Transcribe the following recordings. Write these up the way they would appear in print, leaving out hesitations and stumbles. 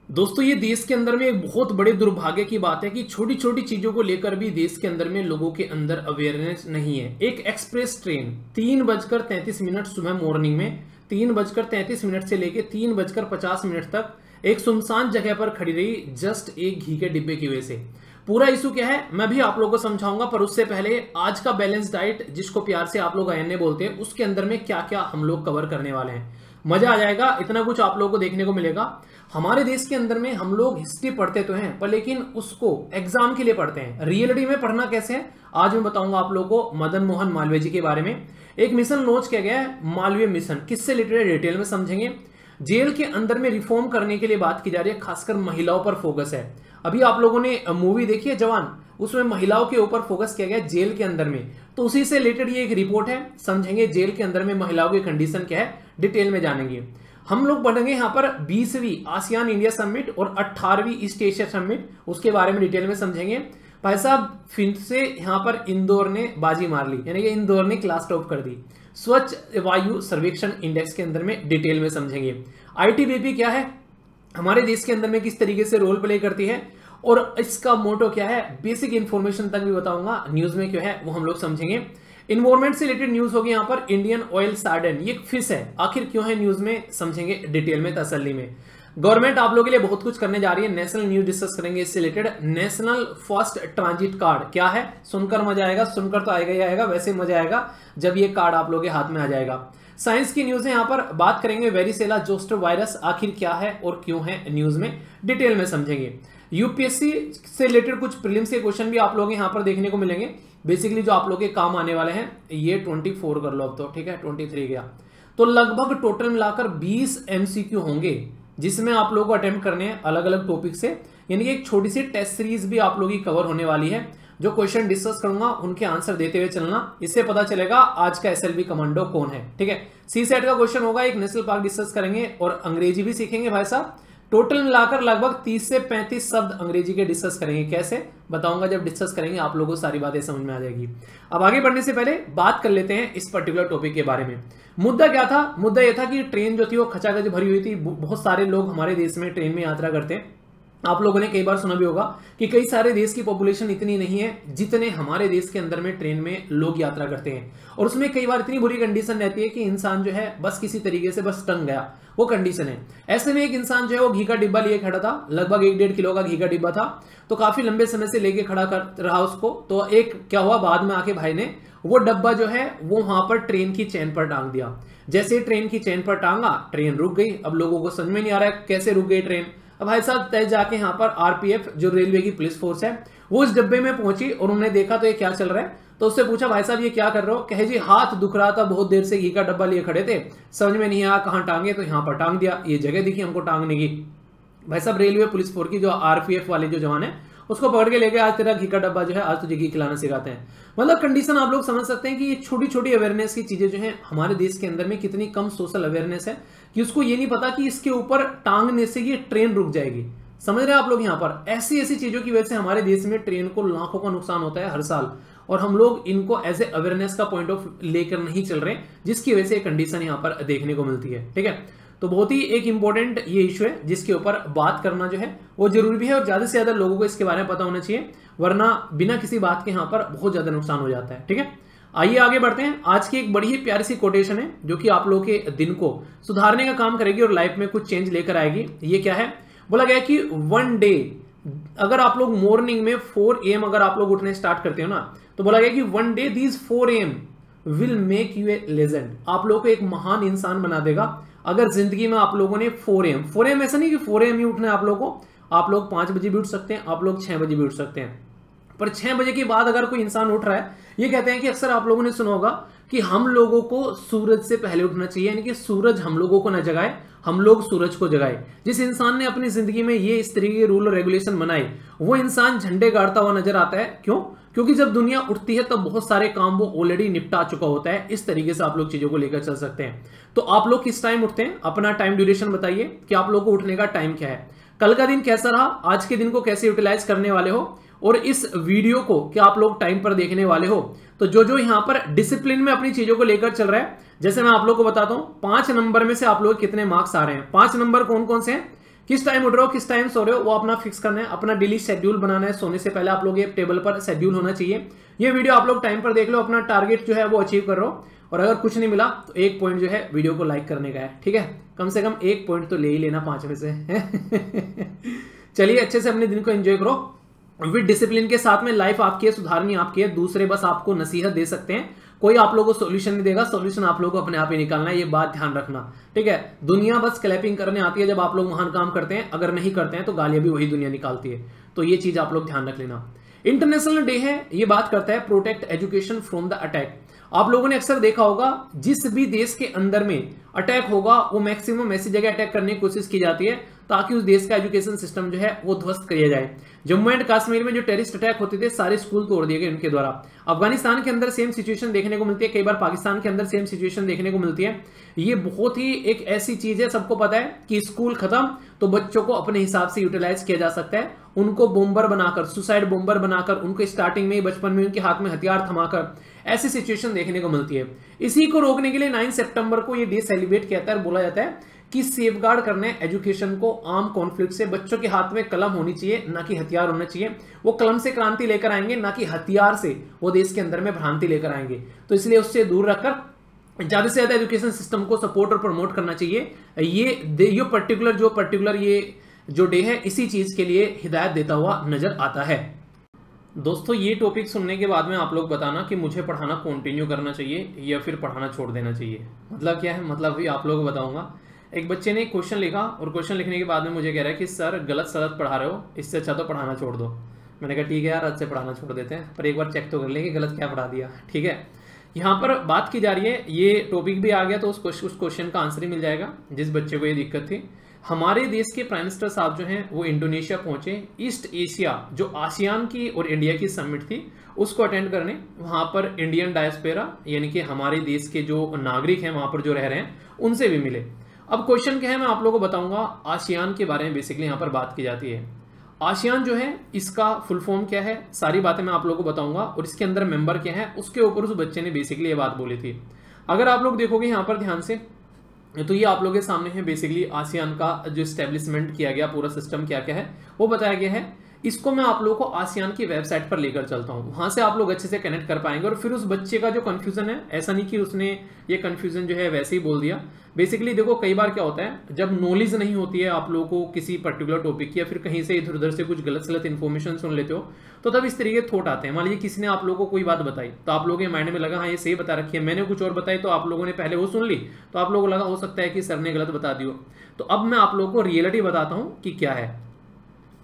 दोस्तों ये देश के अंदर में एक बहुत बड़े दुर्भाग्य की बात है कि छोटी छोटी चीजों को लेकर भी देश के अंदर में लोगों के अंदर अवेयरनेस नहीं है। एक एक्सप्रेस ट्रेन 3:33 सुबह मॉर्निंग में 3:33 से लेकर 3:50 तक एक सुनसान जगह पर खड़ी रही, जस्ट एक घी के डिब्बे की वजह से। पूरा इशू क्या है मैं भी आप लोगों को समझाऊंगा, पर उससे पहले आज का बैलेंस डाइट जिसको प्यार से आप लोग आईएनए बोलते हैं, उसके अंदर में क्या क्या हम लोग कवर करने वाले हैं। मजा आ जाएगा, इतना कुछ आप लोगों को देखने को मिलेगा। हमारे देश के अंदर में हम लोग हिस्ट्री पढ़ते तो हैं, पर लेकिन उसको एग्जाम के लिए पढ़ते हैं। रियलिटी में पढ़ना कैसे है आज मैं बताऊंगा आप लोगों को। मदन मोहन मालवीय जी के बारे में एक मिशन लॉन्च किया गया है, मालवीय मिशन, किससे रिलेटेड डिटेल में समझेंगे। जेल के अंदर में रिफॉर्म करने के लिए बात की जा रही है, खासकर महिलाओं पर फोकस है। अभी आप लोगों ने मूवी देखी है जवान, उसमें महिलाओं के ऊपर फोकस किया गया जेल के अंदर में, तो उसी से रिलेटेड ये एक रिपोर्ट है, समझेंगे जेल के अंदर में महिलाओं की कंडीशन क्या है, डिटेल में जानेंगे। हम लोग पढ़ेंगे यहाँ पर 20वीं आसियान इंडिया समिट और 18वीं ईस्ट एशिया समिट, उसके बारे में डिटेल में समझेंगे। भाई साहब फिर से यहाँ पर इंदौर ने बाजी मार ली, यानी कि इंदौर ने क्लास टॉप कर दी। स्वच्छ वायु सर्वेक्षण इंडेक्स के अंदर में डिटेल में समझेंगे। आईटीबीपी क्या है, हमारे देश के अंदर में किस तरीके से रोल प्ले करती है और इसका मोटो क्या है, बेसिक इंफॉर्मेशन तक भी बताऊंगा। न्यूज में क्या है वो हम लोग समझेंगे। इन्वायरमेंट से रिलेटेड न्यूज होगी यहाँ पर, इंडियन ऑयल सार्डन, ये फिश है, आखिर क्यों है न्यूज में समझेंगे डिटेल में तसल्ली में। गवर्नमेंट आप लोगों के लिए बहुत कुछ करने जा रही है, नेशनल न्यूज डिस्कस करेंगे इससे related. National first transit card क्या है, सुनकर मजा आएगा, सुनकर तो आएगा ही आएगा, वैसे मजा आएगा जब ये कार्ड आप लोगों के हाथ में आ जाएगा। साइंस की न्यूज है, यहाँ पर बात करेंगे वेरिसेला जोस्टर वायरस आखिर क्या है और क्यों है, न्यूज में डिटेल में समझेंगे। यूपीएससी से रिलेटेड कुछ प्रीलिम्स के क्वेश्चन भी आप लोग यहाँ पर देखने को मिलेंगे, बेसिकली जो आप लोग के काम आने वाले हैं। ये 24 कर लो अब तो, ठीक है 23 गया, तो लगभग टोटल मिलाकर 20 एमसीक्यू होंगे जिसमें आप लोगों को अटेम्प्ट करने हैं अलग अलग टॉपिक से, यानी कि एक छोटी सी टेस्ट सीरीज भी आप लोगों की कवर होने वाली है। जो क्वेश्चन डिस्कस करूंगा उनके आंसर देते हुए चलना, इससे पता चलेगा आज का एसएलवी कमांडो कौन है, ठीक है। सी सेट का क्वेश्चन होगा, एक नेशनल पार्क डिस्कस करेंगे और अंग्रेजी भी सीखेंगे भाई साहब। टोटल मिलाकर लगभग 30 से 35 शब्द अंग्रेजी के डिस्कस करेंगे, कैसे बताऊंगा, जब डिस्कस करेंगे आप लोगों को सारी बातें समझ में आ जाएगी। अब आगे बढ़ने से पहले बात कर लेते हैं इस पर्टिकुलर टॉपिक के बारे में। मुद्दा क्या था, मुद्दा यह था कि ट्रेन जो थी वो खचाखच भरी हुई थी। बहुत सारे लोग हमारे देश में ट्रेन में यात्रा करते हैं। आप लोगों ने कई बार सुना भी होगा कि कई सारे देश की पॉपुलेशन इतनी नहीं है जितने हमारे देश के अंदर में ट्रेन में लोग यात्रा करते हैं, और उसमें कई बार इतनी बुरी कंडीशन रहती है कि इंसान जो है बस किसी तरीके से बस टंग गया, वो कंडीशन है। ऐसे में एक इंसान जो है वो घी का डिब्बा लिए खड़ा था, लगभग 1-1.5 किलो का घी का डिब्बा था, तो काफी लंबे समय से लेके खड़ा कर रहा उसको। तो एक क्या हुआ, बाद में आके भाई ने वो डब्बा जो है वो वहां पर ट्रेन की चेन पर टांग दिया। जैसे ट्रेन की चेन पर टांगा, ट्रेन रुक गई। अब लोगों को समझ में नहीं आ रहा है कैसे रुक गई ट्रेन। अब भाई साहब तय जाके यहाँ पर आरपीएफ जो रेलवे की पुलिस फोर्स है वो इस डब्बे में पहुंची और उन्होंने देखा तो ये क्या चल रहा है, तो उससे पूछा भाई साहब ये क्या कर रहे हो, कहे जी हाथ दुख रहा था, बहुत देर से घी का डब्बा लिए खड़े थे, समझ में नहीं आया कहाँ टांगे, तो यहाँ पर टांग दिया, ये जगह दिखी हमको टांगने की। भाई साहब रेलवे पुलिस फोर्स की जो आरपीएफ वाले जो जवान है उसको पकड़ के लेके आज तेरा घी का डब्बा जो है आज तुझे घी खिलाना सिखाते हैं। मतलब कंडीशन आप लोग समझ सकते हैं कि ये छोटी छोटी अवेयरनेस की चीजें जो है हमारे देश के अंदर में कितनी कम सोशल अवेयरनेस है कि उसको ये नहीं पता कि इसके ऊपर टांगने से ये ट्रेन रुक जाएगी। समझ रहे हैं आप लोग, यहाँ पर ऐसी ऐसी चीजों की वजह से हमारे देश में ट्रेन को लाखों का नुकसान होता है हर साल, और हम लोग इनको एज ए अवेयरनेस का पॉइंट ऑफ लेकर नहीं चल रहे, जिसकी वजह से कंडीशन यहाँ पर देखने को मिलती है, ठीक है। तो बहुत ही एक इंपॉर्टेंट ये इशू है जिसके ऊपर बात करना जो है वो जरूरी भी है, और ज्यादा से ज्यादा लोगों को इसके बारे में पता होना चाहिए, वरना बिना किसी बात के यहाँ पर बहुत ज्यादा नुकसान हो जाता है, ठीक है। आइए आगे बढ़ते हैं। आज की एक बड़ी ही प्यारी सी कोटेशन है जो कि आप लोगों के दिन को सुधारने का काम करेगी और लाइफ में कुछ चेंज लेकर आएगी। ये क्या है, बोला गया कि वन डे, अगर आप लोग मॉर्निंग में 4 AM अगर आप लोग उठने स्टार्ट करते हो ना, तो बोला गया कि one day these 4 AM will make U A legend, आप लोगों को एक महान इंसान बना देगा अगर जिंदगी में आप लोगों ने 4 AM ऐसा नहीं कि 4 AM ही उठना है आप लोगों को, आप लोग 5 बजे भी उठ सकते हैं, आप लोग 6 बजे भी उठ सकते हैं, पर 6 बजे के बाद अगर कोई इंसान उठ रहा है, ये कहते हैं कि अक्सर आप लोगों ने सुना होगा कि हम लोगों को सूरज से पहले उठना चाहिए, यानी कि सूरज हम लोगों को न जगाए, हम लोग सूरज को जगाए। जिस इंसान ने अपनी जिंदगी में ये इस तरीके के रूल और रेगुलेशन बनाए वो इंसान झंडे गाड़ता हुआ नजर आता है। क्यों? क्योंकि जब दुनिया उठती है तब बहुत सारे काम वो ऑलरेडी निपटा चुका होता है। इस तरीके से आप लोग चीजों को लेकर चल सकते हैं। तो आप लोग किस टाइम उठते हैं, अपना टाइम ड्यूरेशन बताइए कि आप लोग को उठने का टाइम क्या है, कल का दिन कैसा रहा, आज के दिन को कैसे यूटिलाइज करने वाले हो, और इस वीडियो को क्या आप लोग टाइम पर देखने वाले हो। तो जो जो यहां पर डिसिप्लिन में अपनी चीजों को लेकर चल रहा है, जैसे मैं आप लोग को बताता हूं 5 नंबर में से आप लोग कितने मार्क्स आ रहे हैं। 5 नंबर कौन कौन से हैं किस टाइम उठ रहे हो, किस टाइम सो रहे हो, वो अपना फिक्स करना है, अपना डेली शेड्यूल बनाना है। सोने से पहले आप लोग ये टेबल पर शेड्यूल होना चाहिए। ये वीडियो आप लोग टाइम पर देख लो, अपना टारगेट जो है वो अचीव कर रहे हो। और अगर कुछ नहीं मिला तो एक पॉइंट जो है वीडियो को लाइक करने का है, ठीक है। कम से कम एक पॉइंट तो ले ही लेना 5 में से। चलिए अच्छे से अपने दिन को एंजॉय करो विद डिसिप्लिन के साथ में। लाइफ आपकी है, सुधारनी आपकी है, दूसरे बस आपको नसीहत दे सकते हैं, कोई आप लोगों को सॉल्यूशन नहीं देगा। सॉल्यूशन आप लोगों को अपने आप ही निकालना है, ये बात ध्यान रखना, ठीक है। दुनिया बस क्लैपिंग करने आती है जब आप लोग महान काम करते हैं, अगर नहीं करते हैं तो गालियां भी वही दुनिया निकालती है। तो ये चीज आप लोग ध्यान रख लेना। इंटरनेशनल डे है, ये बात करता है protect education from the attack. आप लोगों ने अक्सर देखा होगा जिस भी देश के अंदर में अटैक होगा वो मैक्सिमम ऐसी जगह अटैक करने की कोशिश की जाती है ताकि उस देश का एजुकेशन सिस्टम जो है वो ध्वस्त किया जाए। जम्मू एंड कश्मीर में जो टेररिस्ट अटैक होते थे सारे स्कूल तोड़ दिए गए उनके द्वारा। अफगानिस्तान के अंदर सेम सिचुएशन देखने को मिलती है, कई बार पाकिस्तान के अंदर सेम सिचुएशन देखने को मिलती है। ये बहुत ही एक ऐसी चीज है, सबको पता है कि स्कूल खत्म तो बच्चों को अपने हिसाब से यूटिलाइज किया जा सकता है। उनको बॉम्बर बनाकर, सुसाइड बॉम्बर बनाकर, उनको स्टार्टिंग में ही बचपन में उनके हाथ में हथियार थमाकर ऐसी सिचुएशन देखने को मिलती है। इसी को रोकने के लिए 9 सितंबर को ये डे सेलिब्रेट किया जाता है और बोला जाता है कि सेफगार्ड करना है एजुकेशन को आर्म कॉन्फ्लिक्ट से। बच्चों के हाथ में कलम होनी चाहिए, ना कि हथियार होना चाहिए। वो कलम से क्रांति लेकर आएंगे, ना कि हथियार से वो देश के अंदर में भ्रांति लेकर आएंगे। तो इसलिए उससे दूर रखकर ज्यादा से ज्यादा एजुकेशन सिस्टम को सपोर्ट और प्रमोट करना चाहिए। ये पर्टिकुलर ये जो डे है इसी चीज के लिए हिदायत देता हुआ नजर आता है। दोस्तों ये टॉपिक सुनने के बाद में आप लोग बताना कि मुझे पढ़ाना कंटिन्यू करना चाहिए या फिर पढ़ाना छोड़ देना चाहिए। मतलब क्या है, मतलब भी आप लोगों को बताऊंगा। एक बच्चे ने क्वेश्चन लिखा और क्वेश्चन लिखने के बाद में मुझे कह रहा है कि सर गलत सलत पढ़ा रहे हो, इससे अच्छा तो पढ़ाना छोड़ दो। मैंने कहा ठीक है यार, आज से पढ़ाना छोड़ देते हैं, पर एक बार चेक तो कर लेंगे गलत क्या पढ़ा दिया, ठीक है। यहाँ पर बात की जा रही है, ये टॉपिक भी आ गया तो उस क्वेश्चन का आंसर ही मिल जाएगा जिस बच्चे को ये दिक्कत थी। हमारे देश के प्राइम मिनिस्टर साहब जो हैं वो इंडोनेशिया पहुंचे, ईस्ट एशिया जो आसियान की और इंडिया की समिट थी उसको अटेंड करने। वहां पर इंडियन डायस्पोरा यानी कि हमारे देश के जो नागरिक हैं वहां पर जो रह रहे हैं उनसे भी मिले। अब क्वेश्चन क्या है मैं आप लोगों को बताऊंगा। आसियान के बारे में बेसिकली यहाँ पर बात की जाती है। आसियान जो है इसका फुल फॉर्म क्या है, सारी बातें मैं आप लोगों को बताऊंगा और इसके अंदर मेंबर क्या है उसके ऊपर उस बच्चे ने बेसिकली ये बात बोली थी। अगर आप लोग देखोगे यहाँ पर ध्यान से तो ये आप लोगों के सामने है बेसिकली आसियान का जो एस्टेब्लिशमेंट किया गया, पूरा सिस्टम क्या क्या है वो बताया गया है। इसको मैं आप लोगों को आसियान की वेबसाइट पर लेकर चलता हूं, वहां से आप लोग अच्छे से कनेक्ट कर पाएंगे। और फिर उस बच्चे का जो कंफ्यूजन है, ऐसा नहीं कि उसने ये कंफ्यूजन जो है वैसे ही बोल दिया। बेसिकली देखो कई बार क्या होता है जब नॉलेज नहीं होती है आप लोगों को किसी पर्टिकुलर टॉपिक की, या फिर कहीं से इधर उधर से कुछ गलत सलत इन्फॉर्मेशन सुन लेते हो तो तब इस तरीके के थॉट आते हैं। मान लीजिए किसी ने आप लोगों को कोई बात बताई तो आप लोगों के माइंड में लगा हाँ ये सही बता रखी है, मैंने कुछ और बताई तो आप लोगों ने पहले वो सुन ली तो आप लोगों को लगा हो सकता है कि सर ने गलत बता दी हो। तो अब मैं आप लोगों को रियलिटी बताता हूं कि क्या है।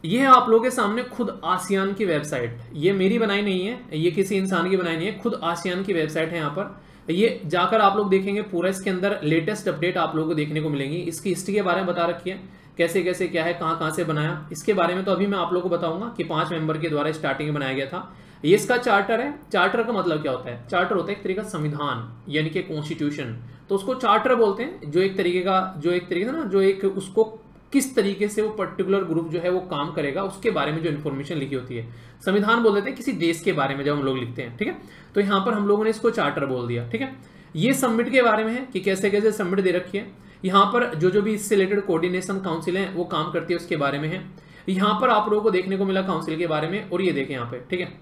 ये है आप लोगों के सामने खुद आसियान की वेबसाइट, ये मेरी बनाई नहीं है, ये किसी इंसान की बनाई नहीं है, खुद आसियान की वेबसाइट है। यहाँ पर ये जाकर आप लोग देखेंगे पूरा इसके अंदर लेटेस्ट अपडेट आप लोगों को देखने को मिलेंगी। इसकी हिस्ट्री के बारे में बता रखी है, कैसे कैसे क्या है, कहाँ कहाँ से बनाया, इसके बारे में तो अभी मैं आप लोगों को बताऊंगा कि 5 मेंबर के द्वारा स्टार्टिंग में बनाया गया था। ये इसका चार्टर है। चार्टर का मतलब क्या होता है, चार्टर होता है एक तरीके का संविधान यानी कि कॉन्स्टिट्यूशन, तो उसको चार्टर बोलते हैं। जो एक तरीके से ना जो एक उसको किस तरीके से वो पर्टिकुलर ग्रुप जो है वो काम करेगा उसके बारे में जो इन्फॉर्मेशन लिखी होती है, संविधान बोल देते हैं किसी देश के बारे में जब हम लोग लिखते हैं, ठीक है। तो यहाँ पर हम लोगों ने इसको चार्टर बोल दिया, ठीक है। ये सबमिट के बारे में है कि कैसे कैसे सबमिट दे रखी है। यहाँ पर जो भी इससे रिलेटेड कोऑर्डिनेशन काउंसिल है वो काम करती है उसके बारे में है। यहाँ पर आप लोगों को देखने को मिला काउंसिल के बारे में। और ये देखें यहाँ पे, ठीक है,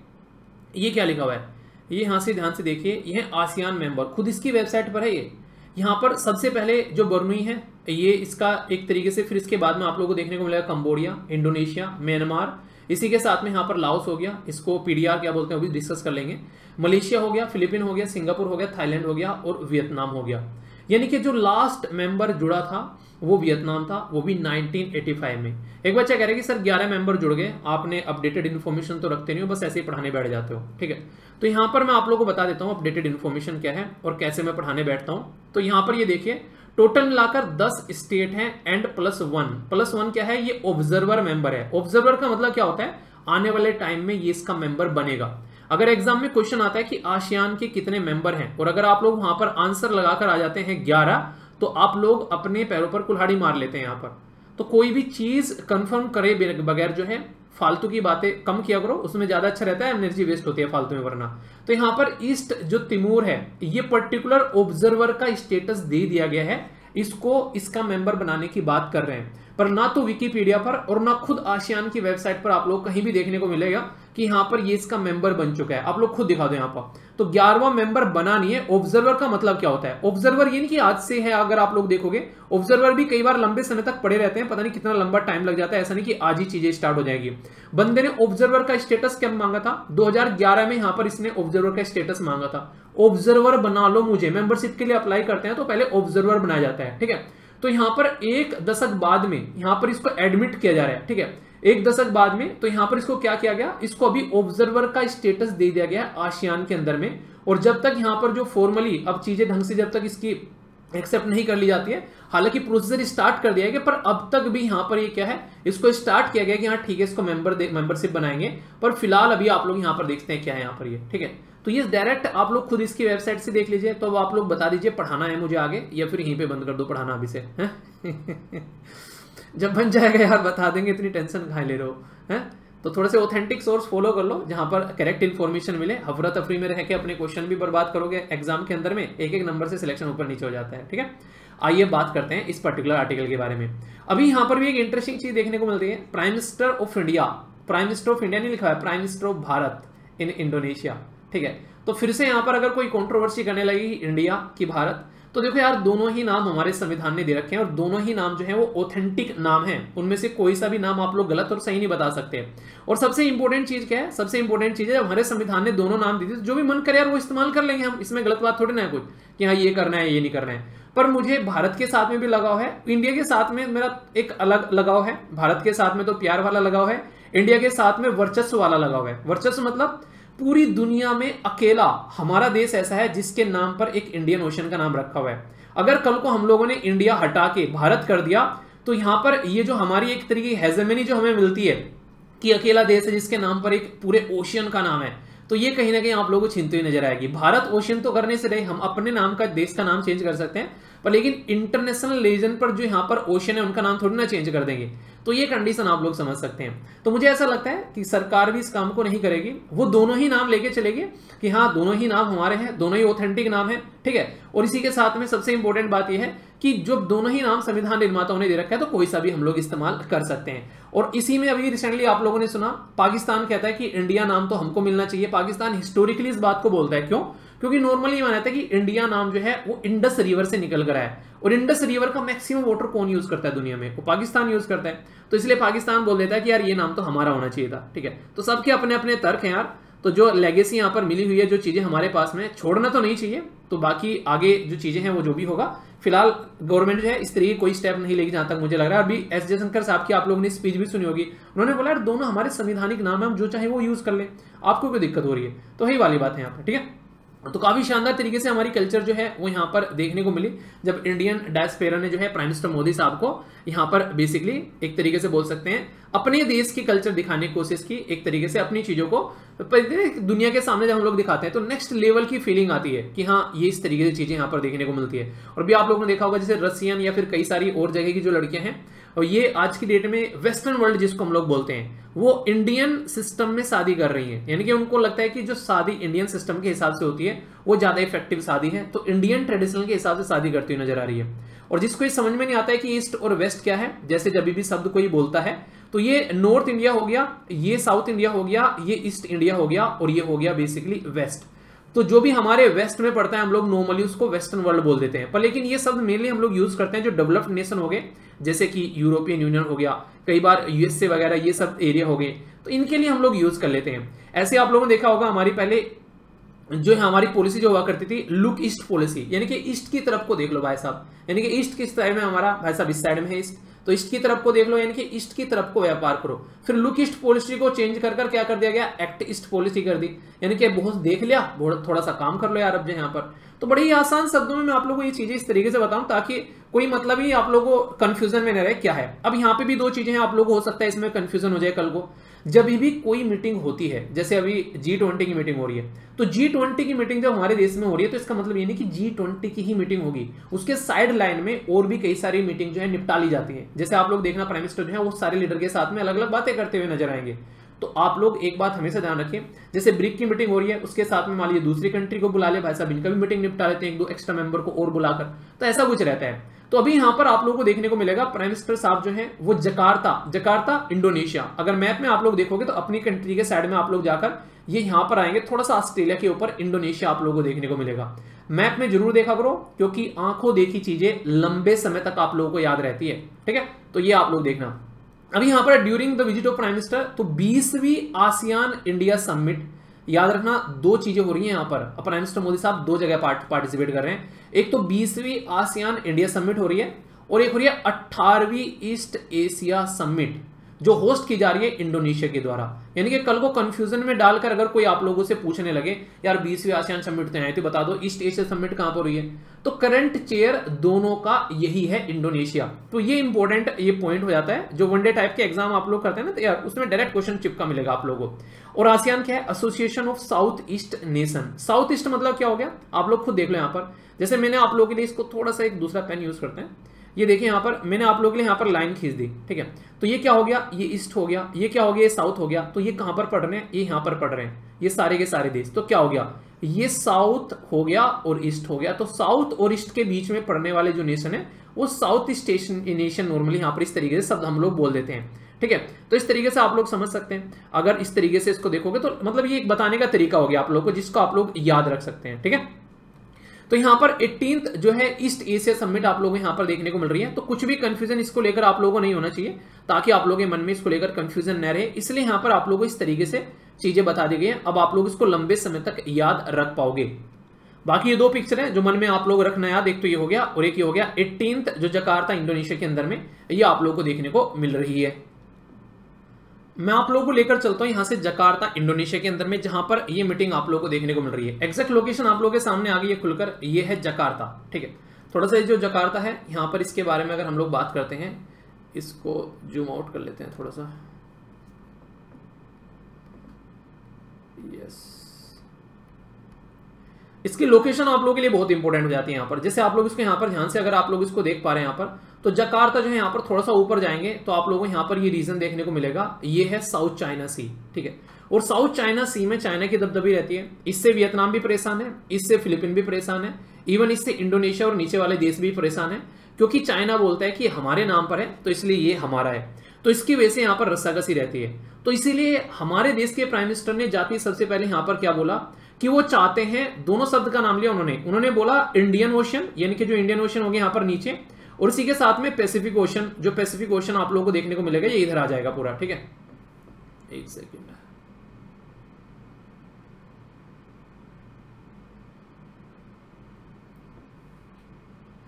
ये क्या लिखा हुआ है, ये यहाँ से ध्यान से देखिए, ये आसियान मेंबर खुद इसकी वेबसाइट पर है। ये यहाँ पर सबसे पहले जो बर्नुई है ये इसका एक तरीके से, फिर इसके बाद में आप लोगों को देखने को मिलेगा कंबोडिया, इंडोनेशिया, म्यांमार, इसी के साथ में यहाँ पर लाओस हो गया, इसको पीडीआर क्या बोलते हैं अभी डिस्कस कर लेंगे। मलेशिया हो गया, फिलीपीन हो गया, सिंगापुर हो गया, थाईलैंड हो गया और वियतनाम हो गया। यानी कि जो लास्ट मेंबर जुड़ा था वो वियतनाम था, वो भी 1985 में। एक बच्चा कह रहा है कि सर 11 मेंबर जुड़ गए, आपने अपडेटेड इन्फॉर्मेशन तो रखते नहीं हो, बस ऐसे ही पढ़ाने बैठ जाते हो, ठीक है। तो यहाँ पर मैं आप लोगों को बता देता हूँ अपडेटेड इन्फॉर्मेशन क्या है और कैसे मैं पढ़ाने बैठता हूँ। तो यहाँ पर ये देखिए टोटल मिलाकर 10 स्टेट हैं एंड +1 क्या है, ये ऑब्जर्वर मेंबर है। ऑब्जर्वर का मतलब क्या होता है, आने वाले टाइम में ये इसका मेंबर बनेगा। अगर एग्जाम में क्वेश्चन आता है कि आसियान के कितने मेंबर हैं और अगर आप लोग वहां पर आंसर लगाकर आ जाते हैं 11, तो आप लोग अपने पैरों पर कुल्हाड़ी मार लेते हैं यहाँ पर। तो कोई भी चीज कंफर्म करे बगैर जो है फालतू की बातें कम किया करो, उसमें ज्यादा अच्छा रहता है, एनर्जी वेस्ट होती है फालतू में वरना। तो यहाँ पर ईस्ट जो तिमोर है ये पर्टिकुलर ऑब्जर्वर का स्टेटस दे दिया गया है, इसको इसका मेंबर बनाने की बात कर रहे हैं। पर ना तो विकिपीडिया पर और ना खुद आसियान की वेबसाइट पर आप लोग कहीं भी देखने को मिलेगा कि यहाँ पर ये इसका मेंबर बन चुका है। आप लोग खुद दिखा दो यहाँ पर, तो 11वां मेंबर बना नहीं है। ऑब्जर्वर का मतलब क्या होता है? ऑब्जर्वर ये नहीं कि आज से है, अगर आप लोग देखोगे ऑब्जर्वर भी कई बार लंबे समय तक पड़े रहते हैं, पता नहीं कितना लंबा टाइम लग जाता है, ऐसा नहीं कि आज ही चीजें स्टार्ट हो जाएगी। बंदे ने ऑब्जर्वर का स्टेटस कब मांगा था? 2011 में यहाँ पर इसने ऑब्जर्वर का स्टेटस मांगा था। ऑब्जर्वर बना लो मुझे, मेंबरशिप के लिए अप्लाई करते हैं तो पहले ऑब्जर्वर बनाया जाता है, ठीक है। तो यहां पर 1 दशक बाद में यहां पर इसको एडमिट किया जा रहा है, ठीक है। 1 दशक बाद में तो यहां पर इसको क्या किया गया? इसको अभी ऑब्जर्वर का स्टेटस दे दिया गया आसियान के अंदर में। और जब तक यहां पर जो फॉर्मली अब चीजें ढंग से जब तक इसकी एक्सेप्ट नहीं कर ली जाती है, हालांकि प्रोसीजर स्टार्ट कर दिया गया, पर अब तक भी यहां पर ये क्या है, इसको स्टार्ट किया गया कि हाँ ठीक है इसको मेंबरशिप बनाएंगे, पर फिलहाल अभी आप लोग यहां पर देखते हैं क्या है यहाँ पर ये, ठीक है। तो ये डायरेक्ट आप लोग खुद इसकी वेबसाइट से देख लीजिए। तो अब आप लोग बता दीजिए पढ़ाना है मुझे आगे या फिर यहीं पे बंद कर दो पढ़ाना अभी से जब बन जाएगा यार बता देंगे, इतनी टेंशन कहाँ ले रहे हो हैं। तो थोड़े से ऑथेंटिक सोर्स फॉलो कर लो जहां पर करेक्ट इन्फॉर्मेशन मिले। हफरा तफरी में रह के अपने क्वेश्चन भी बर्बाद करोगे एग्जाम के अंदर में, एक नंबर से सिलेक्शन ऊपर नीचे हो जाता है, ठीक है। आइए बात करते हैं इस पर्टिकुलर आर्टिकल के बारे में। अभी यहाँ पर भी एक इंटरेस्टिंग चीज देखने को मिलती है, prime minister of India. Prime minister of India नहीं लिखा है, prime minister of Bharat in Indonesia, ठीक है। तो फिर से यहां पर अगर कोई कंट्रोवर्सी करने लगी इंडिया की भारत, तो देखो यार दोनों ही नाम हमारे संविधान ने दे रखे हैं और दोनों ही नाम जो है वो ऑथेंटिक नाम है। उनमें से कोई सा भी नाम आप लोग गलत और सही नहीं बता सकते। और सबसे इंपॉर्टेंट चीज क्या है? सबसे इंपॉर्टेंट चीज है हमारे संविधान ने दोनों नाम दिए थे, जो भी मन करे यार वो इस्तेमाल कर लेंगे हम, इसमें गलत बात थोड़ी ना है कुछ कि हाँ ये करना है ये नहीं करना है। पर मुझे भारत के साथ में भी लगाव है, इंडिया के साथ में मेरा एक अलग लगाव है। भारत के साथ में तो प्यार वाला लगाव है, इंडिया के साथ में वर्चस्व वाला लगाव है। वर्चस्व मतलब पूरी दुनिया में अकेला हमारा देश ऐसा है जिसके नाम पर एक इंडियन ओशन का नाम रखा हुआ है। अगर कल को हम लोगों ने इंडिया हटा के भारत कर दिया तो यहां पर ये जो हमारी एक तरीके की हेजेमनी जो हमें मिलती है कि अकेला देश है जिसके नाम पर एक पूरे ओशियन का नाम है, तो ये कहीं ना कहीं आप लोगों को छीनती हुई नजर आएगी। भारत ओशियन तो करने से रहे, हम अपने नाम का देश का नाम चेंज कर सकते हैं, पर लेकिन इंटरनेशनल रीजन पर जो यहाँ पर ओशन है उनका नाम थोड़ी ना चेंज कर देंगे। तो ये कंडीशन आप लोग समझ सकते हैं। तो मुझे ऐसा लगता है कि सरकार भी इस काम को नहीं करेगी, वो दोनों ही नाम लेके चलेगी कि हाँ दोनों ही नाम हमारे हैं, दोनों ही ऑथेंटिक नाम है, ठीक है। और इसी के साथ में सबसे इंपॉर्टेंट बात यह है कि जो दोनों ही नाम संविधान निर्माताओं ने दे रखा है तो कोई सा भी हम लोग इस्तेमाल कर सकते हैं। और इसी में अभी रिसेंटली आप लोगों ने सुना पाकिस्तान कहता है कि इंडिया नाम तो हमको मिलना चाहिए। पाकिस्तान हिस्टोरिकली इस बात को बोलता है, क्यों? क्योंकि नॉर्मली माना था कि इंडिया नाम जो है वो इंडस रिवर से निकल कर आया है, और इंडस रिवर का मैक्सिमम वाटर कौन यूज करता है दुनिया में? वो पाकिस्तान यूज करता है। तो इसलिए पाकिस्तान बोल देता है कि यार ये नाम तो हमारा होना चाहिए था, ठीक है। तो सबके अपने अपने तर्क हैं यार। तो जो लेगेसी यहाँ पर मिली हुई है, जो चीजें हमारे पास में, छोड़ना तो नहीं चाहिए। तो बाकी आगे जो चीजें हैं वो जो भी होगा, फिलहाल गवर्नमेंट जो है इस तरीके कोई स्टेप नहीं लेगी जहां तक मुझे लग रहा है। अभी एस जयशंकर साहब की आप लोगों ने स्पीच भी सुनी होगी, उन्होंने बोला यार दोनों हमारे संवैधानिक नाम है, हम जो चाहे वो यूज कर ले, आपको कोई दिक्कत हो रही है? तो वही वाली बात है यहाँ पर, ठीक है। तो काफी शानदार तरीके से हमारी कल्चर जो है वो यहाँ पर देखने को मिली जब इंडियन डायस्पोरा ने जो है प्राइम मिनिस्टर मोदी साहब को यहाँ पर बेसिकली एक तरीके से बोल सकते हैं अपने देश की कल्चर दिखाने की कोशिश की, एक तरीके से अपनी चीजों को दुनिया के सामने जब हम लोग दिखाते हैं तो नेक्स्ट लेवल की फीलिंग आती है कि हाँ ये इस तरीके से चीजें यहाँ पर देखने को मिलती है। और भी आप लोगों ने देखा होगा जैसे रशियन या फिर कई सारी और जगह की जो लड़कियां हैं, और ये आज की डेट में वेस्टर्न वर्ल्ड जिसको हम लोग बोलते हैं, वो इंडियन सिस्टम में शादी कर रही हैं। यानी कि उनको लगता है कि जो शादी इंडियन सिस्टम के हिसाब से होती है वो ज्यादा इफेक्टिव शादी है, तो इंडियन ट्रेडिशनल के हिसाब से शादी करती हुई नजर आ रही है। और जिसको ये समझ में नहीं आता है कि ईस्ट और वेस्ट क्या है, जैसे जब भी शब्द कोई बोलता है तो ये नॉर्थ इंडिया हो गया, ये साउथ इंडिया हो गया, ये ईस्ट इंडिया हो गया, और ये हो गया बेसिकली वेस्ट। तो जो भी हमारे वेस्ट में पड़ता है हम लोग नॉर्मली उसको वेस्टर्न वर्ल्ड बोल देते हैं, पर लेकिन ये शब्द मेनली हम लोग यूज करते हैं जो डेवलप्ड नेशन हो गए, जैसे कि यूरोपियन यूनियन हो गया, कई बार यूएसए वगैरह, ये सब एरिया हो गए, तो इनके लिए हम लोग यूज कर लेते हैं। ऐसे आप लोगों ने देखा होगा हमारी पहले जो हमारी पॉलिसी जो हुआ करती थी लुक ईस्ट पॉलिसी, यानी कि ईस्ट की तरफ को देख लो भाई साहब, यानी कि ईस्ट किस साइड में हमारा भाई साहब, इस साइड में है ईस्ट, तो ईस्ट की तरफ को देख लो, यानी कि ईस्ट की तरफ को व्यापार करो। फिर लुक ईस्ट पॉलिसी को चेंज कर क्या कर दिया गया, एक्ट ईस्ट पॉलिसी कर दी, यानी कि बहुत देख लिया, थोड़ा सा काम कर लो यार अब जो यहाँ पर। तो बड़े ही आसान शब्दों में मैं आप लोगों को ये चीजें इस तरीके से बताऊं ताकि कोई मतलब ही आप लोगों को कंफ्यूजन में न रहे क्या है। अब यहाँ पे भी दो चीजें हैं, आप लोगों को हो सकता है इसमें कंफ्यूजन हो जाए कल को। जब भी कोई मीटिंग होती है, जैसे अभी G20 की मीटिंग हो रही है, तो G20 की मीटिंग जब हमारे देश में हो रही है तो इसका मतलब ये नहीं कि G20 की ही मीटिंग होगी, उसके साइड लाइन में और भी कई सारी मीटिंग जो है निपटा ली जाती है। जैसे आप लोग देखना प्राइम मिनिस्टर जो है वो सारे लीडर के साथ में अलग अलग बातें करते हुए नजर आएंगे। तो आप लोग एक बात हमेशा ध्यान रखें, जैसे ब्रिक की मीटिंग हो रही है उसके साथ में मान लीजिए दूसरी कंट्री को बुला ले, भाई साहब इनका भी मीटिंग निपटा लेते हैं, एक दो एक्स्ट्रा मेंबर को और बुलाकर, तो ऐसा कुछ रहता है। तो अभी यहां पर आप लोगों को देखने को मिलेगा प्राइम मिनिस्टर साहब जो है वो जकार्ता इंडोनेशिया। अगर मैप में आप लोग देखोगे तो अपनी कंट्री के साइड में आप लोग जाकर ये यहां पर आएंगे, थोड़ा सा ऑस्ट्रेलिया के ऊपर इंडोनेशिया आप लोगों को देखने को मिलेगा। मैप में जरूर देखा करो, क्योंकि आंखों देखी चीजें लंबे समय तक आप लोगों को याद रहती है, ठीक है। तो ये आप लोग देखना। अभी यहां पर during the visit of prime minister, तो 20वीं आसियान इंडिया समिट, याद रखना 2 चीजें हो रही हैं यहां पर। प्राइम मिनिस्टर मोदी साहब 2 जगह पार्टिसिपेट कर रहे हैं। एक तो 20वीं आसियान इंडिया समिट हो रही है और एक हो रही है 18वीं ईस्ट एशिया समिट, जो होस्ट की जा रही है इंडोनेशिया के द्वारा। यानी कि कल को कंफ्यूजन में डालकर अगर कोई आप लोगों से पूछने लगे यार 20वीं आसियान समिट तो है, तो बता दो ईस्ट एशिया समिट कहां पर हुई है, तो करंट चेयर दोनों का यही है इंडोनेशिया। तो ये इंपॉर्टेंट ये पॉइंट हो जाता है, जो वनडे टाइप के एग्जाम आप लोग करते हैं ना, तो यार उसमें डायरेक्ट क्वेश्चन चिपका मिलेगा आप लोगों को। और आसियान क्या है? Association of south east nation. South east मतलब क्या हो गया, आप लोग खुद देख लो यहां पर। जैसे मैंने आप लोगों के लिए इसको थोड़ा सा एक दूसरा पेन यूज करते हैं, ये देखिए यहां पर मैंने आप लोगों के लिए यहां पर लाइन खींच दी, ठीक है। तो ये क्या हो गया, ये ईस्ट हो गया, ये क्या हो गया, ये साउथ हो गया। तो ये कहां पर पढ़ रहे हैं, ये यहां पर पढ़ रहे हैं, ये सारे के सारे देश। तो क्या हो गया, ये साउथ हो गया और ईस्ट हो गया। तो साउथ और ईस्ट के बीच में पढ़ने वाले जो नेशन है वो साउथ ईस्ट नेशन नॉर्मली यहां पर इस तरीके से शब्द हम लोग बोल देते हैं, ठीक है। तो इस तरीके से आप लोग समझ सकते हैं। अगर इस तरीके से इसको देखोगे तो मतलब ये एक बताने का तरीका हो गया आप लोग को, जिसको आप लोग याद रख सकते हैं, ठीक है। तो यहां पर 18th जो है ईस्ट एशिया समिट आप लोगों को यहां पर देखने को मिल रही है। तो कुछ भी कंफ्यूजन इसको लेकर आप लोगों को नहीं होना चाहिए, ताकि आप लोगों के मन में इसको लेकर कंफ्यूजन न रहे, इसलिए यहां पर आप लोगों को इस तरीके से चीजें बता दी गई हैं। अब आप लोग इसको लंबे समय तक याद रख पाओगे। बाकी ये 2 पिक्चर है जो मन में आप लोग रखना याद, एक तो ये हो गया और एक ये हो गया 18th जो जकार्ता इंडोनेशिया के अंदर में, ये आप लोगों को देखने को मिल रही है। मैं आप लोगों को लेकर चलता हूं यहां से जकार्ता इंडोनेशिया के अंदर में, जहां पर ये मीटिंग आप लोगों को देखने को मिल रही है। एग्जैक्ट लोकेशन आप लोगों के सामने आ गई है खुलकर, ये है जकार्ता, ठीक है। थोड़ा सा जो जकार्ता है यहां पर, इसके बारे में अगर हम लोग बात करते हैं, इसको जूम आउट कर लेते हैं थोड़ा सा, यस। इसकी लोकेशन आप लोगों के लिए बहुत इंपॉर्टेंट हो जाती है यहां पर। जैसे आप लोग इसको यहां पर ध्यान से अगर आप लोग इसको देख पा रहे हैं यहां पर, तो जकार्ता जो है यहां पर थोड़ा सा ऊपर जाएंगे तो आप लोगों को यहां पर ये रीजन देखने को मिलेगा, ये है साउथ चाइना सी, ठीक है। और साउथ चाइना सी में चाइना की दबदबी रहती है, इससे वियतनाम भी परेशान है, इससे फिलीपीन भी परेशान है, इवन इससे इंडोनेशिया और नीचे वाले देश भी परेशान है, क्योंकि चाइना बोलता है कि हमारे नाम पर है तो इसलिए ये हमारा है। तो इसकी वजह से यहां पर रस्साकसी रहती है। तो इसीलिए हमारे देश के प्राइम मिनिस्टर ने जाते ही सबसे पहले यहां पर क्या बोला कि वो चाहते हैं, दोनों शब्द का नाम लिया उन्होंने बोला इंडियन ओशन, यानी कि जो इंडियन ओशन हो गया यहां पर नीचे, और इसी के साथ में पैसिफिक ओशन। जो पैसिफिक ओशन आप लोगों को देखने को मिलेगा ये इधर आ जाएगा पूरा, ठीक है। एक सेकेंड,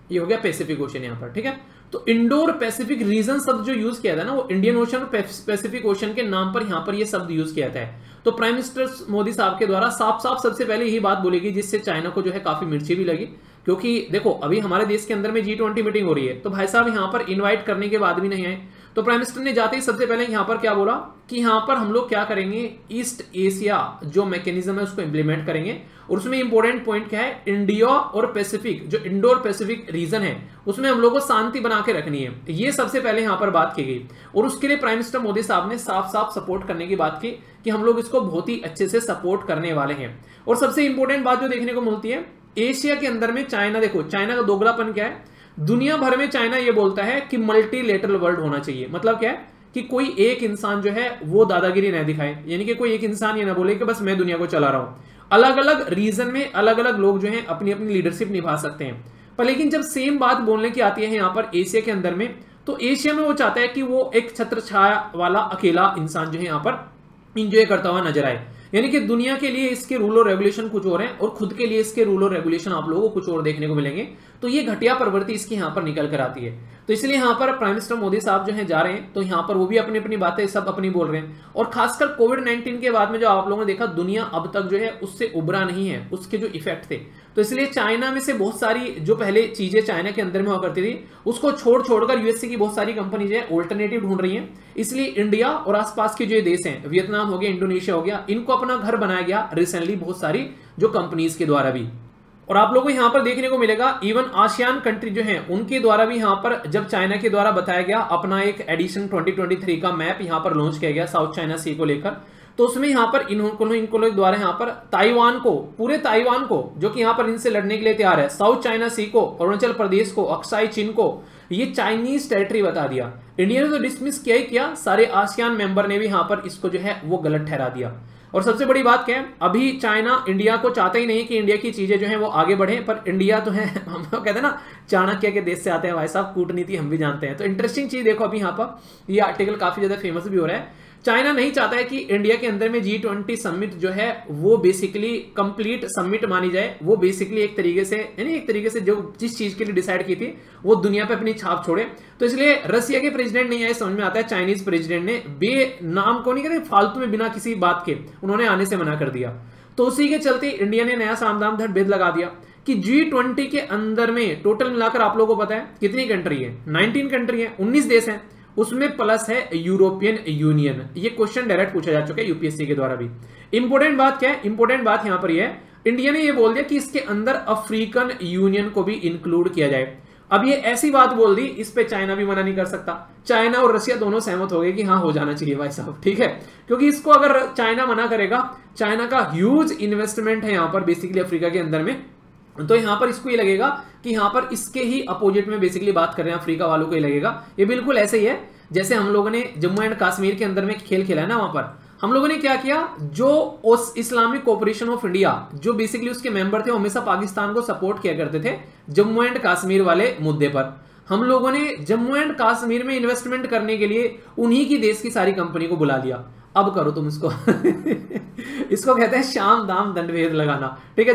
ये हो गया पैसिफिक ओशन यहां पर, ठीक है। तो इंडोर पैसिफिक रीजन शब्द जो यूज किया था ना, वो इंडियन ओशन और पैसिफिक ओशन के नाम पर यहां पर ये शब्द यूज किया था। तो प्राइम मिनिस्टर मोदी साहब के द्वारा साफ साफ सबसे पहले यही बात बोली गई, जिससे चाइना को जो है काफी मिर्ची भी लगी। क्योंकि देखो अभी हमारे देश के अंदर में G20 मीटिंग हो रही है, तो भाई साहब यहां पर इनवाइट करने के बाद भी नहीं आए। तो प्राइम मिनिस्टर ने जाते ही सबसे पहले यहां पर क्या बोला कि यहां पर हम लोग क्या करेंगे, ईस्ट एशिया जो मैकेनिज्म है उसको इंप्लीमेंट करेंगे। और उसमें इंपॉर्टेंट पॉइंट क्या है, इंडिया और पैसिफिक जो इंडोर पैसिफिक रीजन है उसमें हम लोग को शांति बना के रखनी है, ये सबसे पहले यहां पर बात की गई। और उसके लिए प्राइम मिनिस्टर मोदी साहब ने साफ साफ सपोर्ट करने की बात की कि हम लोग इसको बहुत ही अच्छे से सपोर्ट करने वाले हैं। और सबसे इंपॉर्टेंट बात जो देखने को मिलती है, एशिया के अंदर में चाइना, देखो चाइना का दोगलापन क्या है, दुनिया भर में चाइना ये बोलता है कि मल्टीलेटरल वर्ल्ड होना चाहिए। मतलब क्या है कि कोई एक इंसान जो है वो दादागिरी न दिखाए, यानी कि कोई एक इंसान ये ना बोले कि बस मैं दुनिया को चला रहा हूं। अलग अलग रीजन में अलग अलग लोग जो हैं अपनी अपनी लीडरशिप निभा सकते हैं, पर लेकिन जब सेम बात बोलने की आती है यहां पर एशिया के अंदर में, तो एशिया में वो चाहता है कि वो एक छत्र छाया वाला अकेला इंसान जो है यहां पर इंजॉय करता हुआ नजर आए। यानी कि दुनिया के लिए इसके रूल और रेगुलेशन कुछ और हैं और खुद के लिए इसके रूल और रेगुलेशन आप लोगों को कुछ और देखने को मिलेंगे। तो ये घटिया प्रवृत्ति इसकी यहां पर निकल कर आती है। तो इसलिए यहां पर प्राइम मिनिस्टर मोदी साहब जो हैं जा रहे हैं, तो यहां पर वो भी अपनी अपनी बातें सब अपनी बोल रहे हैं। और खासकर कोविड-19 के बाद में जो आप लोगों ने देखा, दुनिया अब तक जो है उससे उबरा नहीं है, उसके जो इफेक्ट थे। तो इसलिए चाइना में से बहुत सारी जो पहले चीजें चाइना के अंदर में हुआ करती थी उसको छोड़कर यूएसए की बहुत सारी कंपनी जो है ऑल्टरनेटिव ढूंढ रही हैं। इसलिए इंडिया और आसपास के जो देश हैं, वियतनाम हो गया, इंडोनेशिया हो गया, इनको अपना घर बनाया गया रिसेंटली बहुत सारी जो कंपनीज के द्वारा भी। और आप लोगों को यहां पर देखने को मिलेगा इवन आसियान कंट्री जो हैं उनके द्वारा भी यहां पर जब चाइना के द्वारा बताया गया अपना एक एडिशन 2023 का मैप यहां पर लॉन्च किया गया साउथ चाइना सी को लेकर, तो उसमें यहाँ पर इनको लोग द्वारा यहाँ पर ताइवान को, पूरे ताइवान को, जो कि यहाँ पर इनसे लड़ने के लिए तैयार है, साउथ चाइना सी को, अरुणाचल प्रदेश को, अक्साई चीन को, ये चाइनीज टेरिटरी बता दिया। इंडिया ने तो डिसमिस किया ही किया, सारे आसियान मेंबर ने भी यहाँ पर इसको जो है वो गलत ठहरा दिया। और सबसे बड़ी बात क्या है, अभी चाइना इंडिया को चाहता ही नहीं कि इंडिया की चीजें जो है वो आगे बढ़े, पर इंडिया तो है, हम लोग कहते हैं ना चाणक्य के देश से आते हैं भाई साहब, कूटनीति हम भी जानते हैं। तो इंटरेस्टिंग चीज देखो अभी यहाँ पर, ये आर्टिकल काफी ज्यादा फेमस भी हो रहा है। चाइना नहीं चाहता है कि इंडिया के अंदर में G20 समिट जो है वो बेसिकली कंप्लीट समिट मानी जाए, वो बेसिकली एक तरीके से, यानी एक तरीके से जो जिस चीज के लिए डिसाइड की थी वो दुनिया पे अपनी छाप छोड़े। तो इसलिए रसिया के प्रेसिडेंट नहीं आए, समझ में आता है चाइनीज प्रेसिडेंट ने बे नाम को नहीं कहते, फालतू में बिना किसी बात के उन्होंने आने से मना कर दिया। तो उसी के चलते इंडिया ने नया सामदाम धड़ भेद लगा दिया कि G20 के अंदर में टोटल मिलाकर आप लोगों को पता है कितनी कंट्री है, 19 कंट्री है, 19 देश हैं, उसमें प्लस है यूरोपियन यूनियन। ये क्वेश्चन डायरेक्ट पूछा जा चुका है यूपीएससी के द्वारा भी। इंपोर्टेंट बात क्या है, इंपोर्टेंट बात यहां पर ये है, इंडिया ने ये बोल दिया कि इसके अंदर अफ्रीकन यूनियन को भी इंक्लूड किया जाए। अब ये ऐसी बात बोल दी, इस पे चाइना भी मना नहीं कर सकता। चाइना और रशिया दोनों सहमत हो गए कि हाँ हो जाना चाहिए भाई साहब, ठीक है, क्योंकि इसको अगर चाइना मना करेगा, चाइना का ह्यूज इन्वेस्टमेंट है यहां पर बेसिकली अफ्रीका के अंदर में, तो यहां पर इसको ये लगेगा कि यहां पर इसके ही अपोजिट में बेसिकली बात कर रहे हैं, अफ्रीका वालों को ये लगेगा। ये बिल्कुल ऐसे ही है जैसे हम लोगों ने जम्मू एंड कश्मीर के अंदर में खेल खेला है ना, वहां पर हम लोगों ने क्या किया, जो उस इस्लामिक कोऑपरेशन ऑफ इंडिया जो बेसिकली उसके मेंबर थे, हमेशा पाकिस्तान को सपोर्ट किया करते थे जम्मू एंड कश्मीर वाले मुद्दे पर। हम लोगों ने जम्मू एंड कश्मीर में इन्वेस्टमेंट करने के लिए उन्हीं की देश की सारी कंपनी को बुला लिया। अब करो तुम इसको इसको कहते हैं शाम दाम दंड भेद लगाना, ठीक है।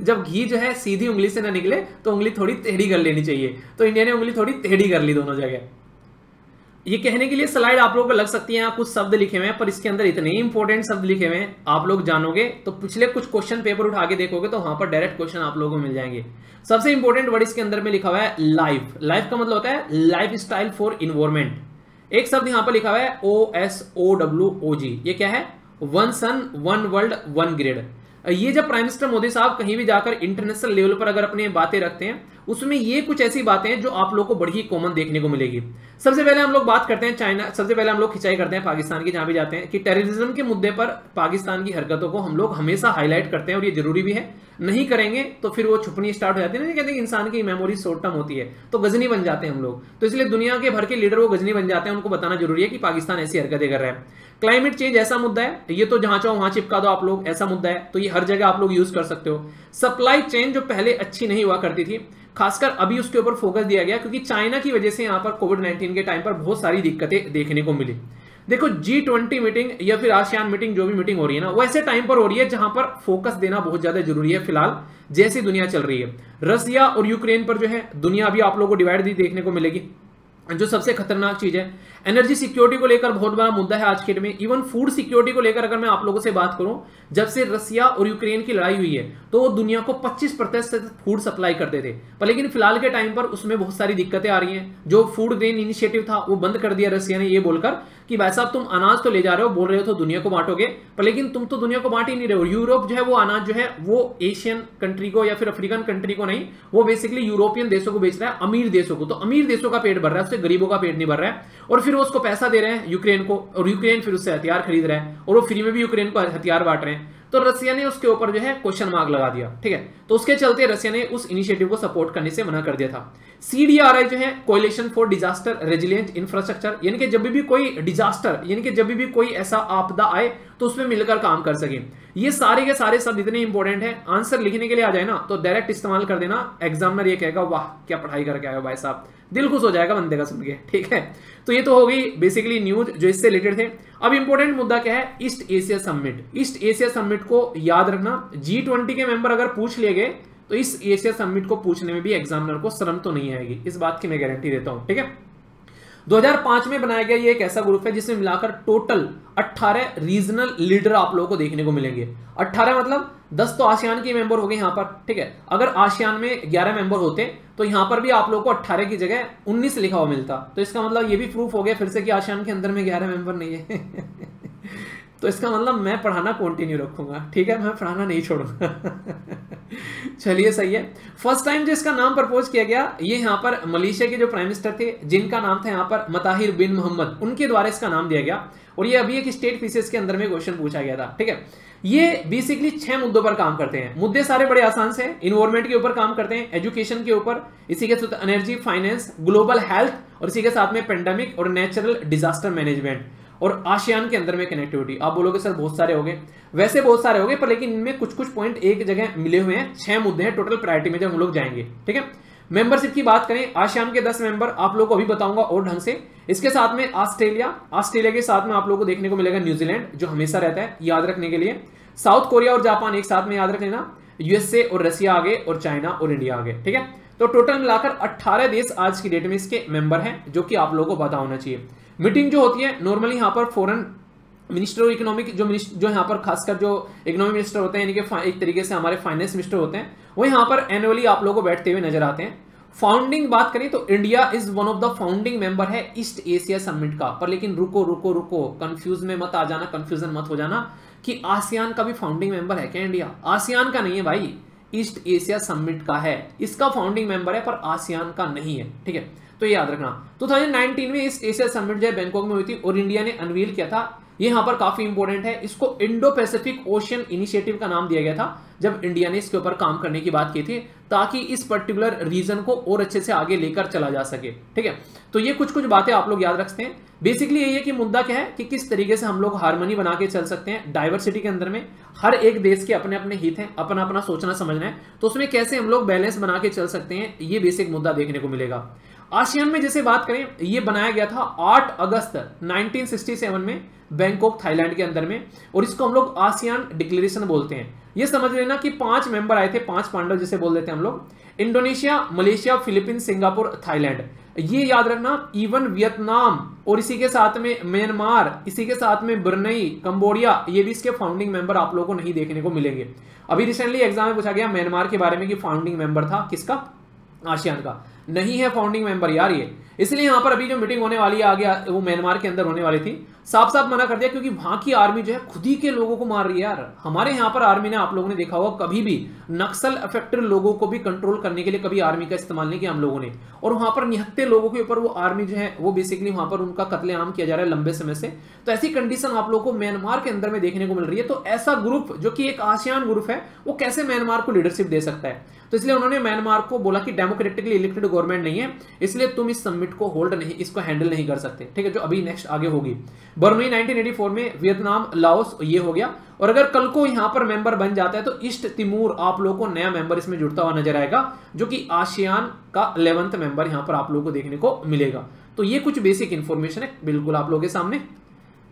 जब घी जो है सीधी उंगली से ना निकले तो उंगली थोड़ी टेढ़ी कर लेनी चाहिए, तो इंडिया ने उंगली थोड़ी टेढ़ी कर ली दोनों जगह। ये कहने के लिए स्लाइड आप लोगों को लग सकती है, कुछ शब्द लिखे हुए हैं, पर इसके अंदर इतने इंपॉर्टेंट शब्द लिखे हुए हैं, आप लोग जानोगे तो पिछले कुछ क्वेश्चन पेपर उठा के देखोगे तो वहां पर डायरेक्ट क्वेश्चन आप लोगों को मिल जाएंगे। सबसे इंपॉर्टेंट वर्ड इसके अंदर में लिखा हुआ है लाइफ। लाइफ का मतलब होता है लाइफ स्टाइल फॉर इन्वायरमेंट। एक शब्द यहां पर लिखा हुआ है OSOWOG, ये क्या है, one sun one world one grid. ये जब प्राइम मिनिस्टर मोदी साहब कहीं भी जाकर इंटरनेशनल लेवल पर अगर अपनी बातें रखते हैं, उसमें ये कुछ ऐसी बातें हैं जो आप लोगों को बड़ी कॉमन देखने को मिलेगी। सबसे पहले हम लोग बात करते हैं चाइना, सबसे पहले हम लोग खिंचाई करते हैं पाकिस्तान की, जहां भी जाते हैं कि टेररिज्म के मुद्दे पर पाकिस्तान की हरकतों को हम लोग हमेशा हाईलाइट करते हैं, और ये जरूरी भी है। नहीं करेंगे तो फिर वो छुपनी स्टार्ट हो जाती है ना, कहते हैं इंसान की मेमोरी शॉर्ट टर्म होती है, तो गजनी बन जाते हैं हम लोग। तो इसलिए दुनिया के भर के लीडर वो गजनी बन जाते हैं, उनको बताना जरूरी है कि पाकिस्तान ऐसी हरकतें कर रहा है। क्लाइमेट चेंज ऐसा मुद्दा है, ये तो जहां चाहो वहां चिपका दो आप लोग, ऐसा मुद्दा है, तो ये हर जगह आप लोग यूज कर सकते हो। सप्लाई चेन जो पहले अच्छी नहीं हुआ करती थी, खासकर अभी उसके ऊपर फोकस दिया गया, क्योंकि चाइना की वजह से यहां पर कोविड-19 के टाइम पर बहुत सारी दिक्कतें देखने को मिली। देखो G20 मीटिंग या फिर आसियान मीटिंग, जो भी मीटिंग हो रही है ना, वो ऐसे टाइम पर हो रही है जहां पर फोकस देना बहुत ज्यादा जरूरी है। फिलहाल जैसी दुनिया चल रही है, रसिया और यूक्रेन पर जो है दुनिया अभी आप लोगों को डिवाइड देखने को मिलेगी। जो सबसे खतरनाक चीज है, एनर्जी सिक्योरिटी को लेकर बहुत बड़ा मुद्दा है आज के डेट में। इवन फूड सिक्योरिटी को लेकर अगर मैं आप लोगों से बात करूं, जब से रसिया और यूक्रेन की लड़ाई हुई है तो वो दुनिया को 25% फूड सप्लाई करते थे, पर लेकिन फिलहाल के टाइम पर उसमें बहुत सारी दिक्कतें आ रही हैं। जो फूड ग्रेन इनिशिएटिव था वो बंद कर दिया रसिया ने, ये बोलकर कि भाई साहब तुम अनाज तो ले जा रहे हो, बोल रहे हो तो दुनिया को बांटोगे, पर लेकिन तुम तो दुनिया को बांट ही नहीं रहे हो। यूरोप जो है वो अनाज जो है वो एशियन कंट्री को या फिर अफ्रीकन कंट्री को नहीं, वो बेसिकली यूरोपियन देशों को बेच रहा है, अमीर देशों को। तो अमीर देशों का पेट भर रहा है, उससे गरीबों का पेट नहीं भर रहा है। और फिर वो उसको पैसा दे रहे हैं यूक्रेन को, और यूक्रेन फिर उससे हथियार खरीद रहा है, और वो फ्री में भी यूक्रेन को हथियार बांट रहे हैं। तो रसिया ने उसके ऊपर जो है क्वेश्चन मार्क लगा दिया, ठीक है। तो उसके चलते रसिया ने उस इनिशिएटिव को सपोर्ट करने से मना कर दिया था। CDRI जो है कोalition फॉर डिजास्टर रेजिलिएंट इंफ्रास्ट्रक्चर, यानी कि जब भी कोई डिजास्टर, यानी कि जब भी कोई ऐसा आपदा आए तो उसमें मिलकर काम कर सके। ये सारे के सारे शब्द इतने इंपॉर्टेंट है, आंसर लिखने के लिए आ जाए ना तो डायरेक्ट इस्तेमाल कर देना। एग्जामिनर ये कहेगा वाह क्या पढ़ाई करके आए हो भाई साहब, दिल खुश हो जाएगा बंदे का सुन के, ठीक है। तो ये तो हो गई बेसिकली न्यूज जो इससे रिलेटेड थे। अब इंपॉर्टेंट मुद्दा क्या है, east Asia summit. East Asia summit को याद रखना, G20 के मेंबर अगर पूछ लिए गए तो इस एशिया समिट को पूछने में भी एग्जामिनर को शर्म तो नहीं आएगी, इस बात की मैं गारंटी देता हूं, ठीक है। 2005 में बनाया गया ये एक ऐसा ग्रुप है जिसमें मिलाकर टोटल 18 रीजनल लीडर आप लोगों को देखने को मिलेंगे। 18 मतलब 10 तो आसियान के मेंबर हो गए यहाँ पर, ठीक है। अगर आसियान में 11 मेंबर होते तो यहाँ पर भी आप लोगों को 18 की जगह 19 लिखा हुआ मिलता। तो इसका मतलब ये भी प्रूफ हो गया फिर से कि आसियान के अंदर में 11 मेंबर नहीं है तो इसका मतलब मैं पढ़ाना कंटिन्यू रखूंगा, ठीक है, मैं पढ़ाना नहीं छोड़ूंगा चलिए सही है। फर्स्ट टाइम जो इसका नाम प्रपोज किया गया, ये यहाँ पर मलेशिया के जो प्राइम मिनिस्टर थे जिनका नाम था यहाँ पर मताहिर बिन मोहम्मद, उनके द्वारा इसका नाम दिया गया। और ये अभी एक स्टेट पीसीएस के अंदर में क्वेश्चन पूछा गया था, ठीक है। ये बेसिकली 6 मुद्दों पर काम करते हैं। मुद्दे सारे बड़े आसान से हैं। इन्वायरमेंट के ऊपर काम करते हैं, एजुकेशन के ऊपर, इसी के साथ एनर्जी, फाइनेंस, ग्लोबल हेल्थ, और इसी के साथ में पेंडेमिक और नेचुरल डिजास्टर मैनेजमेंट, और आसियान के अंदर में कनेक्टिविटी। आप बोलोगे सर बहुत सारे हो गए, वैसे बहुत सारे हो गए, पर लेकिन इनमें कुछ कुछ पॉइंट एक जगह मिले हुए हैं। 6 मुद्दे हैं टोटल प्रायोरिटी में जब हम लोग जाएंगे, ठीक है। मेंबरशिप की बात करें, आसियान के 10 मेंबर आप लोगों को अभी बताऊंगा और ढंग से। इसके साथ में ऑस्ट्रेलिया के साथ में आप लोगों को देखने को मिलेगा न्यूजीलैंड, जो हमेशा रहता है याद रखने के लिए। साउथ कोरिया और जापान एक साथ में याद रख लेना, यूएसए और रशिया आगे, और चाइना और इंडिया आगे, ठीक है। तो टोटल मिलाकर 18 देश आज की डेट में इसके मेंबर हैं, जो कि आप लोगों को पता होना चाहिए। मीटिंग जो होती है नॉर्मली यहाँ पर फॉरेन मिनिस्टर ऑफ इकोनॉमिक जो यहाँ पर खासकर जो इकोनॉमिक मिनिस्टर होते हैं, यानी कि एक तरीके से हमारे फाइनेंस मिनिस्टर होते हैं, वो यहाँ पर एनुअली आप लोगों को बैठते हुए नजर आते हैं। फाउंडिंग बात करें तो India is one of the founding member है ईस्ट एशिया समिट का। पर लेकिन रुको रुको रुको, कंफ्यूज में मत आ जाना, कंफ्यूजन मत हो जाना कि आसियान का भी फाउंडिंग मेंबर है क्या इंडिया? आसियान का नहीं है भाई, ईस्ट एशिया समिट का है, इसका फाउंडिंग मेंबर है, पर आसियान का नहीं है, ठीक है। तो ये याद रखना। 2019 में ईस्ट एशिया समिट जो है बैंकॉक में हुई थी, और इंडिया ने अनवील किया था। ये यहां पर काफी इंपॉर्टेंट है, इसको इंडो पैसिफिक ओशियन इनिशिएटिव का नाम दिया गया था जब इंडिया ने इसके ऊपर काम करने की बात की थी, ताकि इस पर्टिकुलर रीजन को और अच्छे से आगे लेकर चला जा सके, ठीक है। तो ये कुछ कुछ बातें आप लोग याद रखते हैं। बेसिकली यही है कि मुद्दा क्या है कि किस तरीके से हम लोग हार्मनी बना के चल सकते हैं डाइवर्सिटी के अंदर में। हर एक देश के अपने अपने हित हैं, अपना अपना सोचना समझना है, तो उसमें कैसे हम लोग बैलेंस बना के चल सकते हैं, ये बेसिक मुद्दा देखने को मिलेगा। आसियान में जैसे बात करें, ये बनाया गया था 8 अगस्त 1967 में बैंकॉक थाईलैंड के अंदर में, और इसको हम लोग आसियान डिक्लेरेशन बोलते हैं। ये समझ लेना कि 5 मेंबर आए थे, 5 पांडव जिसे बोल देते हैं हम लोग, Indonesia, Malaysia, Philippines, Singapore, Thailand, ये याद रखना। इवन वियतनाम, और इसी के साथ में म्यांमार, इसी के साथ में ब्रुनेई, कंबोडिया, ये भी इसके फाउंडिंग मेंबर आप लोगों को नहीं देखने को मिलेंगे। अभी रिसेंटली एग्जाम में पूछा गया म्यांमार के बारे में कि फाउंडिंग मेंबर था किसका? आसियान का। नहीं है फाउंडिंग मेंबर यार ये, इसलिए यहां पर अभी जो मीटिंग होने वाली है आगे, वो म्यांमार के अंदर होने वाली थी, साफ साफ मना कर दिया, क्योंकि वहां की आर्मी जो है खुद ही के लोगों को मार रही है यार। हमारे यहाँ पर आर्मी ने, आप लोगों ने देखा होगा, कभी भी नक्सल अफेक्टेड लोगों को भी कंट्रोल करने के लिए कभी आर्मी का इस्तेमाल नहीं किया हम लोगों ने, और वहां पर निहत्ते लोगों के ऊपर वो आर्मी जो है वो बेसिकली वहां पर उनका कत्लेआम किया जा रहा है लंबे समय से। तो ऐसी कंडीशन आप लोगों को म्यांमार के अंदर में देखने को मिल रही है। तो ऐसा ग्रुप जो कि एक आसियान ग्रुप है, वो कैसे म्यांमार को लीडरशिप दे सकता है? तो इसलिए उन्होंने म्यांमार को बोला कि डेमोक्रेटिकली इलेक्टेड गवर्नमेंट नहीं है, इसलिए तुम इस समिट को होल्ड नहीं, इसको हैंडल नहीं कर सकते, ठीक है, जो अभी नेक्स्ट आगे होगी। बर्मी 1984 में, वियतनाम, लाओस, ये हो गया। और अगर कल को यहां पर मेंबर बन जाता है तो ईस्ट तिमोर आप लोगों को नया मेंबर इसमें जुड़ता हुआ नजर आएगा, जो कि आसियान का 11th मेंबर यहां पर आप लोगों को देखने को मिलेगा। तो ये कुछ बेसिक इंफॉर्मेशन है बिल्कुल आप लोगों के सामने।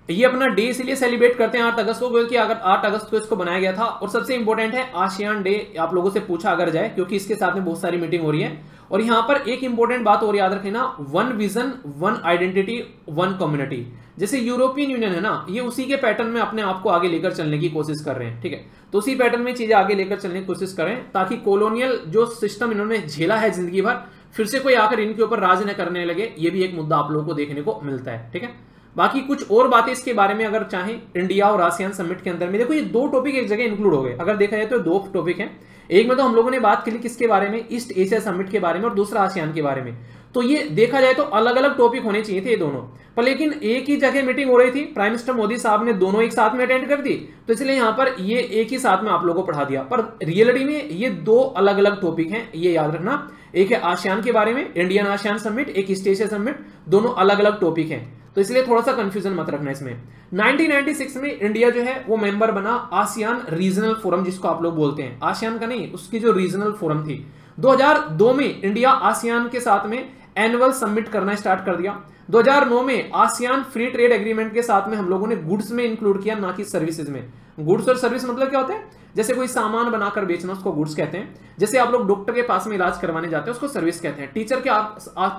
ये अपना डे इसलिए सेलिब्रेट करते हैं 8 अगस्त को, क्योंकि अगर 8 अगस्त को इसको बनाया गया था। और सबसे इंपॉर्टेंट है आसियान डे, आप लोगों से पूछा अगर जाए, क्योंकि इसके साथ में बहुत सारी मीटिंग हो रही है। और यहां पर एक इंपॉर्टेंट बात और याद रखना, 1 विजन 1 आइडेंटिटी 1 कम्युनिटी। जैसे यूरोपियन यूनियन है ना, ये उसी के पैटर्न में अपने आप को आगे लेकर चलने की कोशिश कर रहे हैं, ठीक है। तो उसी पैटर्न में चीजें आगे लेकर चलने की कोशिश करें, ताकि कॉलोनियल जो सिस्टम इन्होंने झेला है जिंदगी भर, फिर से कोई आकर इनके ऊपर राज न करने लगे। ये भी एक मुद्दा आप लोगों को देखने को मिलता है, ठीक है। बाकी कुछ और बातें इसके बारे में अगर चाहें, इंडिया और आसियान समिट के अंदर में देखो, ये 2 टॉपिक एक जगह इंक्लूड हो गए। अगर देखा जाए तो 2 टॉपिक हैं। एक में तो हम लोगों ने बात की किसके बारे में, ईस्ट एशिया समिट के बारे में, और दूसरा आसियान के बारे में। तो ये देखा जाए तो अलग अलग टॉपिक होने चाहिए थे ये दोनों, पर लेकिन एक ही जगह मीटिंग हो रही थी, प्राइम मिनिस्टर मोदी साहब ने दोनों एक साथ में अटेंड कर दी, तो इसलिए यहां पर ये एक ही साथ में आप लोगों को पढ़ा दिया। पर रियलिटी में ये 2 अलग अलग टॉपिक हैं, ये याद रखना। एक है आसियान के बारे में, इंडियन आसियान समिट, एक ईस्ट एशिया समिट, दोनों अलग अलग टॉपिक हैं। तो इसलिए थोड़ा सा कंफ्यूजन मत रखना इसमें। 1996 में इंडिया जो है वो मेंबर बना आसियान रीजनल फोरम, जिसको आप लोग बोलते हैं, आसियान का नहीं, उसकी जो रीजनल फोरम थी। 2002 में इंडिया आसियान के साथ में एनुअल समिट करना स्टार्ट कर दिया। 2009 में आसियान फ्री ट्रेड एग्रीमेंट के साथ में हम लोगों ने गुड्स में इंक्लूड किया, ना कि सर्विसेज में। गुड्स और सर्विस मतलब क्या होता है? जैसे कोई सामान बनाकर बेचना, उसको गुड्स कहते हैं। जैसे आप लोग डॉक्टर के पास में इलाज करवाने जाते हैं, उसको सर्विस कहते हैं। टीचर के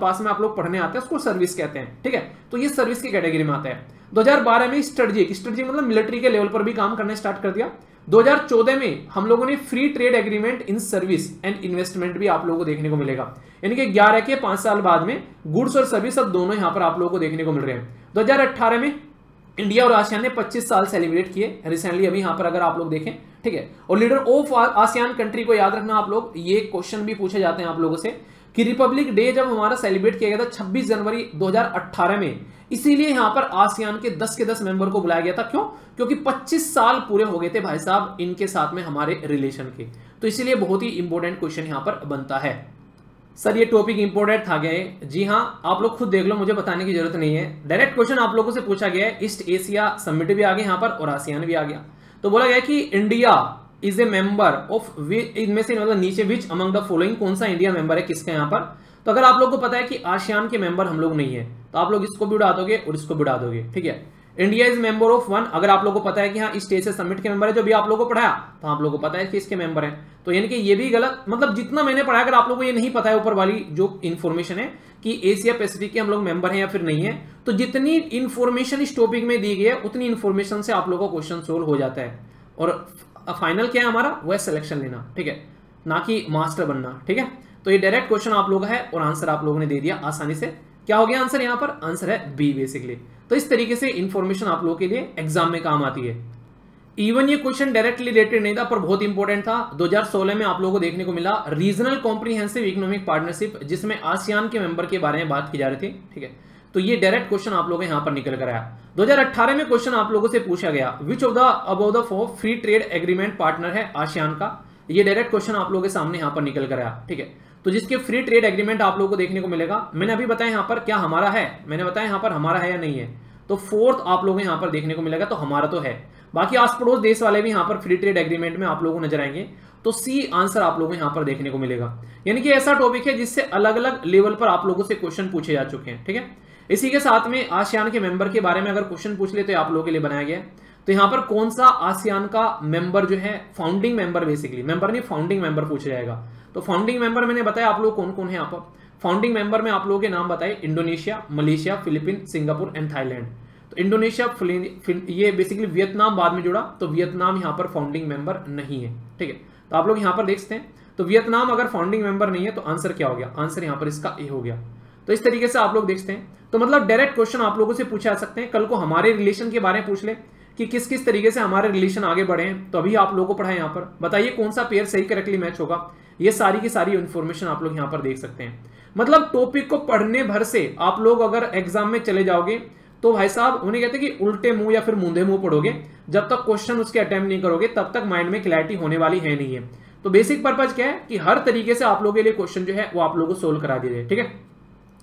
पास में आप लोग पढ़ने आते हैं, उसको सर्विस कहते हैं, ठीक है। तो ये सर्विस की कैटेगरी में आता है। 2012 में स्ट्रेटजी मतलब मिलिट्री के लेवल पर भी काम करना स्टार्ट कर दिया। 2014 में हम लोगों ने free trade agreement in service and investment भी आप लोगों को देखने को मिलेगा, यानी कि 11 के 5 साल बाद में गुड्स और सर्विस अब दोनों यहां पर आप लोगों को देखने को मिल रहे हैं। 2018 में इंडिया और आसियान ने 25 साल सेलिब्रेट किए रिसेंटली अभी यहाँ पर अगर आप लोग देखें, ठीक है। और लीडर ऑफ आसियान कंट्री को याद रखना आप लोग, ये क्वेश्चन भी पूछे जाते हैं आप लोगों से कि रिपब्लिक डे जब हमारा सेलिब्रेट किया गया था 26 जनवरी 2018 में, इसीलिए यहां पर आसियान के 10 के 10 मेंबर को बुलाया गया था। क्यों? क्योंकि 25 साल पूरे हो गए थे भाई साहब इनके साथ में हमारे रिलेशन के, तो इसीलिए बहुत ही इंपॉर्टेंट क्वेश्चन यहां पर बनता है। सर ये टॉपिक इंपॉर्टेंट था गए, जी हां, आप लोग खुद देख लो, मुझे बताने की जरूरत नहीं है। डायरेक्ट क्वेश्चन आप लोगों से पूछा गया है, ईस्ट एशिया समिट भी आ गया यहां पर और आसियान भी आ गया। तो बोला गया कि India is a member of, इनमें से मतलब नीचे विच अमंग द फॉलोइंग, कौन सा इंडिया मेंबर है किसका यहाँ पर। तो अगर आप लोग को पता है कि आसियान के मेंबर हम लोग नहीं है तो आप लोग इसको भी उड़ा दोगे और इसको भी उड़ा दोगे, ठीक है। India is member of one, अगर आप लोग को पता है कि हाँ ईस्ट एशिया समिट के मेंबर है, जो भी आप लोगों को पढ़ाया तो आप लोगों को पता है कि इसके मेंबर है, तो यानी कि ये भी गलत, मतलब जितना मैंने पढ़ाया अगर आप लोगों को ये नहीं पता है ऊपर वाली जो इन्फॉर्मेशन है कि एशिया पैसिफिक के हम लोग मेंबर हैं या फिर नहीं है, तो जितनी इन्फॉर्मेशन इस टॉपिक में दी गई है उतनी इन्फॉर्मेशन से आप लोगों का क्वेश्चन सोल्व हो जाता है। और फाइनल क्या है हमारा, वह सिलेक्शन लेना, ठीक है, ना कि मास्टर बनना, ठीक है। तो ये डायरेक्ट क्वेश्चन आप लोग है और आंसर आप लोगों ने दे दिया आसानी से। क्या हो गया आंसर यहाँ पर, आंसर है बी बेसिकली। तो इस तरीके से इंफॉर्मेशन आप लोगों के लिए एग्जाम में काम आती है। इवन ये क्वेश्चन डायरेक्टली रिलेटेड नहीं था पर बहुत इंपॉर्टेंट था। 2016 में आप लोगों को देखने को मिला रीजनल कॉम्प्रिहेंसिव इकोनॉमिक पार्टनरशिप, जिसमें आसियान के मेंबर के बारे में बात की जा रही थी, ठीक है। तो ये डायरेक्ट क्वेश्चन आप लोगों यहां पर निकल कर आया। 2018 में क्वेश्चन आप लोगों से पूछा गया which of the above the four free trade agreement partner है आसियान का, ये डायरेक्ट क्वेश्चन आप लोगों के सामने यहां पर निकल कर आया, ठीक है। तो जिसके फ्री ट्रेड एग्रीमेंट आप लोगों को देखने को मिलेगा, मैंने अभी बताया यहां पर क्या हमारा है, मैंने बताया यहां पर हमारा है या नहीं है, तो फोर्थ आप लोगों को यहां पर देखने को मिलेगा, तो हमारा तो है। बाकी आस पड़ोस देश वाले भी यहां पर फ्री ट्रेड एग्रीमेंट में आप लोगों को नजर आएंगे, तो सी आंसर आप लोगों को यहां पर देखने को मिलेगा। यानी कि ऐसा टॉपिक है जिससे अलग अलग लेवल पर आप लोगों से क्वेश्चन पूछे जा चुके हैं, ठीक है। इसी के साथ में आसियान के मेंबर के बारे में अगर क्वेश्चन पूछ ले तो आप लोगों के लिए बनाया गया। तो यहां पर कौन सा आसियान का मेंबर जो है, फाउंडिंग मेंबर, बेसिकली मेंबर नहीं फाउंडिंग मेंबर पूछा जाएगा। तो फाउंडिंग मेंबर मैंने बताया आप लोग कौन कौन है यहाँ पर। फाउंडिंग मेंबर में आप लोगों के नाम बताए, Indonesia, Malaysia, Philippine, Singapore and Thailand. तो इंडोनेशिया, ये बेसिकली वियतनाम बाद में जुड़ा, तो वियतनाम यहाँ पर फाउंडिंग मेंबर नहीं है, ठीक है। तो आप लोग यहाँ पर देख सकते हैं, तो वियतनाम अगर फाउंडिंग मेंबर नहीं है तो आंसर क्या हो गया, आंसर यहाँ पर इसका ए हो गया। तो इस तरीके से आप लोग देखते हैं, तो मतलब डायरेक्ट क्वेश्चन आप लोगों से पूछा जा सकते हैं। कल को हमारे रिलेशन के बारे में पूछ ले कि किस किस तरीके से हमारे रिलेशन आगे बढ़े हैं, तो अभी आप लोगों को पढ़ा है यहाँ पर, बताइए कौन सा पेयर सही करेक्टली मैच होगा। ये सारी की सारी इन्फॉर्मेशन आप लोग यहाँ पर देख सकते हैं। मतलब टॉपिक को पढ़ने भर से आप लोग अगर एग्जाम में चले जाओगे तो भाई साहब उन्हें कहते हैं कि उल्टे मुंह या फिर मूंधे मुंह पढ़ोगे, जब तक क्वेश्चन उसके अटेम्प्ट नहीं करोगे तब तक माइंड में क्लैरिटी होने वाली है नहीं है। तो बेसिक पर्पज क्या है कि हर तरीके से आप लोगों के लिए क्वेश्चन जो है वो आप लोगों को सोल्व करा दिए जाए, ठीक है।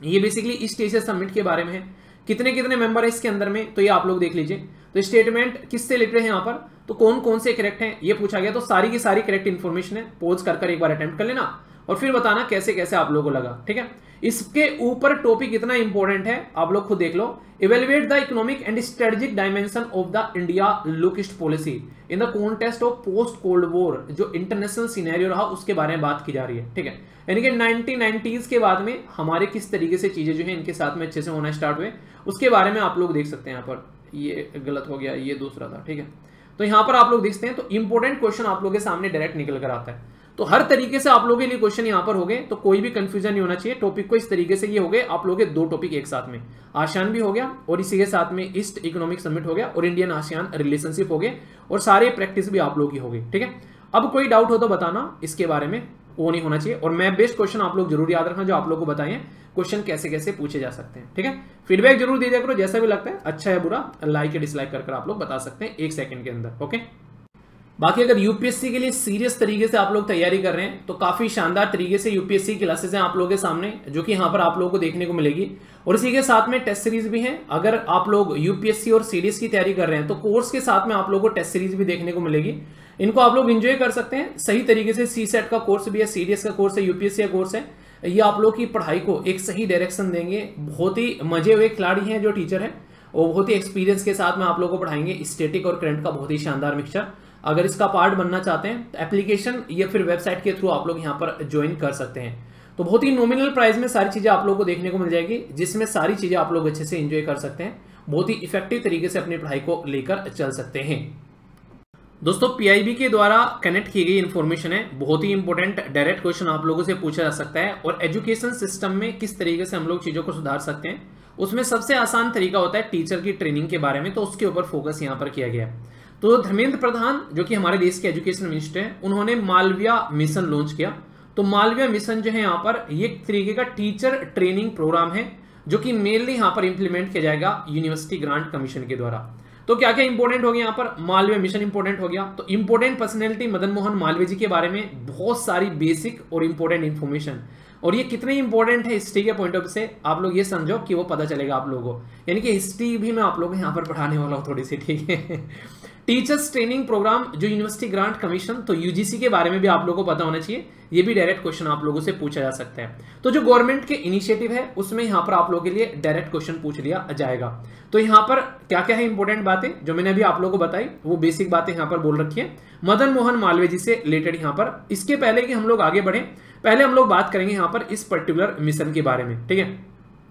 ये बेसिकली ईस्ट एशिया समिट के बारे में है, कितने कितने मेंबर है इसके अंदर में, तो ये आप लोग देख लीजिए। तो स्टेटमेंट किससे रिलेटेड है यहाँ पर, तो कौन कौन से करेक्ट हैं ये पूछा गया, तो सारी की सारी करेक्ट इन्फॉर्मेशन है। पॉज कर एक बार अटेम्प्ट कर लेना और फिर बताना कैसे कैसे आप लोगों को लगा, ठीक है। इसके ऊपर टॉपिक इतना इंपॉर्टेंट है, आप लोग खुद देख लो। Evaluate the economic and strategic dimension of the India look east policy in the context of post cold war, जो इंटरनेशनल सिनेरियो रहा उसके बारे में बात की जा रही है, ठीक है। यानी कि 1990s के बाद में हमारे किस तरीके से चीजें जो है इनके साथ में अच्छे से होना स्टार्ट हुए, उसके बारे में आप लोग देख सकते हैं। यहाँ पर ये गलत हो गया, ये दूसरा था, ठीक है। तो यहाँ पर आप लोग देखते हैं, तो इंपॉर्टेंट क्वेश्चन आप लोगों के सामने डायरेक्ट निकल कर आता है। तो हर तरीके से आप लोगों के लिए क्वेश्चन यहाँ पर हो गए, तो कोई भी कंफ्यूजन नहीं होना चाहिए। टॉपिक को इस तरीके से ये हो गए आप लोगों के दो टॉपिक एक साथ में, आसियान भी हो गया और इसी के साथ में ईस्ट इकोनॉमिक समिट हो गया और इंडियन आसियान रिलेशनशिप हो गए और सारे प्रैक्टिस भी आप लोगों की हो गई, ठीक है। अब कोई डाउट हो तो बताना इसके बारे में, वो नहीं होना चाहिए। और मैं बेस्ट क्वेश्चन आप लोग जरूर याद रखना जो आप लोग को बताएं क्वेश्चन कैसे कैसे पूछे जा सकते हैं, ठीक है। फीडबैक जरूर दीजिए करो, जैसा भी लगता है अच्छा है बुरा, लाइक या डिसलाइक कर आप लोग बता सकते हैं 1 सेकंड के अंदर, ओके। बाकी अगर यूपीएससी के लिए सीरियस तरीके से आप लोग तैयारी कर रहे हैं तो काफी शानदार तरीके से यूपीएससी की क्लासेस हैं आप लोगों के सामने, जो कि यहाँ पर आप लोगों को देखने को मिलेगी। और इसी के साथ में टेस्ट सीरीज भी है। अगर आप लोग यूपीएससी और सीडीएस की तैयारी कर रहे हैं तो कोर्स के साथ में आप लोगों को टेस्ट सीरीज भी देखने को मिलेगी। इनको आप लोग एंजॉय कर सकते हैं सही तरीके से। सीसेट का कोर्स भी है, सीडीएस का कोर्स है, यूपीएससी का कोर्स है। ये आप लोग की पढ़ाई को एक सही डायरेक्शन देंगे। बहुत ही मजे हुए खिलाड़ी हैं जो टीचर है, वो बहुत ही एक्सपीरियंस के साथ में आप लोगों को पढ़ाएंगे। स्टैटिक और करंट का बहुत ही शानदार मिक्सचर। अगर इसका पार्ट बनना चाहते हैं तो एप्लीकेशन या फिर वेबसाइट के थ्रू आप लोग यहाँ पर ज्वाइन कर सकते हैं। तो बहुत ही नॉमिनल प्राइस में सारी चीजें आप लोगों को देखने को मिल जाएगी, जिसमें सारी चीजें आप लोग अच्छे से एंजॉय कर सकते हैं। बहुत ही इफेक्टिव तरीके से अपनी पढ़ाई को लेकर चल सकते हैं। दोस्तों पीआईबी के द्वारा कनेक्ट की गई इन्फॉर्मेशन है, बहुत ही इंपॉर्टेंट डायरेक्ट क्वेश्चन आप लोगों से पूछा जा सकता है। और एजुकेशन सिस्टम में किस तरीके से हम लोग चीजों को सुधार सकते हैं उसमें सबसे आसान तरीका होता है टीचर की ट्रेनिंग के बारे में, तो उसके ऊपर फोकस यहाँ पर किया गया है। तो धर्मेंद्र प्रधान जो कि हमारे देश के एजुकेशन मिनिस्टर हैं, उन्होंने मालविया मिशन लॉन्च किया। तो मालविया मिशन जो है यहाँ पर ये एक तरीके का टीचर ट्रेनिंग प्रोग्राम है जो कि मेनली यहाँ पर इंप्लीमेंट किया जाएगा यूनिवर्सिटी ग्रांट कमीशन के द्वारा। तो क्या क्या इंपॉर्टेंट हो गया यहाँ पर, मालवीय मिशन इंपॉर्टेंट हो गया। तो इंपॉर्टेंट पर्सनैलिटी मदन मोहन मालवीय जी के बारे में बहुत सारी बेसिक और इंपॉर्टेंट इंफॉर्मेशन, और ये कितने इंपॉर्टेंट है हिस्ट्री के पॉइंट ऑफ व्यू से आप लोग ये समझो कि वो पता चलेगा आप लोगों को, यानी कि हिस्ट्री भी मैं आप लोगों को यहाँ पर पढ़ाने वाला हूँ थोड़ी सी, ठीक है। टीचर्स ट्रेनिंग प्रोग्राम जो यूनिवर्सिटी ग्रांट कमीशन, तो यूजीसी के बारे में भी आप लोगों को पता होना चाहिए, ये भी डायरेक्ट क्वेश्चन आप लोगों से पूछा जा सकता है। तो जो गवर्नमेंट के इनिशिएटिव है उसमें यहाँ पर आप लोगों के लिए डायरेक्ट क्वेश्चन पूछ लिया जाएगा। तो यहाँ पर क्या क्या है इंपॉर्टेंट बातें जो मैंने अभी आप लोगों को बताई, वो बेसिक बातें यहाँ पर बोल रखी है मदन मोहन मालवीय जी से रिलेटेड यहाँ पर। इसके पहले कि हम लोग आगे बढ़े, पहले हम लोग बात करेंगे यहाँ पर इस पर्टिकुलर मिशन के बारे में, ठीक है,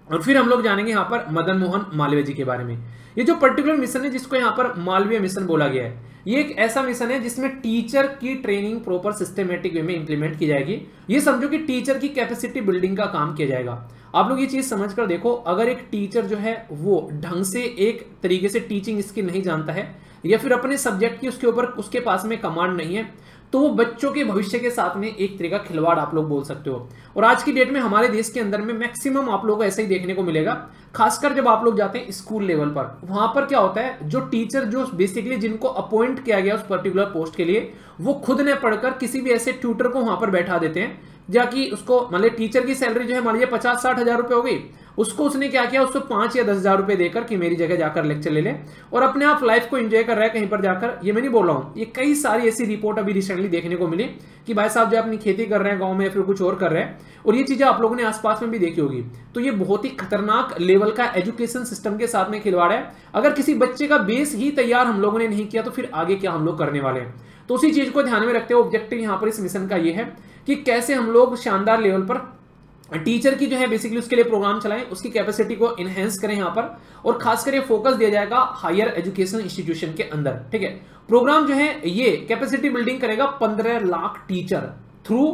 और फिर हम लोग जानेंगे यहाँ पर मदन मोहन मालवीय जी के बारे में। ये जो पर्टिकुलर मिशन है जिसको यहाँ पर मालवीय मिशन बोला गया है, ये एक ऐसा मिशन है जिसमें टीचर की ट्रेनिंग प्रॉपर सिस्टमेटिक वे में इंप्लीमेंट की जाएगी। ये समझो कि टीचर की कैपेसिटी बिल्डिंग का काम किया जाएगा। आप लोग ये चीज समझकर देखो, अगर एक टीचर जो है वो ढंग से एक तरीके से टीचिंग स्किल नहीं जानता है या फिर अपने सब्जेक्ट की उसके ऊपर उसके पास में कमांड नहीं है, तो वो बच्चों के भविष्य के साथ में एक तरीका खिलवाड़ आप लोग बोल सकते हो। और आज की डेट में हमारे देश के अंदर में मैक्सिमम आप लोगों को ऐसा ही देखने को मिलेगा, खासकर जब आप लोग जाते हैं स्कूल लेवल पर। वहां पर क्या होता है, जो टीचर जो बेसिकली जिनको अपॉइंट किया गया उस पर्टिकुलर पोस्ट के लिए, वो खुद ने पढ़कर किसी भी ऐसे ट्यूटर को वहां पर बैठा देते हैं, जाकि उसको मतलब टीचर की सैलरी जो है मान लीजिए 50-60 हजार रुपए हो गई, उसको उसने क्या किया, उसको 5 या 10 हजार रुपए देकर कि मेरी जगह जाकर लेक्चर ले ले और अपने आप लाइफ को एंजॉय कर रहा है कहीं पर जाकर। ये मैं नहीं बोल रहा हूँ, ये कई सारी ऐसी रिपोर्ट अभी रिसेंटली देखने को मिली कि भाई साहब जो अपनी खेती कर रहे हैं गाँव में या फिर कुछ और कर रहे हैं, और ये चीजें आप लोगों ने आसपास में भी देखी होगी। तो ये बहुत ही खतरनाक लेवल का एजुकेशन सिस्टम के साथ में खिलवाड़ है। अगर किसी बच्चे का बेस ही तैयार हम लोगों ने नहीं किया तो फिर आगे क्या हम लोग करने वाले हैं। तो उसी चीज को ध्यान में रखते हुए ऑब्जेक्टिव यहाँ पर इस मिशन का ये है कि कैसे हम लोग शानदार लेवल पर टीचर की जो है बेसिकली उसके लिए प्रोग्राम चलाएं, उसकी कैपेसिटी को इनहेंस करें यहाँ पर, और खासकर ये फोकस दिया जाएगा हायर एजुकेशन इंस्टीट्यूशन के अंदर, ठीक है। प्रोग्राम जो है ये कैपेसिटी बिल्डिंग करेगा 15 लाख टीचर थ्रू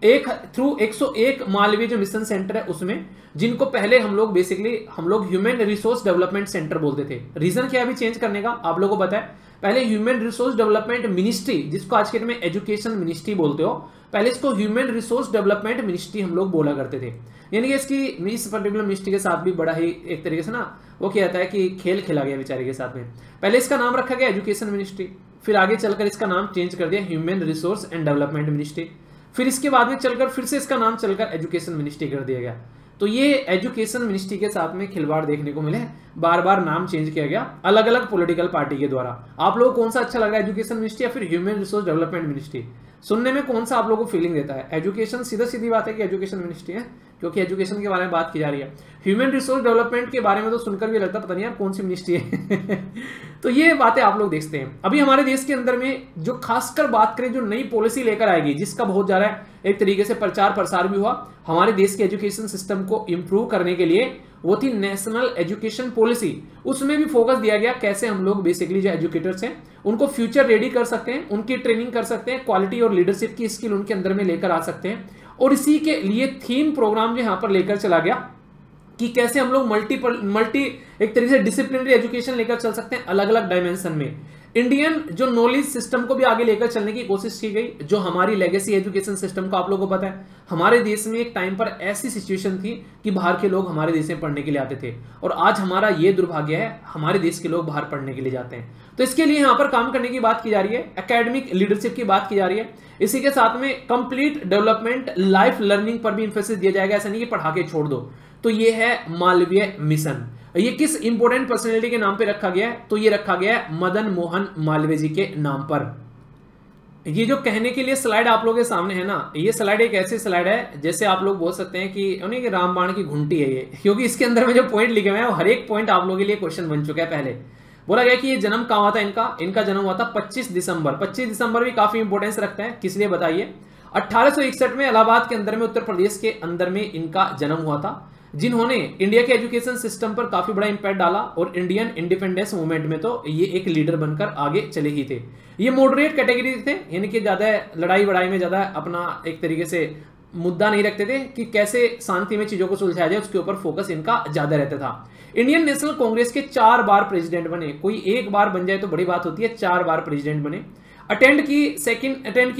101 मालवीय जो मिशन सेंटर है उसमें, जिनको पहले हम लोग basically human resource development centre बोलते थे। रीजन क्या अभी चेंज करने का आप लोगों को पता है, पहले ह्यूमन रिसोर्स डेवलपमेंट मिनिस्ट्री, जिसको आज के डेट में एजुकेशन मिनिस्ट्री बोलते हो, पहले इसको ह्यूमन रिसोर्स डेवलपमेंट मिनिस्ट्री हम लोग बोला करते थे। यानी कि इस पर्टिकुलर मिनिस्ट्री के साथ भी बड़ा ही एक तरीके से ना वो क्या है कि खेल खेला गया बेचारे के साथ में। पहले इसका नाम रखा गया एजुकेशन मिनिस्ट्री, फिर आगे चलकर इसका नाम चेंज कर दिया human resource and development ministry, फिर इसके बाद में चलकर फिर से इसका नाम चलकर एजुकेशन मिनिस्ट्री कर दिया गया। तो ये एजुकेशन मिनिस्ट्री के साथ में खिलवाड़ देखने को मिले, बार बार नाम चेंज किया गया अलग अलग पॉलिटिकल पार्टी के द्वारा। आप लोगों को कौन सा अच्छा लग रहा है, एजुकेशन मिनिस्ट्री या फिर ह्यूमन रिसोर्स डेवलपमेंट मिनिस्ट्री? सुनने में कौन सा आप लोगों को फीलिंग देता है? एजुकेशन सीधी बात है कि एजुकेशन मिनिस्ट्री है, क्योंकि एजुकेशन के बारे में बात की जा रही है। ह्यूमन रिसोर्स डेवलपमेंट के बारे में तो सुनकर भी लगता पता नहीं यार कौन सी मिनिस्ट्री है। तो ये बातें आप लोग देखते हैं। अभी हमारे देश के अंदर में जो खासकर बात करें जो नई पॉलिसी लेकर आएगी, जिसका बहुत ज्यादा एक तरीके से प्रचार प्रसार भी हुआ हमारे देश के एजुकेशन सिस्टम को इंप्रूव करने के लिए, वो थी नेशनल एजुकेशन पॉलिसी। उसमें भी फोकस दिया गया कैसे हम लोग बेसिकली जो एजुकेटर्स हैं उनको फ्यूचर रेडी कर सकते हैं, उनकी ट्रेनिंग कर सकते हैं, क्वालिटी और लीडरशिप की स्किल उनके अंदर में लेकर आ सकते हैं। और इसी के लिए थीम प्रोग्राम जो यहाँ पर लेकर चला गया कि कैसे हम लोग मल्टी एक तरीके से डिसिप्लिनरी एजुकेशन लेकर चल सकते हैं अलग अलग डायमेंशन में। इंडियन जो नॉलेज सिस्टम को भी आगे लेकर चलने की कोशिश की गई, जो हमारी लेगेसी एजुकेशन सिस्टम को आप लोगों को पता है, हमारे देश में एक टाइम पर ऐसी सिचुएशन थी कि बाहर के लोग हमारे देश में पढ़ने के लिए आते थे, और आज हमारा ये दुर्भाग्य है हमारे देश के लोग बाहर पढ़ने के लिए जाते हैं। तो इसके लिए यहाँ पर काम करने की बात की जा रही है, एकेडमिक लीडरशिप की बात की जा रही है। इसी के साथ में कंप्लीट डेवलपमेंट लाइफ लर्निंग पर भी इंफोसिस दिया जाएगा, ऐसा नहीं कि पढ़ा के छोड़ दो। तो ये है मालवीय मिशन। ये किस इंपोर्टेंट पर्सनैलिटी के नाम पे रखा गया है? तो ये रखा गया है मदन मोहन मालवीय जी के नाम पर। ये जो कहने के लिए स्लाइड आप लोगों के सामने है ना, ये स्लाइड एक ऐसी स्लाइड है जैसे आप लोग बोल सकते हैं कि रामबाण की घंटी है ये, क्योंकि इसके अंदर में जो पॉइंट लिखे हुए हैं हर एक पॉइंट आप लोगों के लिए क्वेश्चन बन चुका है। पहले बोला गया कि ये जन्म कहाँ हुआ था इनका जन्म हुआ था 25 दिसंबर। 25 दिसंबर भी काफी इंपोर्टेंस रखता है, किस लिए बताइए? 1861 में इलाहाबाद के अंदर में उत्तर प्रदेश के अंदर में इनका जन्म हुआ था, जिन्होंने इंडिया के एजुकेशन सिस्टम पर काफी बड़ा इंपैक्ट डाला और इंडियन इंडिपेंडेंस मूवमेंट में तो ये एक लीडर बनकर आगे चले ही थे। ये मॉडरेट कैटेगरी थे, यानी कि ज्यादा लड़ाई वड़ाई में ज्यादा अपना एक तरीके से मुद्दा नहीं रखते थे कि कैसे शांति में चीजों को सुलझाया जाए, उसके ऊपर फोकस इनका ज्यादा रहता था। इंडियन नेशनल कांग्रेस के 4 बार प्रेसिडेंट बने, कोई एक बार बन जाए तो बड़ी बात होती है, 4 बार प्रेसिडेंट बने। अटेंड की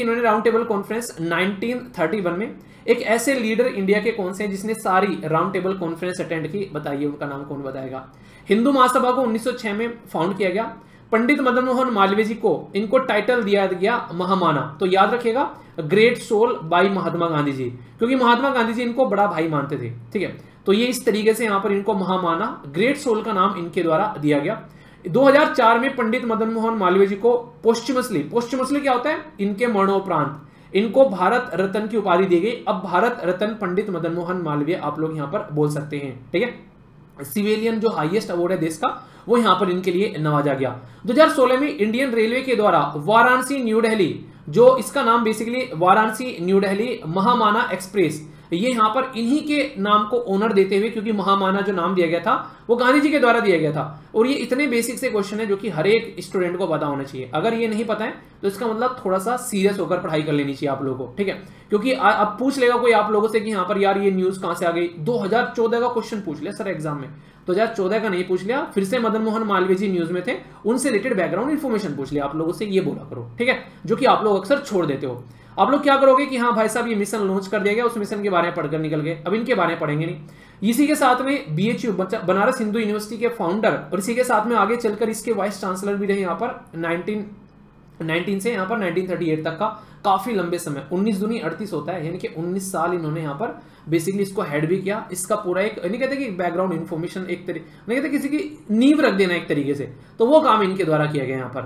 इन्होंने राउंड टेबल कॉन्फ्रेंस 1931 में। एक ऐसे लीडर इंडिया के कौन से हैं जिसने सारी राउंड टेबल कॉन्फ्रेंस अटेंड की, बताइए उनका नाम कौन बताएगा। हिंदू महासभा को 1906 में फाउंड किया गया। पंडित मदन मोहन मालवीय जी को इनको टाइटल दिया गया महामाना, तो याद रखिएगा great soul bye Mahatma Gandhi ji, क्योंकि महात्मा गांधी जी इनको बड़ा भाई मानते थे, ठीक है। तो ये इस तरीके से यहां पर इनको महामाना, ग्रेट सोल का नाम इनके द्वारा दिया गया। 2004 में पंडित मदन मोहन मालवीय जी को पोस्टमसली क्या होता है, इनके मरणोपरांत इनको भारत रत्न की उपाधि दी गई। अब भारत रत्न पंडित मदन मोहन मालवीय आप लोग यहां पर बोल सकते हैं, ठीक है। सिविलियन जो हाईएस्ट अवार्ड है देश का, वो यहां पर इनके लिए नवाजा गया। 2016 में इंडियन रेलवे के द्वारा वाराणसी न्यू दिल्ली, जो इसका नाम basically Varanasi new Delhi Mahamana express, ये यहां पर इन्हीं के नाम को ऑनर देते हुए, क्योंकि महामाना जो नाम दिया गया था वो गांधी जी के द्वारा दिया गया था। और ये इतने बेसिक से क्वेश्चन है जो कि हर एक स्टूडेंट को पता होना चाहिए। अगर ये नहीं पता है तो इसका मतलब थोड़ा सा सीरियस होकर पढ़ाई कर लेनी चाहिए आप लोगों को, ठीक है। क्योंकि अब पूछ लेगा कोई आप लोगों से कि यहाँ पर यार ये न्यूज कहां से आ गई, 2014 का क्वेश्चन पूछ लिया सर एग्जाम में, 2014 का नहीं पूछ लिया, फिर से मदन मोहन मालवीय जी न्यूज में थे, उनसे रिलेटेड बैकग्राउंड इन्फॉर्मेशन पूछ लिया आप लोगों से, ये बोला करो, ठीक है, जो कि आप लोग अक्सर छोड़ देते हो। आप लोग क्या करोगे कि हाँ भाई साहब ये मिशन लॉन्च कर दिया गया, उस मिशन के बारे में पढ़कर निकल गए, अब इनके बारे में पढ़ेंगे नहीं। इसी के साथ में BHU बनारस हिंदू यूनिवर्सिटी के फाउंडर, और इसी के साथ में आगे चलकर इसके वाइस चांसलर भी रहे यहाँ पर 1919 से यहाँ पर 1938 तक का काफी लंबे समय, 19 दूनी 38 होता है, यानी कि 19 साल इन्होंने यहाँ पर बेसिकली इसको हेड भी किया। इसका पूरा एक नहीं कहते कि बैकग्राउंड इन्फॉर्मेशन, एक तरीके नहीं कहते किसी की नींव रख देना एक तरीके से, तो वो काम इनके द्वारा किया गया यहाँ पर।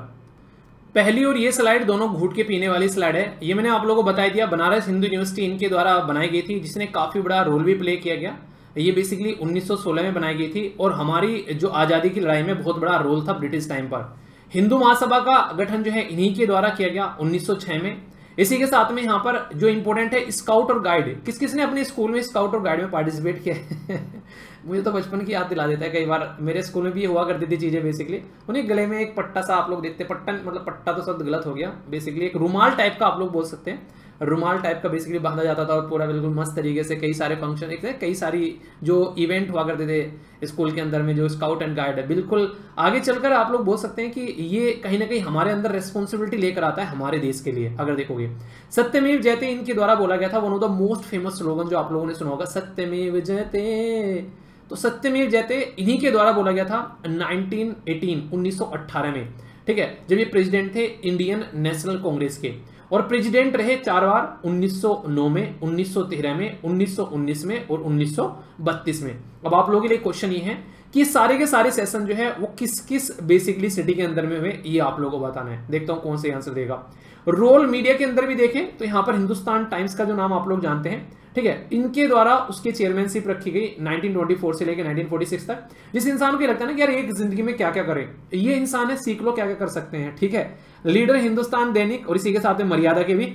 पहली और ये स्लाइड दोनों घूट के पीने वाली स्लाइड है, ये मैंने आप लोगों को बताई दिया, बनारस हिंदू यूनिवर्सिटी इनके द्वारा बनाई गई थी, जिसने काफी बड़ा रोल भी प्ले किया गया। ये बेसिकली 1916 में बनाई गई थी और हमारी जो आजादी की लड़ाई में बहुत बड़ा रोल था ब्रिटिश टाइम पर। हिंदू महासभा का गठन जो है इन्हीं के द्वारा किया गया 1906 में। इसी के साथ में यहाँ पर जो इंपॉर्टेंट है स्काउट और गाइड, किस किसने अपने स्कूल में स्काउट और गाइड में पार्टिसिपेट किया है मुझे तो बचपन की याद दिला देता है कई बार, मेरे स्कूल में भी हुआ करती थी चीजें बेसिकली। उन्हें गले में एक पट्टा सा आप लोग देखते, पट्टा मतलब पट्टा तो शब्द गलत हो गया, बेसिकली एक रुमाल टाइप का आप लोग बोल सकते हैं, रुमाल टाइप का बेसिकली बांधा जाता था और पूरा बिल्कुल मस्त तरीके से कई सारे फंक्शन, कई सारी जो इवेंट हुआ करते थे स्कूल के अंदर में, जो स्काउट एंड गाइड है, बिल्कुल आगे चलकर आप लोग बोल सकते हैं कि ये कहीं ना कहीं हमारे अंदर रेस्पॉन्सिबिलिटी लेकर आता है हमारे देश के लिए। अगर देखोगे सत्यमेव जयते इनके द्वारा बोला गया था, one of the most famous slogan जो आप लोगों ने सुना होगा, सत्यमेव जयते। तो सत्यमेव जयते इन्हीं के द्वारा बोला गया था 1918 में, ठीक है, जब ये प्रेसिडेंट थे इंडियन नेशनल कांग्रेस के। और प्रेसिडेंट रहे 4 बार, 1909 में, 1913 में, 1919 में और 1932 में। अब आप लोगों के लिए क्वेश्चन ये है कि सारे के सारे सेशन जो है वो किस किस बेसिकली सिटी के अंदर में हुए, ये आप लोगों को बताना है। देखता हूं कौन से आंसर देगा। रोल मीडिया के अंदर भी देखें तो यहां पर हिंदुस्तान टाइम्स का जो नाम आप लोग जानते हैं, ठीक है, इनके द्वारा उसकी चेयरमैनशिप रखी गई 1924 से लेकर 1946 तक। जिस इंसान को लगता है ना कि यार एक जिंदगी में क्या क्या करे, ये इंसान है, सीख लो क्या क्या कर सकते हैं, ठीक है। लीडर हिंदुस्तान दैनिक और इसी के साथ में मर्यादा के भी।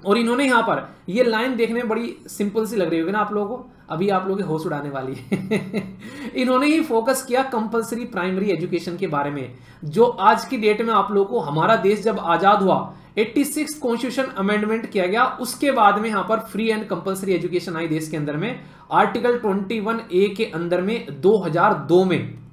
और इन्होंने यहां पर ये लाइन देखने में बड़ी सिंपल सी लग रही होगी ना आप लोगों को, अभी आप लोगों के होश उड़ाने वाली है इन्होंने ही फोकस किया कंपलसरी प्राइमरी एजुकेशन के बारे में, जो आज की डेट में आप लोगों को हमारा देश जब आजाद हुआ 86 कॉन्स्टिट्यूशन अमेंडमेंट किया गया, उसके बाद में यहां पर free and compulsory education I देश के अंदर में, आर्टिकल 21A के अंदर में 2002 में,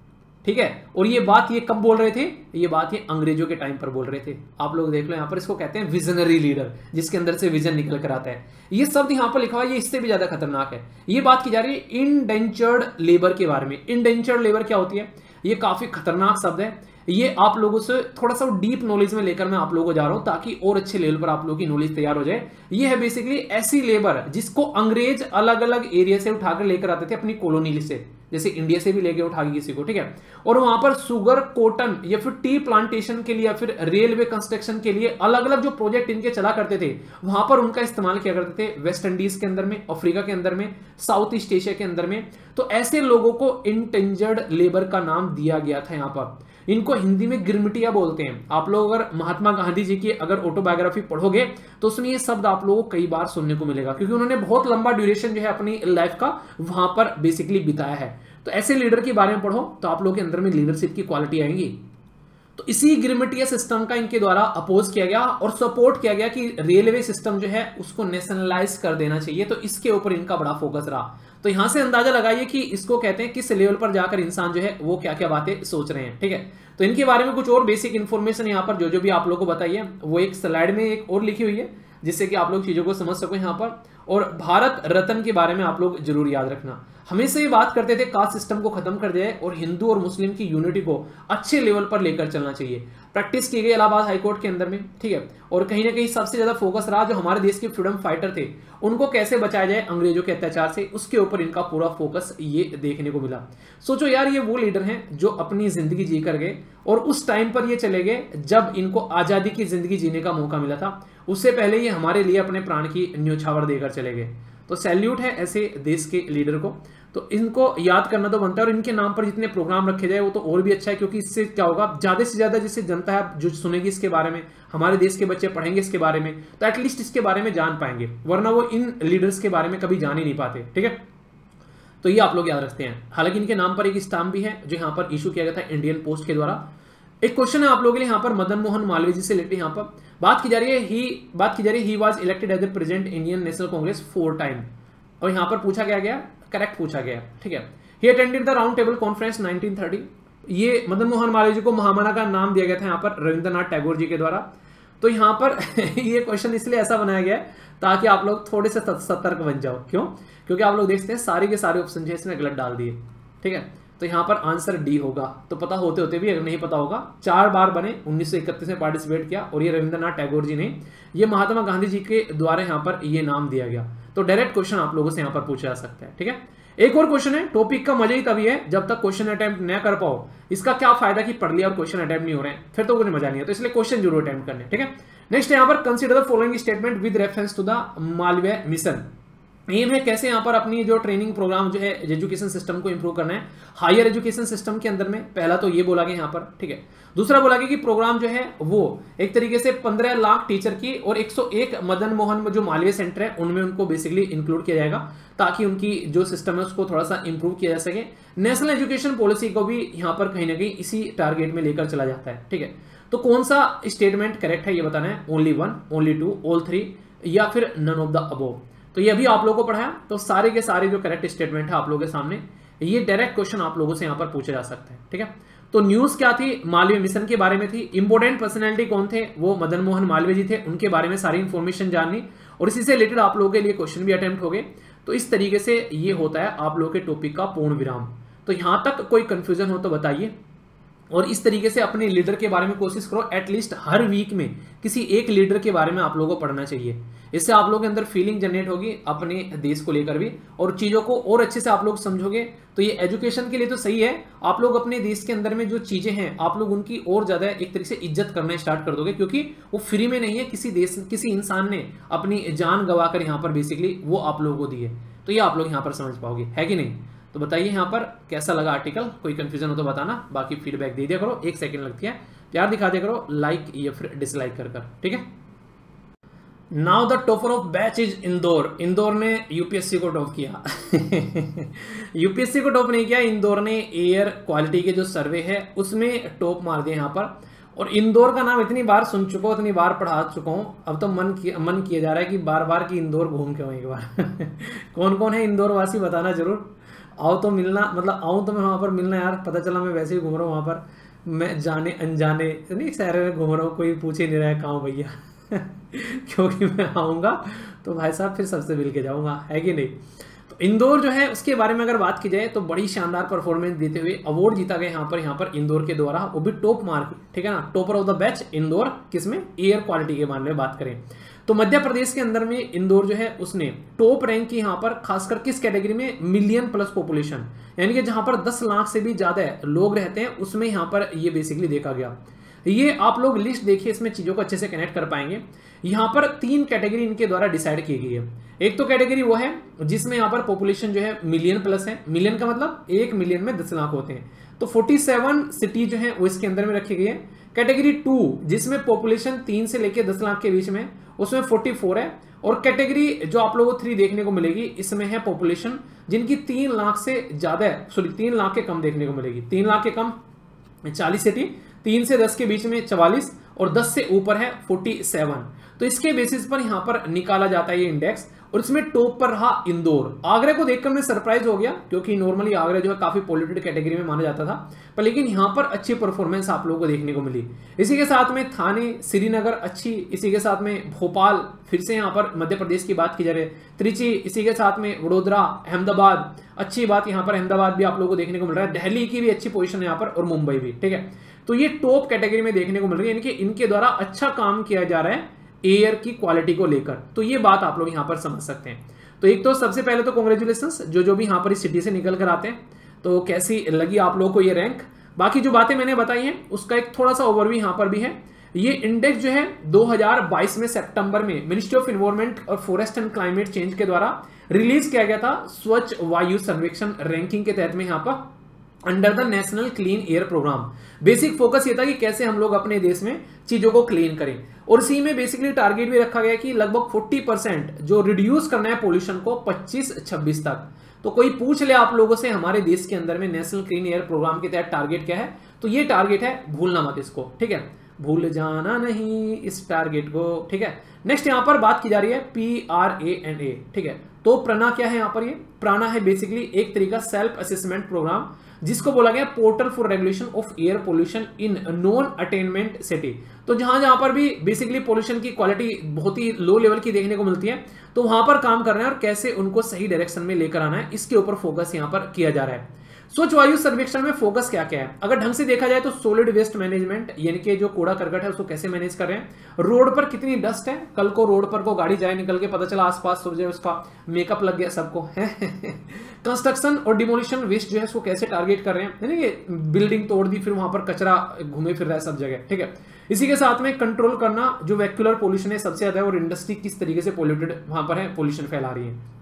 ठीक है। और ये बात ये कब बोल रहे थे, ये बात ये अंग्रेजों के टाइम पर बोल रहे थे। आप लोग देख लो यहां पर इसको कहते हैं विजनरी लीडर, जिसके अंदर से विजन निकल कर आता है। ये शब्द यहां पर लिखा हुआ है, ये इससे भी ज्यादा खतरनाक है। ये बात की जा रही है इंडेंचर्ड लेबर के बारे में। इंडेंचर्ड लेबर क्या होती है, ये काफी खतरनाक शब्द है। ये आप लोगों से थोड़ा सा डीप नॉलेज में लेकर मैं आप लोगों को जा रहा हूं, ताकि और अच्छे लेवल पर आप लोगों की नॉलेज तैयार हो जाए। ये है बेसिकली ऐसी लेबर जिसको अंग्रेज अलग अलग एरिया से उठाकर लेकर आते थे अपनी कॉलोनी से, जैसे इंडिया से भी लेके उठा के किसी को, ठीक है। और वहां पर सुगर, कॉटन या फिर टी प्लांटेशन के लिए या फिर रेलवे कंस्ट्रक्शन के लिए अलग अलग जो प्रोजेक्ट इनके चला करते थे, वहां पर उनका इस्तेमाल किया करते थे। वेस्ट इंडीज के अंदर में, अफ्रीका के अंदर में, साउथ ईस्ट एशिया के अंदर में। तो ऐसे लोगों को इंडेंजर्ड लेबर का नाम दिया गया था। यहां पर इनको हिंदी में गिरमिटिया बोलते हैं। आप लोग अगर महात्मा गांधी जी की अगर ऑटोबायोग्राफी पढ़ोगे तो उसमें ये शब्द आप लोगों को कई बार सुनने को मिलेगा, क्योंकि उन्होंने बहुत लंबा ड्यूरेशन जो है अपनी लाइफ का वहां पर बेसिकली बिताया है। तो ऐसे लीडर के बारे में पढ़ो तो आप लोगों के अंदर में लीडरशिप की क्वालिटी आएंगी। तो इसी गिरमिटिया सिस्टम का इनके द्वारा अपोज किया गया और सपोर्ट किया गया कि रेलवे सिस्टम जो है उसको नेशनलाइज कर देना चाहिए। तो इसके ऊपर इनका बड़ा फोकस रहा। तो यहां से अंदाजा लगाइए कि इसको कहते हैं किस लेवल पर जाकर इंसान जो है वो क्या क्या बातें सोच रहे हैं। ठीक है, तो इनके बारे में कुछ और बेसिक इंफॉर्मेशन यहाँ पर जो भी आप लोगों को बताइए वो एक स्लाइड में एक और लिखी हुई है, जिससे कि आप लोग चीजों को समझ सको यहाँ पर। और भारत रत्न के बारे में आप लोग जरूर याद रखना। हमेशा ये बात करते थे कास्ट सिस्टम को खत्म कर दिया और हिंदू और मुस्लिम की यूनिटी को अच्छे लेवल पर लेकर चलना चाहिए। प्रैक्टिस की गई इलाहाबाद हाईकोर्ट के अंदर में। ठीक है, और कहीं ना कहीं सबसे ज्यादा फोकस रहा जो हमारे देश के फ्रीडम फाइटर थे उनको कैसे बचाया जाए अंग्रेजों के अत्याचार से, उसके ऊपर इनका पूरा फोकस ये देखने को मिला। सोचो यार, ये वो लीडर हैं जो अपनी जिंदगी जी कर गए और उस टाइम पर ये चले गए जब इनको आजादी की जिंदगी जीने का मौका मिला था। उससे पहले ये हमारे लिए अपने प्राण की न्योछावर देकर चले गए। तो सैल्यूट है ऐसे देश के लीडर को। तो इनको याद करना तो बनता है और इनके नाम पर जितने प्रोग्राम रखे जाए वो तो और भी अच्छा है, क्योंकि इससे क्या होगा, ज्यादा से ज्यादा जिससे जनता है जो सुनेगी इसके बारे में, हमारे देश के बच्चे पढ़ेंगे इसके बारे में, तो एटलीस्ट इसके बारे में जान पाएंगे, वरना वो इन लीडर्स के बारे में कभी जान ही नहीं पाते। ठीक है, तो ये आप लोग याद रखते हैं। हालांकि इनके नाम पर एक स्टाम्प भी है जो यहाँ पर इशू किया गया था इंडियन पोस्ट के द्वारा। एक क्वेश्चन है आप लोगों के लिए यहाँ पर मदन मोहन मालवीय जी से रिलेटेड यहाँ पर बात की जा रही है। He was elected as the president Indian National Congress 4 time, और यहाँ पर पूछा गया करेक्ट पूछा गया। ठीक है, he attended the round table conference 1930। ये मदन मोहन मालवीय जी को महामना का नाम दिया गया था यहाँ पर रविंद्रनाथ टैगोर जी के द्वारा। तो यहाँ पर ये क्वेश्चन इसलिए ऐसा बनाया गया है ताकि आप लोग थोड़े से सतर्क बन जाओ। क्यों? क्योंकि आप लोग देखते हैं सारे के सारे ऑप्शन जो है इसने गलत डाल दिए। ठीक है, तो यहाँ पर आंसर डी होगा। तो पता होते होते भी अगर नहीं पता होगा, 4 बार बने, 1931 में पार्टिसिपेट किया और ये रविंद्रनाथ टैगोर जी ने, ये महात्मा गांधी जी के द्वारा यहाँ पर ये नाम दिया गया। तो डायरेक्ट क्वेश्चन आप लोगों से यहाँ पर पूछा जा सकता है। ठीक है, एक और क्वेश्चन है, टॉपिक का मजा ही तभी है जब तक क्वेश्चन अटेम्प्ट न कर पाओ। इसका क्या फायदा कि पढ़ लिया और क्वेश्चन अटेम्प्ट नहीं हो रहे हैं, फिर तो कुछ मजा नहीं है। तो इसलिए क्वेश्चन जरूर अटेम्प्ट करने। ठीक है, नेक्स्ट यहाँ पर consider the following statement with reference to the Malaviya mission. Aim है कैसे यहाँ पर अपनी जो ट्रेनिंग प्रोग्राम जो है एजुकेशन सिस्टम को इंप्रूव करना है हायर एजुकेशन सिस्टम के अंदर में। पहला तो ये बोला गया यहाँ पर। ठीक है, दूसरा बोला गया कि प्रोग्राम जो है वो एक तरीके से 15 लाख टीचर की और 101 मदन मोहन जो मालवीय सेंटर है उनमें उनको बेसिकली इंक्लूड किया जाएगा ताकि उनकी जो सिस्टम है उसको थोड़ा सा इंप्रूव किया जा सके। नेशनल एजुकेशन पॉलिसी को भी यहाँ पर कहीं ना कहीं इसी टारगेट में लेकर चला जाता है। ठीक है, तो कौन सा स्टेटमेंट करेक्ट है ये बताना है। ओनली 1, ओनली 2, ऑल 3 या फिर नन ऑफ द अबोव। तो ये अभी आप लोगों को पढ़ाया, तो सारे के सारे जो करेक्ट स्टेटमेंट है आप लोगों के सामने, ये डायरेक्ट क्वेश्चन आप लोगों से यहाँ पर पूछा जा सकता है। ठीक है, तो न्यूज क्या थी, मालवीय मिशन के बारे में थी। इंपोर्टेंट पर्सनैलिटी कौन थे, वो मदन मोहन मालवीय जी थे, उनके बारे में सारी इंफॉर्मेशन जाननी और इसी से रिलेटेड आप लोगों के लिए क्वेश्चन भी अटेम्प्ट हो गए। तो इस तरीके से ये होता है आप लोगों के टॉपिक का पूर्ण विराम। तो यहां तक कोई कंफ्यूजन हो तो बताइए, और इस तरीके से अपने लीडर के बारे में कोशिश करो, एटलीस्ट हर वीक में किसी एक लीडर के बारे में आप लोगों को पढ़ना चाहिए। इससे आप लोगों के अंदर फीलिंग जनरेट होगी अपने देश को लेकर भी, और चीजों को और अच्छे से आप लोग समझोगे। तो ये एजुकेशन के लिए तो सही है, आप लोग अपने देश के अंदर में जो चीजें हैं आप लोग उनकी और ज्यादा एक तरीके से इज्जत करना स्टार्ट कर दोगे, क्योंकि वो फ्री में नहीं है। किसी इंसान ने अपनी जान गंवाकर यहाँ पर बेसिकली वो आप लोगों को दी है। तो ये आप लोग यहाँ पर समझ पाओगे, है कि नहीं। तो बताइए यहाँ पर कैसा लगा आर्टिकल, कोई कंफ्यूजन हो तो बताना, बाकी फीडबैक दे दिया करो, 1 सेकंड लगती है, प्यार दिखा दिया करो, लाइक या फिर डिसलाइक कर। ठीक है, now the topper of batch is Indore. Indore ने यूपीएससी को टॉप किया यूपीएससी को टॉप नहीं किया, इंदौर ने एयर क्वालिटी के जो सर्वे है उसमें टॉप मार दिया यहाँ पर। और इंदौर का नाम इतनी बार सुन चुका हूँ, इतनी बार पढ़ा चुका हूँ, अब तो मन किया जा रहा है कि बार बार की इंदौर घूम के आऊँ एक बार कौन कौन है इंदौर वासी बताना जरूर, आओ तो मिलना, मतलब आऊँ तो मैं वहाँ पर मिलना यार। पता चला मैं वैसे ही घूम रहा हूँ वहाँ पर, मैं जाने अनजाने नहीं शहर में घूम रहा हूँ, कोई पूछ ही नहीं रहा है कहाँ भैया क्योंकि मैं आऊँगा तो भाई साहब फिर सबसे मिल के जाऊँगा, है कि नहीं। तो इंदौर जो है उसके बारे में अगर बात की जाए तो बड़ी शानदार परफॉर्मेंस देते हुए अवार्ड जीता गया यहाँ पर इंदौर के द्वारा, वो भी टॉप मार्क। ठीक है ना, topper of the batch Indore, किसमें, एयर क्वालिटी के बारे में बात करें तो मध्य प्रदेश के अंदर में इंदौर जो है उसने टॉप रैंक की यहाँ पर, खासकर किस कैटेगरी में, मिलियन प्लस पॉपुलेशन, यानी कि जहां पर 10 लाख से भी ज्यादा लोग रहते हैं उसमें यहाँ पर ये बेसिकली देखा गया। ये आप लोग लिस्ट देखिए, इसमें चीजों को अच्छे से कनेक्ट कर पाएंगे। यहाँ पर 3 कैटेगरी इनके द्वारा डिसाइड की गई है। एक तो कैटेगरी वो है जिसमें यहाँ पर पॉपुलेशन जो है मिलियन प्लस है, मिलियन का मतलब 1 मिलियन में 10 लाख होते हैं, तो 47 सिटी जो है वो इसके अंदर में रखी गई है। कैटेगरी 2 जिसमें पॉपुलेशन 3 से लेकर 10 लाख के बीच में, उसमें 44 है। और कैटेगरी जो आप लोगों को 3 देखने को मिलेगी, इसमें है पॉपुलेशन जिनकी 3 लाख से ज्यादा है, सॉरी 3 लाख के कम देखने को मिलेगी। 3 लाख के कम 40 सिटी, 3 से 10 के बीच में 44 और 10 से ऊपर है 47। तो इसके बेसिस पर यहां पर निकाला जाता है ये इंडेक्स, और इसमें टॉप पर रहा इंदौर। आगरा को देखकर मैं सरप्राइज हो गया, क्योंकि नॉर्मली आगरा जो है काफी पॉल्यूटेड कैटेगरी में माना जाता था, पर लेकिन यहां पर अच्छी परफॉर्मेंस आप लोगों को देखने को मिली। इसी के साथ में थाने, श्रीनगर अच्छी, इसी के साथ में भोपाल, फिर से यहां पर मध्य प्रदेश की बात की जा रही है, त्रिची, इसी के साथ में वडोदरा, अहमदाबाद, अच्छी बात यहां पर अहमदाबाद भी आप लोगों को देखने को मिल रहा है, दिल्ली की भी अच्छी पोजीशन है यहां पर, और मुंबई भी। ठीक है, तो ये टॉप कैटेगरी में देखने को मिल रही है, यानी कि इनके द्वारा अच्छा काम किया जा रहा है एयर की क्वालिटी को लेकर। तो ये बात आप लोग यहां पर समझ सकते हैं। तो एक तो सबसे पहले तो कांग्रेचुलेशंस जो भी यहां पर इस सिटी से निकल कर आते हैं। तो कैसी लगी आप लोगों को ये रैंक? बाकी जो बातें मैंने बताई हैं उसका एक थोड़ा सा ओवरव्यू यहां पर भी है। ये इंडेक्स जो है 2022 में सितंबर में मिनिस्ट्री ऑफ एनवायरनमेंट और फॉरेस्ट एंड क्लाइमेट चेंज के द्वारा रिलीज किया गया था, स्वच्छ वायु सर्वेक्षण रैंकिंग के तहत में यहां पर under the national clean air programme. Basic focus ये था कि कैसे हम लोग अपने देश में चीजों को क्लीन करें, और इसी में बेसिकली टारगेट भी रखा गया कि लगभग 40% जो रिड्यूस करना है पोल्यूशन को 25-26 तक। तो कोई पूछ ले आप लोगों से हमारे देश के अंदर में नेशनल क्लीन एयर प्रोग्राम के तहत टारगेट क्या है, तो ये टारगेट है, भूलना मत इसको। ठीक है, भूल जाना नहीं इस टारगेट को। ठीक है, नेक्स्ट यहां पर बात की जा रही है PRANA। ठीक है, तो प्राना क्या है यहां पर? ये प्राना है बेसिकली एक तरीका सेल्फ असेसमेंट प्रोग्राम, जिसको बोला गया portal for regulation of air pollution in non attainment city. तो जहां जहां पर भी बेसिकली पोल्यूशन की क्वालिटी बहुत ही लो लेवल की देखने को मिलती है, तो वहां पर काम कर रहे हैं और कैसे उनको सही डायरेक्शन में लेकर आना है, इसके ऊपर फोकस यहां पर किया जा रहा है। स्वच्छ वायु सर्वेक्षण में फोकस क्या क्या है? अगर ढंग से देखा जाए तो सॉलिड वेस्ट मैनेजमेंट, यानी कि जो कूड़ा करकट है उसको कैसे मैनेज कर रहे हैं, रोड पर कितनी डस्ट है, कल को रोड पर को गाड़ी जाए निकल के पता चला आसपास सब जगह उसका मेकअप लग गया सबको है कंस्ट्रक्शन और डिमोलिशन वेस्ट जो है उसको कैसे टारगेट कर रहे हैं, यानी कि बिल्डिंग तोड़ दी फिर वहां पर कचरा घूमे फिर रहा है सब जगह। ठीक है, इसी के साथ में कंट्रोल करना, जो वैक्यूलर पोल्यूशन है सबसे ज्यादा, और इंडस्ट्री किस तरीके से पोल्यूटेड वहां पर है, पोल्यूशन फैला रही है।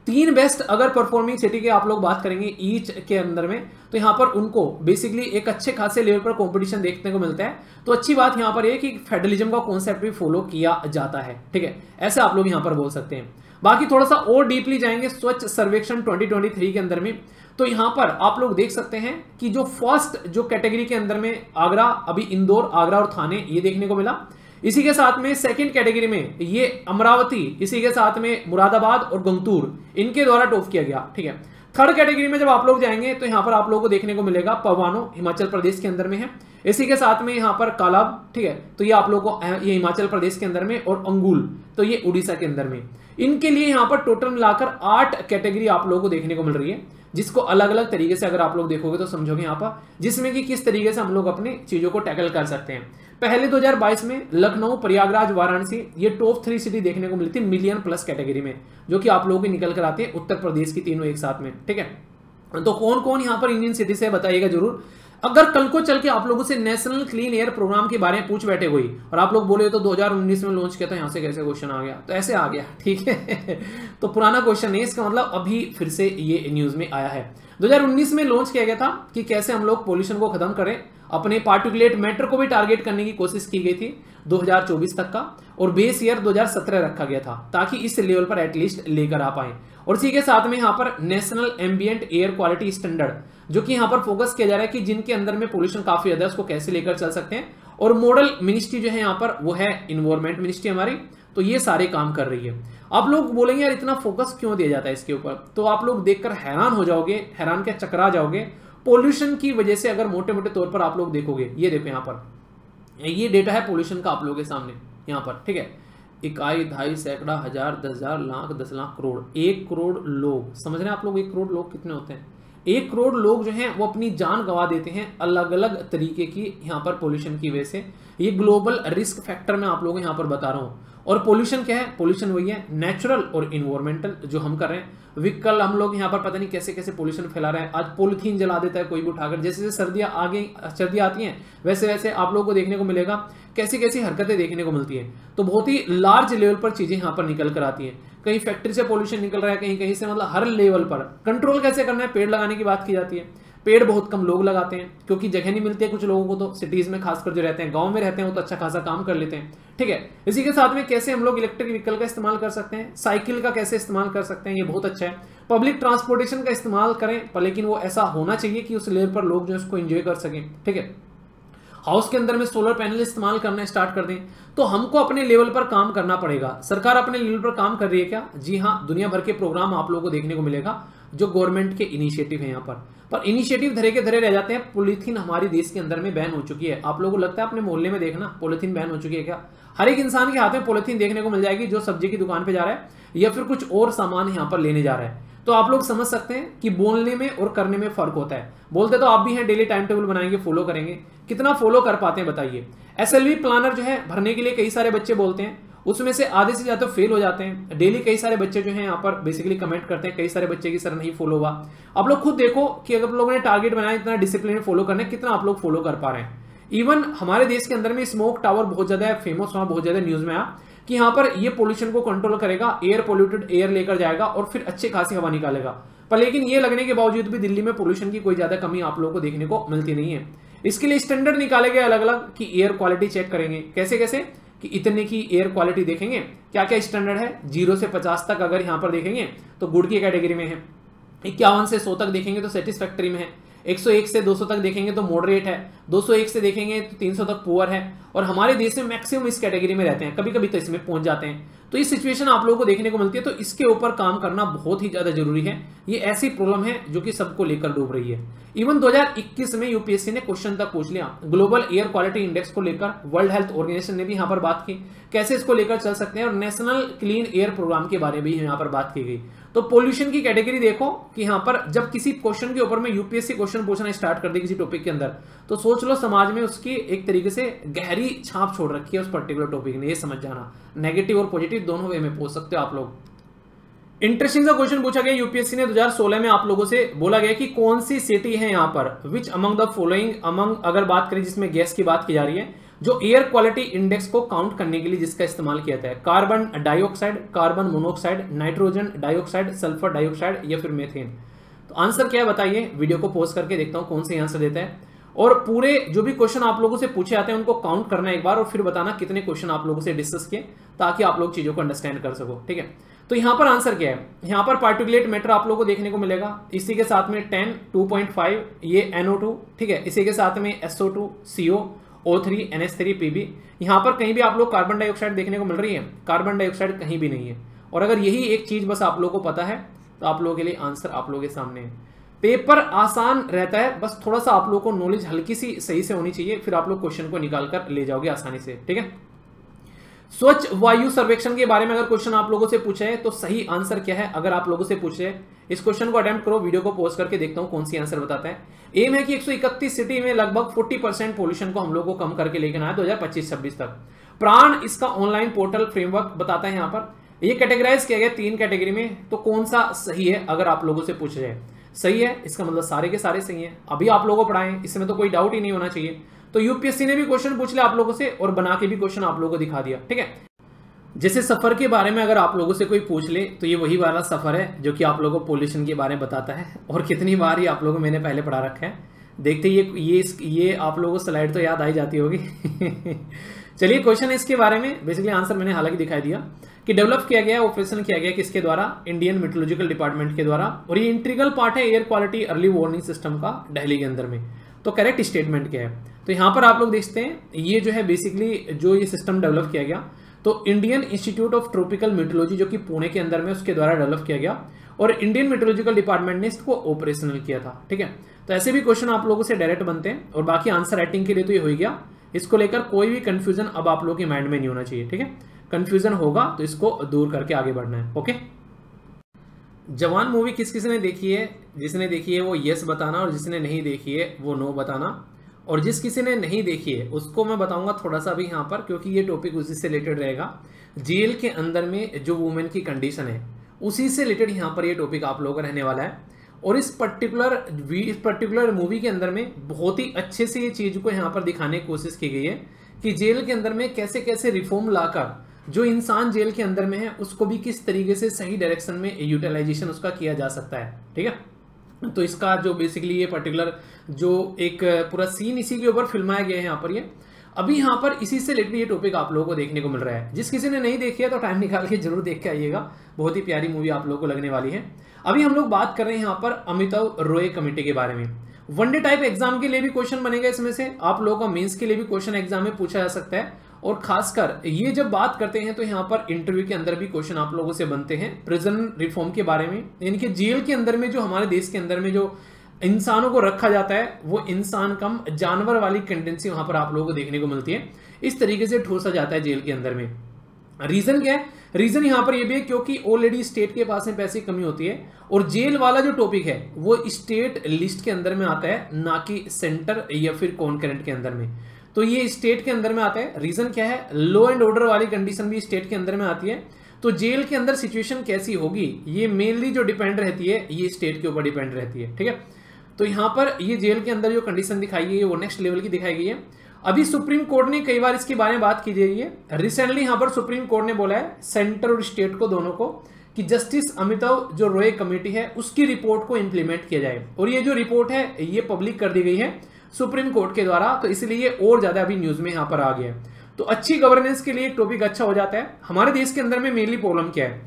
3 बेस्ट अगर परफॉर्मिंग सिटी के आप लोग बात करेंगे ईच के अंदर में, तो यहां पर उनको बेसिकली एक अच्छे खासे लेवल पर कंपटीशन देखने को मिलता है। तो अच्छी बात यहां पर यह कि फेडरलिज्म का कॉन्सेप्ट भी फॉलो किया जाता है। ठीक है, ऐसे आप लोग यहां पर बोल सकते हैं। बाकी थोड़ा सा और डीपली जाएंगे स्वच्छ सर्वेक्षण 2023 के अंदर में, तो यहां पर आप लोग देख सकते हैं कि जो फर्स्ट जो कैटेगरी के अंदर में आगरा, अभी इंदौर, आगरा और थाने ये देखने को मिला। इसी के साथ में सेकंड कैटेगरी में ये अमरावती, इसी के साथ में मुरादाबाद और गंगटूर, इनके द्वारा टॉप किया गया। ठीक है, थर्ड कैटेगरी में जब आप लोग जाएंगे तो यहां पर आप लोगों को देखने को मिलेगा पवानो, हिमाचल प्रदेश के अंदर में है। इसी के साथ में यहां पर कालाब, ठीक है, तो ये आप लोगों को ये हिमाचल प्रदेश के अंदर में, और अंगुल तो ये उड़ीसा के अंदर में। इनके लिए यहां पर टोटल मिलाकर 8 कैटेगरी आप लोगों को देखने को मिल रही है, जिसको अलग अलग तरीके से अगर आप लोग देखोगे तो समझोगे यहां पर, जिसमें कि किस तरीके से हम लोग अपनी चीजों को टैकल कर सकते हैं। पहले 2022 में लखनऊ, प्रयागराज, वाराणसी ये टॉप 3 सिटी देखने को मिली थी मिलियन प्लस कैटेगरी में, जो कि आप लोगों की निकल कर आते हैं उत्तर प्रदेश की तीनों एक साथ में। ठीक है, तो कौन कौन यहां पर इंडियन सिटी से बताइएगा जरूर। अगर कल को चल के आप लोगों से नेशनल क्लीन एयर प्रोग्राम के बारे में पूछ बैठे कोई, और आप लोग बोले तो 2019 में लॉन्च किया था, यहां से कैसे क्वेश्चन आ गया, तो ऐसे आ गया। ठीक है तो पुराना क्वेश्चन नहीं, इसका मतलब अभी फिर से ये न्यूज में आया है। 2019 में लॉन्च किया गया था कि कैसे हम लोग पोल्यूशन को खत्म करें, अपने पार्टिकुलेट मैटर को भी टारगेट करने की कोशिश की गई थी 2024 तक का, और बेस ईयर 2017 रखा गया था, ताकि इस लेवल पर एटलीस्ट लेकर आ पाए। और इसी के साथ में यहाँ पर national ambient air quality standard, जो कि यहाँ पर फोकस किया जा रहा है कि जिनके अंदर में पोल्यूशन काफी ज्यादा है उसको कैसे लेकर चल सकते हैं। और मॉडल मिनिस्ट्री जो है यहाँ पर वो है इन्वायरमेंट मिनिस्ट्री हमारी, तो ये सारे काम कर रही है। आप लोग बोलेंगे यार इतना फोकस क्यों दिया जाता है इसके ऊपर, तो आप लोग देखकर हैरान हो जाओगे, हैरान क्या चकरा जाओगे। पोल्यूशन की वजह से अगर मोटे मोटे तौर पर आप लोग देखोगे, ये देखो यहाँ पर ये डेटा है पोल्यूशन का आप लोगों के सामने यहाँ पर। ठीक है, इकाई, दहाई, सैकड़ा, हजार, 10,000, लाख, 10 लाख, करोड़, 1 करोड़ लोग, समझ रहे हैं आप लोग 1 करोड़ लोग कितने होते हैं? 1 करोड़ लोग जो हैं वो अपनी जान गंवा देते हैं अलग अलग तरीके की यहाँ पर पोल्यूशन की वजह से। ये ग्लोबल रिस्क फैक्टर मैं आप लोगों को यहाँ पर बता रहा हूँ। और पोल्यूशन क्या है? पोल्यूशन वही है नेचुरल और इन्वायरमेंटल जो हम कर रहे हैं। व्हीकल हम लोग यहाँ पर पता नहीं कैसे कैसे पोल्यूशन फैला रहे हैं। आज पॉलिथीन जला देता है कोई भी उठाकर, जैसे जैसे सर्दियाँ आती हैं वैसे वैसे आप लोगों को देखने को मिलेगा कैसी कैसी हरकतें देखने को मिलती हैं। तो बहुत ही लार्ज लेवल पर चीजें यहाँ पर निकल कर आती हैं। कहीं फैक्ट्री से पोल्यूशन निकल रहा है, कहीं कहीं से, मतलब हर लेवल पर कंट्रोल कैसे करना है, पेड़ लगाने की बात की जाती है। पेड़ बहुत कम लोग लगाते हैं क्योंकि जगह नहीं मिलती है कुछ लोगों को, तो सिटीज में खासकर जो रहते हैं, गांव में रहते हैं वो तो अच्छा खासा काम कर लेते हैं। ठीक है, इसी के साथ में कैसे हम लोग इलेक्ट्रिक व्हीकल का इस्तेमाल कर सकते हैं, साइकिल का कैसे इस्तेमाल कर सकते हैं, ये बहुत अच्छा है। पब्लिक ट्रांसपोर्टेशन का इस्तेमाल करें, पर लेकिन वो ऐसा होना चाहिए कि उस लेवल पर लोग जो इसको एंजॉय कर सकें। ठीक है, हाउस के अंदर में सोलर पैनल इस्तेमाल करना स्टार्ट कर दें, तो हमको अपने लेवल पर काम करना पड़ेगा। सरकार अपने लेवल पर काम कर रही है क्या? जी हाँ, दुनिया भर के प्रोग्राम आप लोगों को देखने को मिलेगा जो गवर्नमेंट के इनिशिएटिव है यहाँ पर इनिशिएटिव धरे के धरे रह जाते हैं। पॉलीथीन हमारे देश के अंदर में बैन हो चुकी है। आप लोगों को लगता है अपने मोहल्ले में देखना पॉलीथीन बैन हो चुकी है क्या? हर एक इंसान के हाथ में पॉलीथीन देखने को मिल जाएगी जो सब्जी की दुकान पे जा रहा है या फिर कुछ और सामान यहाँ पर लेने जा रहा है। तो आप लोग समझ सकते हैं कि बोलने में और करने में फर्क होता है। बोलते तो आप भी हैं, डेली टाइम टेबल बनाएंगे, फॉलो करेंगे, कितना फॉलो कर पाते हैं बताइए। एसएलवी प्लानर जो है भरने के लिए कई सारे बच्चे बोलते हैं, उसमें से आधे से ज्यादा फेल हो जाते हैं। डेली कई सारे बच्चे जो हैं यहाँ पर बेसिकली कमेंट करते हैं, कई सारे बच्चे की सर नहीं फॉलो हुआ। आप लोग खुद देखो कि अगर लोगों ने टारगेट बनाया इतना डिसिप्लिन फॉलो करना है, कितना आप लोग फॉलो कर पा रहे हैं। इवन हमारे देश के अंदर में स्मोक टावर बहुत ज्यादा फेमस हुआ, बहुत ज्यादा न्यूज में आया कि यहाँ पर ये पोल्यूशन को कंट्रोल करेगा, एयर पोल्यूटेड एयर लेकर जाएगा और फिर अच्छी खासी हवा निकालेगा। पर लेकिन ये लगने के बावजूद भी दिल्ली में पोल्यूशन की कोई ज्यादा कमी आप लोगों को देखने को मिलती नहीं है। इसके लिए स्टैंडर्ड निकाले गए अलग अलग कि एयर क्वालिटी चेक करेंगे, कैसे कैसे कि इतने की एयर क्वालिटी देखेंगे। क्या क्या स्टैंडर्ड है? 0 से 50 तक अगर यहाँ पर देखेंगे तो गुड की कैटेगरी में है, 51 से 100 तक देखेंगे तो सेटिस्फैक्टरी में है, 101 से 200 तक देखेंगे तो मॉडरेट है, 201 से देखेंगे तो 300 तक पुअर है। और हमारे देश में मैक्सिमम इस कैटेगरी में रहते हैं, कभी कभी तो इसमें पहुंच जाते हैं। तो इस सिचुएशन आप लोगों को देखने को मिलती है। तो इसके ऊपर काम करना बहुत ही ज्यादा जरूरी है। ये ऐसी प्रॉब्लम है जो कि सबको लेकर डूब रही है। इवन 2021 में यूपीएससी ने क्वेश्चन तक पूछ लिया ग्लोबल एयर क्वालिटी इंडेक्स को लेकर। वर्ल्ड हेल्थ ऑर्गेनाइजेशन ने भी यहाँ पर बात की कैसे इसको लेकर चल सकते हैं, और नेशनल क्लीन एयर प्रोग्राम के बारे में भी यहाँ पर बात की गई। तो पोल्यूशन की कैटेगरी देखो कि यहाँ पर जब किसी क्वेश्चन के ऊपर में यूपीएससी क्वेश्चन पूछना स्टार्ट कर दे किसी टॉपिक के अंदर, तो सोच लो समाज में उसकी एक तरीके से गहरी छाप छोड़ रखी है उस पर्टिकुलर टॉपिक ने। ये समझ जाना, नेगेटिव और पॉजिटिव दोनों वे में पूछ सकते हो आप लोग। इंटरेस्टिंग सा क्वेश्चन पूछा गया यूपीएससी ने 2016 में। आप लोगों से बोला गया कि कौन सी सिटी है यहाँ पर which among the following, among अगर बात करें जिसमें गैस की बात की जा रही है, जो एयर क्वालिटी इंडेक्स को काउंट करने के लिए जिसका इस्तेमाल किया जाता है, carbon dioxide, carbon monoxide, nitrogen dioxide, sulphur dioxide या फिर मीथेन। तो आंसर क्या है बताइए। वीडियो को पॉज करके देखता हूं कौन से आंसर देता है। और पूरे जो भी क्वेश्चन आप लोगों से पूछे जाते हैं उनको काउंट करना एक बार और फिर बताना कितने क्वेश्चन आप लोगों से डिस्कस किए, ताकि आप लोग चीजों को अंडरस्टैंड कर सको। ठीक है, तो यहाँ पर आंसर क्या है? यहाँ पर पार्टिकुलेट मैटर आप लोगों को देखने को मिलेगा, इसी के साथ में 10, 2.5 ये NO2, ठीक है, इसी के साथ में SO2, CO, O3, NH3, PB। यहाँ पर कहीं भी आप लोग कार्बन डाइऑक्साइड देखने को मिल रही है? कार्बन डाइऑक्साइड कहीं भी नहीं है। और अगर यही एक चीज बस आप लोगों को पता है तो आप लोगों के लिए आंसर आप लोगों के सामने है। पेपर आसान रहता है, बस थोड़ा सा आप लोगों को नॉलेज हल्की सी सही से होनी चाहिए, फिर आप लोग क्वेश्चन को निकाल कर ले जाओगे आसानी से। ठीक है, स्वच्छ वायु सर्वेक्षण के बारे में अगर क्वेश्चन आप लोगों से पूछे है तो सही आंसर क्या है? अगर आप लोगों से पूछे इस क्वेश्चन को अटेम्प्ट करो, वीडियो को पॉज करके देखता हूं कौन सी आंसर बताता है। एम है कि 131 सिटी में लगभग 40% पोल्यूशन को हम लोग को कम करके लेकर आए 2025-26 तक। प्राण इसका ऑनलाइन पोर्टल फ्रेमवर्क बताता है। यहाँ पर ये कैटेगराइज किया गया 3 कैटेगरी में, तो कौन सा सही है अगर आप लोगों से पूछ रहे हैं? सही है, इसका मतलब सारे के सारे सही है। अभी आप लोगों को पढ़ाएं, इसमें तो कोई डाउट ही नहीं होना चाहिए। तो यूपीएससी ने भी क्वेश्चन पूछ लिया आप लोगों से और बना के भी क्वेश्चन आप लोगों को दिखा दिया। ठीक है, जैसे सफर के बारे में अगर आप लोगों से कोई पूछ ले तो ये वही वाला सफर है जो कि आप लोगों को पोल्यूशन के बारे में बताता है। और कितनी बार ये आप लोगों को मैंने पहले पढ़ा रखा है, देखते ये आप लोगों को स्लाइड तो याद आई जाती होगी। चलिए, क्वेश्चन इसके बारे में बेसिकली आंसर मैंने हालांकि दिखाई दिया कि डेवलप किया गया, ऑपरेशन किया गया किसके द्वारा? इंडियन मेट्रोलॉजिकल डिपार्टमेंट के द्वारा। और ये इंटीग्रल पार्ट है air quality early warning system का दिल्ली के अंदर में। तो करेक्ट स्टेटमेंट क्या है? तो यहाँ पर आप लोग देखते हैं ये जो है बेसिकली जो ये सिस्टम डेवलप किया गया, तो Indian institute of tropical metrology जो कि पुणे के अंदर में उसके द्वारा डेवलप किया गया, और इंडियन मेट्रोलॉजिकल डिपार्टमेंट ने इसको ऑपरेशनल किया था। ठीक है, तो ऐसे भी क्वेश्चन आप लोगों से डायरेक्ट बनते हैं। और बाकी आंसर राइटिंग के लिए तो ये हो गया, इसको लेकर कोई भी कंफ्यूजन अब आप लोगों के माइंड में नहीं होना चाहिए। ठीक है, कंफ्यूजन होगा तो इसको दूर करके आगे बढ़ना है। ओके, जवान मूवी किस किसी ने देखी है? जिसने देखी है वो यस बताना, और जिसने नहीं देखी है वो नो बताना। और जिस किसी ने नहीं देखी है उसको मैं बताऊंगा थोड़ा सा भी यहाँ पर, क्योंकि ये टॉपिक उसी से रिलेटेड रहेगा। जेल के अंदर में जो वुमेन की कंडीशन है उसी से रिलेटेड यहाँ पर ये टॉपिक आप लोगों का रहने वाला है। और इस पर्टिकुलर मूवी के अंदर में बहुत ही अच्छे से ये चीज को यहाँ पर दिखाने की कोशिश की गई है कि जेल के अंदर में कैसे कैसे रिफॉर्म लाकर जो इंसान जेल के अंदर में है उसको भी किस तरीके से सही डायरेक्शन में यूटिलाइजेशन उसका किया जा सकता है। ठीक है, तो इसका जो बेसिकली ये पर्टिकुलर जो एक पूरा सीन इसी के ऊपर फिल्माया गया है यहाँ पर। ये अभी यहाँ पर इसी से रिलेटेड ये टॉपिक आप लोगों को देखने को मिल रहा है। जिस किसी ने नहीं देखी है तो टाइम निकाल के जरूर देख के आइएगा, बहुत ही प्यारी मूवी आप लोगों को लगने वाली है। अभी हम लोग बात कर रहे हैं यहाँ पर अमिताभ रॉय कमेटी के बारे में। वनडे टाइप एग्जाम के लिए भी क्वेश्चन बनेगा इसमें से, आप लोगों का मेंस के लिए भी क्वेश्चन एग्जाम में पूछा जा सकता है। और खासकर ये जब बात करते हैं तो यहाँ पर इंटरव्यू के अंदर भी क्वेश्चन आप लोगों से बनते हैं प्रिजन रिफॉर्म के बारे में, यानी कि जेल के अंदर में जो हमारे देश के अंदर में जो इंसानों को रखा जाता है वो इंसान कम जानवर वाली टेंडेंसी वहां पर आप लोगों को देखने को मिलती है, इस तरीके से ठोसा जाता है जेल के अंदर में। रीजन क्या है? रीजन यहां पर ये भी है क्योंकि ऑलरेडी स्टेट के पास में पैसे की कमी होती है और जेल वाला जो टॉपिक है वो स्टेट लिस्ट के अंदर में आता है, ना कि सेंटर या फिर कॉन्करेंट के अंदर में। तो ये स्टेट के अंदर में आता है। रीजन क्या है? लॉ एंड ऑर्डर वाली कंडीशन भी स्टेट के अंदर में आती है। तो जेल के अंदर सिचुएशन कैसी होगी ये मेनली जो डिपेंड रहती है ये स्टेट के ऊपर डिपेंड रहती है, ठीक है। तो यहां पर ये जेल के अंदर जो कंडीशन दिखाई गई है वो नेक्स्ट लेवल की दिखाई गई है। अभी सुप्रीम कोर्ट ने कई बार इसके बारे में बात की जा रही है। रिसेंटली यहां पर सुप्रीम कोर्ट ने बोला है सेंटर और स्टेट को दोनों को कि जस्टिस अमिताभ जो रॉय कमेटी है उसकी रिपोर्ट को इंप्लीमेंट किया जाए, और ये जो रिपोर्ट है ये पब्लिक कर दी गई है सुप्रीम कोर्ट के द्वारा, तो इसलिए ये और ज्यादा अभी न्यूज में यहां पर आ गया है। तो अच्छी गवर्नेंस के लिए एक टॉपिक अच्छा हो जाता है। हमारे देश के अंदर में मेनली प्रॉब्लम क्या है?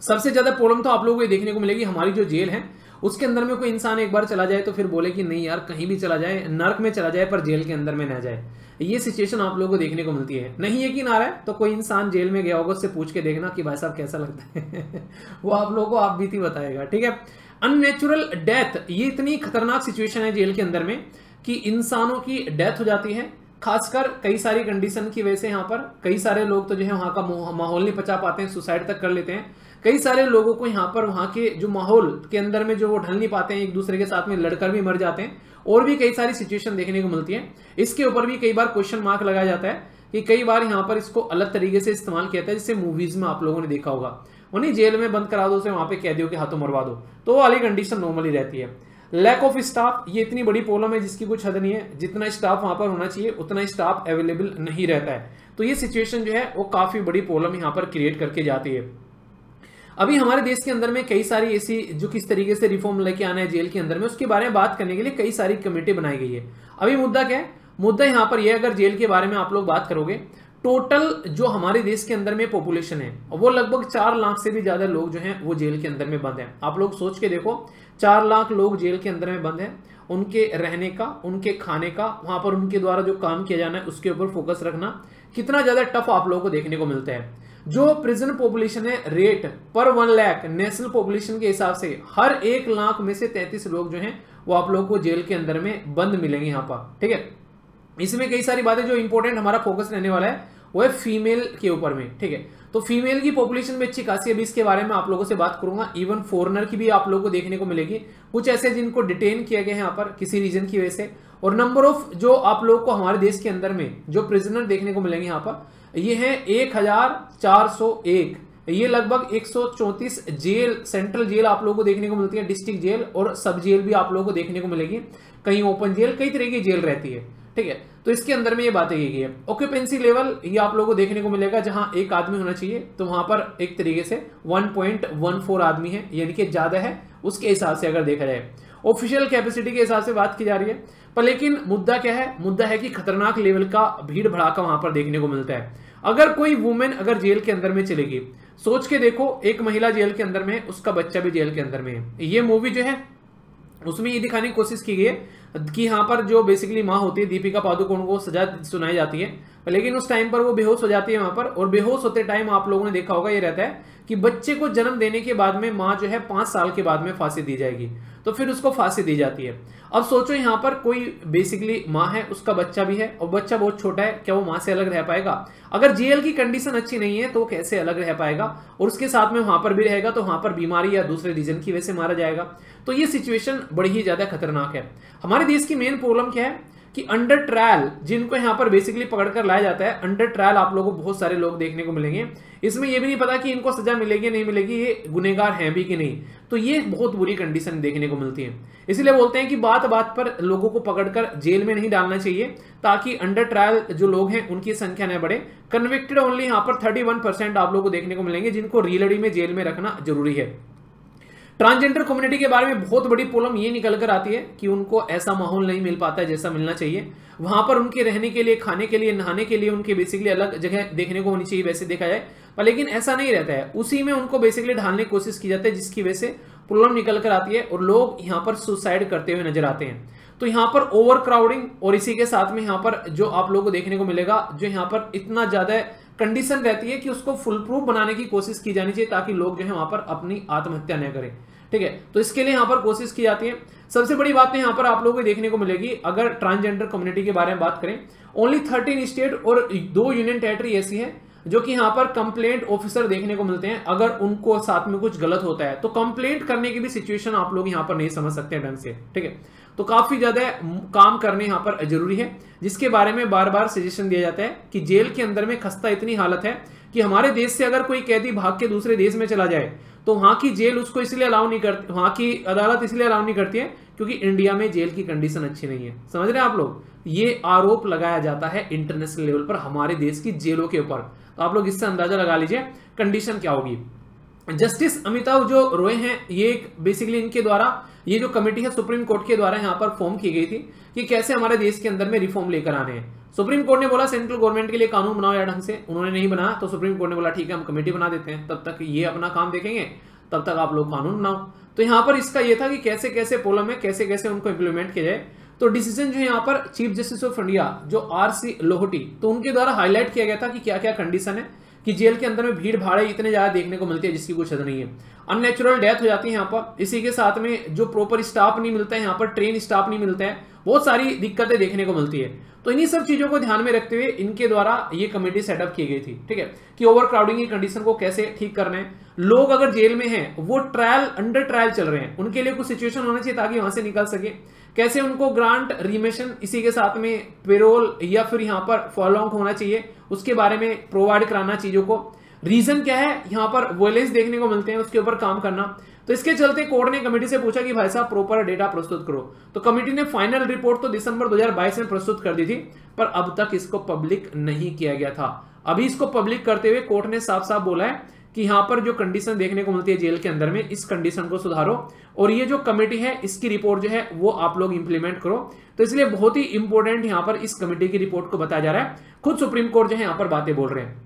सबसे ज्यादा प्रॉब्लम तो आप लोगों को ये देखने को मिलेगी हमारी जो जेल है उसके अंदर में कोई इंसान एक बार चला जाए तो फिर बोले कि नहीं यार कहीं भी चला जाए, नर्क में चला जाए पर जेल के अंदर में ना जाए। ये सिचुएशन आप लोगों को देखने को मिलती है। नहीं यकीन आ रहा है तो कोई इंसान जेल में गया होगा उससे पूछ के देखना कि भाई साहब कैसा लगता है वो आप लोगों को आप बीती बताएगा, ठीक है। अननेचुरल डेथ, ये इतनी खतरनाक सिचुएशन है जेल के अंदर में कि इंसानों की डेथ हो जाती है, खासकर कई सारी कंडीशन की वजह से। यहाँ पर कई सारे लोग तो जो है वहां का माहौल नहीं पचा पाते हैं, सुसाइड तक कर लेते हैं। कई सारे लोगों को यहाँ पर वहां के जो माहौल के अंदर में जो वो ढल नहीं पाते हैं, एक दूसरे के साथ में लड़कर भी मर जाते हैं, और भी कई सारी सिचुएशन देखने को मिलती है। इसके ऊपर भी कई बार क्वेश्चन मार्क लगाया जाता है कि कई बार यहाँ पर इसको अलग तरीके से इस्तेमाल किया जाता है, जिससे मूवीज में आप लोगों ने देखा होगा, उन्हें जेल में बंद करा दो, उसे वहां पे कैदियों के हाथों मरवा दो, तो वो वाली कंडीशन नॉर्मली रहती है। लैक ऑफ स्टाफ, ये इतनी बड़ी प्रॉब्लम है जिसकी कुछ हद नहीं है। जितना स्टाफ वहां पर होना चाहिए उतना स्टाफ अवेलेबल नहीं रहता है, तो ये सिचुएशन जो है वो काफी बड़ी प्रॉब्लम यहाँ पर क्रिएट करके जाती है। अभी हमारे देश के अंदर में कई सारी ऐसी जो किस तरीके से रिफॉर्म लेके आना है जेल के अंदर में, उसके बारे में बात करने के लिए कई सारी कमेटी बनाई गई है। अभी मुद्दा क्या है? मुद्दा यहाँ पर यह, अगर जेल के बारे में आप लोग बात करोगे, टोटल जो हमारे देश के अंदर में पॉपुलेशन है वो लगभग 4 लाख से भी ज्यादा लोग जो हैं वो जेल के अंदर में बंद हैं। आप लोग सोच के देखो, 4 लाख लोग जेल के अंदर में बंद हैं, उनके रहने का, उनके खाने का, वहां पर उनके द्वारा जो काम किया जाना है उसके ऊपर फोकस रखना कितना ज्यादा टफ आप लोगों को देखने को मिलता है। जो प्रिजन पॉपुलेशन है रेट पर 1 लाख नेशनल पॉपुलेशन के हिसाब से हर 1 लाख में से 33 लोग जो हैं वो आप लोगों को जेल के अंदर में बंद मिलेंगे यहाँ पर, ठीक है। इसमें कई सारी बातें जो इंपॉर्टेंट हमारा फोकस रहने वाला है वो है फीमेल के ऊपर में, ठीक है। तो फीमेल की पॉपुलेशन में अच्छी खासी, अभी इसके बारे में आप लोगों से बात करूंगा। इवन फॉरेनर की भी आप लोगों को देखने को मिलेगी, कुछ ऐसे जिनको डिटेन किया गया है यहाँ पर किसी रीजन की वजह से। और नंबर ऑफ जो आप लोगों को हमारे देश के अंदर में जो प्रिजनर देखने को मिलेंगे यहाँ पर, ये है 1401। ये लगभग 134 जेल, सेंट्रल जेल आप लोगों को देखने को मिलती है, डिस्ट्रिक्ट जेल और सब जेल भी आप लोगों को देखने को मिलेगी, कहीं ओपन जेल, कई तरह की जेल रहती है, ठीक है। तो इसके अंदर में ये बातें की गई है। ऑक्यूपेंसी लेवल ये आप लोगों को देखने को मिलेगा, जहां 1 आदमी होना चाहिए तो वहां पर एक तरीके से 1.14 आदमी है, यानी कि ज्यादा है उसके हिसाब से अगर देखा जाए। ऑफिशियल कैपेसिटी के हिसाब से बात की जा रही है, पर लेकिन मुद्दा क्या है? मुद्दा है कि खतरनाक लेवल का भीड़ भड़ाका वहां पर देखने को मिलता है। अगर कोई वुमेन अगर जेल के अंदर में चलेगी, सोच के देखो, एक महिला जेल के अंदर में है, उसका बच्चा भी जेल के अंदर में है। ये मूवी जो है उसमें ये दिखाने की कोशिश की गई है कि यहाँ पर जो बेसिकली माँ होती है दीपिका पादुकोण को सजा सुनाई जाती है, लेकिन उस टाइम पर वो बेहोश हो जाती है वहां पर, और बेहोश होते टाइम आप लोगों ने देखा होगा ये रहता है कि बच्चे को जन्म देने के बाद में माँ जो है 5 साल के बाद में फांसी दी जाएगी, तो फिर उसको फांसी दी जाती है। अब सोचो यहाँ पर कोई बेसिकली माँ है, उसका बच्चा भी है और बच्चा बहुत छोटा है, क्या वो माँ से अलग रह पाएगा? अगर जेल की कंडीशन अच्छी नहीं है तो वो कैसे अलग रह पाएगा? और उसके साथ में वहां पर भी रहेगा तो वहां पर बीमारी या दूसरे रीजन की वजह से मारा जाएगा। तो ये सिचुएशन बड़ी ही ज्यादा खतरनाक है। हमारे देश की मेन प्रॉब्लम क्या है कि अंडर ट्रायल जिनको यहाँ पर बेसिकली पकड़कर लाया जाता है, अंडर ट्रायल आप लोगों को बहुत सारे लोग देखने को मिलेंगे। इसमें यह भी नहीं पता कि इनको सजा मिलेगी नहीं मिलेगी, ये गुनहगार हैं भी कि नहीं, तो ये बहुत बुरी कंडीशन देखने को मिलती है। इसलिए बोलते हैं कि बात बात पर लोगों को पकड़कर जेल में नहीं डालना चाहिए, ताकि अंडर ट्रायल जो लोग हैं उनकी संख्या न बढ़े। कन्विक्टेड ओनली यहाँ पर 31% आप लोगों को देखने को मिलेंगे, जिनको रियलिटी में जेल में रखना जरूरी है। ट्रांसजेंडर कम्युनिटी के बारे में बहुत बड़ी प्रॉब्लम ये निकल कर आती है कि उनको ऐसा माहौल नहीं मिल पाता है जैसा मिलना चाहिए। वहां पर उनके रहने के लिए, खाने के लिए, नहाने के लिए उनके बेसिकली अलग जगह देखने को होनी चाहिए वैसे देखा जाए, पर लेकिन ऐसा नहीं रहता है। उसी में उनको बेसिकली ढालने की कोशिश की जाती है, जिसकी वजह से प्रॉब्लम निकल कर आती है और लोग यहाँ पर सुसाइड करते हुए नजर आते हैं। तो यहाँ पर ओवर क्राउडिंग और इसी के साथ में यहाँ पर जो आप लोगों को देखने को मिलेगा, जो यहाँ पर इतना ज्यादा कंडीशन रहती है कि उसको फुल प्रूफ बनाने की कोशिश की जानी चाहिए ताकि लोग जो है वहां पर अपनी आत्महत्या न करें। ठीक है, तो इसके लिए यहाँ पर कोशिश की जाती है। सबसे बड़ी बात तो यहाँ पर आप लोगों को देखने को मिलेगी, अगर ट्रांसजेंडर कम्युनिटी के बारे में बात करें, ओनली 13 स्टेट और 2 यूनियन टेरिटरी ऐसी है जो कि यहाँ पर कंप्लेंट ऑफिसर देखने को मिलते हैं। अगर उनको साथ में कुछ गलत होता है तो कंप्लेंट करने की भी सिचुएशन आप लोग यहाँ पर नहीं समझ सकते ढंग से। ठीक है, तो काफी ज्यादा काम करने यहाँ पर जरूरी है, जिसके बारे में बार बार सजेशन दिया जाता है कि जेल के अंदर में खस्ता इतनी हालत है कि हमारे देश से अगर कोई कैदी भाग के दूसरे देश में चला जाए तो वहां की जेल उसको इसलिए अलाउ नहीं करती, वहां की अदालत इसलिए अलाउ नहीं करती है क्योंकि इंडिया में जेल की कंडीशन अच्छी नहीं है। समझ रहे हैं आप लोग, ये आरोप लगाया जाता है इंटरनेशनल लेवल पर हमारे देश की जेलों के ऊपर। तो आप लोग इससे अंदाजा लगा लीजिए कंडीशन क्या होगी। जस्टिस अमिताभ जो रॉय हैं, ये बेसिकली इनके द्वारा ये जो कमेटी है सुप्रीम कोर्ट के द्वारा यहाँ पर फॉर्म की गई थी कि कैसे हमारे देश के अंदर में रिफॉर्म लेकर आने हैं। सुप्रीम कोर्ट ने बोला सेंट्रल गवर्नमेंट के लिए कानून बनाओ या ढंग से, उन्होंने नहीं बनाया तो सुप्रीम कोर्ट ने बोला ठीक है हम कमेटी बना देते हैं, तब तक ये अपना काम देखेंगे, तब तक आप लोग कानून बनाओ। तो यहाँ पर इसका ये था कि कैसे कैसे प्रॉब्लम है, कैसे कैसे उनको इंप्लीमेंट किया जाए। तो डिसीजन जो है यहाँ पर चीफ जस्टिस ऑफ इंडिया जो आर.सी. लोहटी, तो उनके द्वारा हाईलाइट किया गया था कि क्या क्या कंडीशन है कि जेल के अंदर में भीड़ भाड़ इतने ज्यादा देखने को मिलती है जिसकी कुछ हद नहीं है। अननेचुरल डेथ हो जाती है यहाँ पर, इसी के साथ में जो प्रॉपर स्टाफ नहीं मिलता है, यहाँ पर ट्रेन स्टाफ नहीं मिलता है, बहुत सारी दिक्कतें देखने को मिलती है। तो इन्हीं सब चीजों को ध्यान में रखते हुए इनके द्वारा ये कमेटी सेटअप की गई थी। ठीक है, कि ओवर क्राउडिंग की कंडीशन को कैसे ठीक करना है, लोग अगर जेल में हैं वो अंडर ट्रायल चल रहे हैं, उनके लिए कुछ सिचुएशन होना चाहिए ताकि वहां से निकल सके, कैसे उनको ग्रांट रिमिशन, इसी के साथ में पेरोल या फिर यहाँ पर फॉलोअप होना चाहिए, उसके बारे में प्रोवाइड कराना चीजों को। रीजन क्या है, यहाँ पर वायलेंस देखने को मिलते हैं, उसके ऊपर काम करना। तो इसके चलते कोर्ट ने कमेटी से पूछा कि भाई साहब प्रॉपर डेटा प्रस्तुत करो। तो कमेटी ने फाइनल रिपोर्ट तो दिसंबर 2022 में प्रस्तुत कर दी थी, पर अब तक इसको पब्लिक नहीं किया गया था। अभी इसको पब्लिक करते हुए कोर्ट ने साफ साफ बोला है कि यहाँ पर जो कंडीशन देखने को मिलती है जेल के अंदर में, इस कंडीशन को सुधारो और ये जो कमेटी है इसकी रिपोर्ट जो है वो आप लोग इंप्लीमेंट करो। तो इसलिए बहुत ही इंपॉर्टेंट यहाँ पर इस कमेटी की रिपोर्ट को बताया जा रहा है। खुद सुप्रीम कोर्ट जो है यहाँ पर बातें बोल रहे हैं।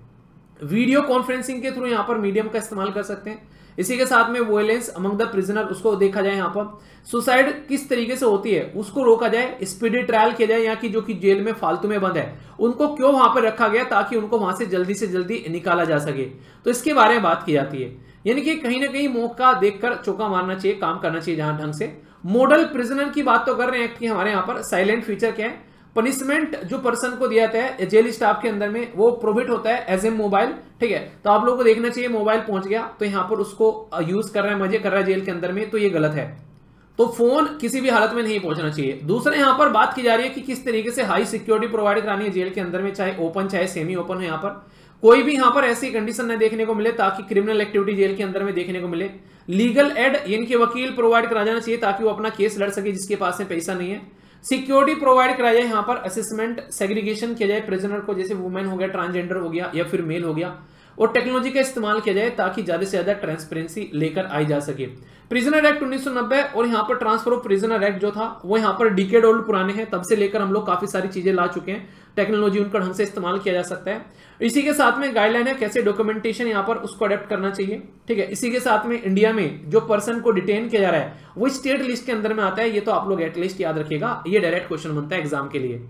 वीडियो कॉन्फ्रेंसिंग के थ्रू यहाँ पर मीडियम का इस्तेमाल कर सकते हैं। इसी के साथ में वायलेंस अमंग द प्रिजनर उसको देखा जाए, यहाँ पर सुसाइड किस तरीके से होती है उसको रोका जाए, स्पीडी ट्रायल किया जाए, यहाँ की जो कि जेल में फालतू में बंद है उनको क्यों वहां पर रखा गया ताकि उनको वहां से जल्दी निकाला जा सके। तो इसके बारे में बात की जाती है, यानी कि कहीं ना कहीं मौका देखकर चौका मारना चाहिए, काम करना चाहिए जहां ढंग से। मॉडल प्रिजनर की बात तो कर रहे हैं कि हमारे यहाँ पर साइलेंट फीचर क्या है, पनिशमेंट जो पर्सन को दिया जाता है जेल स्टाफ के अंदर में वो प्रोहिबिट होता है एज ए मोबाइल। ठीक है, तो आप लोगों को देखना चाहिए मोबाइल पहुंच गया तो यहाँ पर उसको यूज कर रहा है, मजे कर रहा है जेल के अंदर में, तो ये गलत है। तो फोन किसी भी हालत में नहीं पहुंचना चाहिए। दूसरा यहाँ पर बात की जा रही है कि किस तरीके से हाई सिक्योरिटी प्रोवाइड करानी है जेल के अंदर में, चाहे ओपन चाहे सेमी ओपन है, यहाँ पर कोई भी यहाँ पर ऐसी कंडीशन न देखने को मिले ताकि क्रिमिनल एक्टिविटी जेल के अंदर में देखने को मिले। लीगल एड यानी कि वकील प्रोवाइड करा जाना चाहिए ताकि वो अपना केस लड़ सके जिसके पास में पैसा नहीं है। सिक्योरिटी प्रोवाइड कराया जाए, यहाँ पर असेसमेंट सेग्रीगेशन किया जाए प्रिजनर को, जैसे वुमेन हो गया, ट्रांसजेंडर हो गया या फिर मेल हो गया, और टेक्नोलॉजी का इस्तेमाल किया जाए ताकि ज्यादा से ज्यादा ट्रांसपेरेंसी लेकर आई जा सके। प्रिजनर एक्ट 1990 और यहाँ पर ट्रांसफर ऑफ प्रिजनर एक्ट जो था वो यहाँ पर डिकेड ओल्ड पुराने हैं, तब से लेकर हम लोग काफी सारी चीजें ला चुके हैं, टेक्नोलॉजी उनका ढंग से इस्तेमाल किया जा सकता है। इसी के साथ में गाइडलाइन है कैसे डॉक्यूमेंटेशन यहाँ पर उसको अडेप्ट करना चाहिए। ठीक है, इसी के साथ में इंडिया में जो पर्सन को डिटेन किया जा रहा है वो स्टेट लिस्ट के अंदर में आता है, ये तो आप लोग एटलीस्ट याद रखिएगा, ये डायरेक्ट क्वेश्चन बनता है एग्जाम के लिए।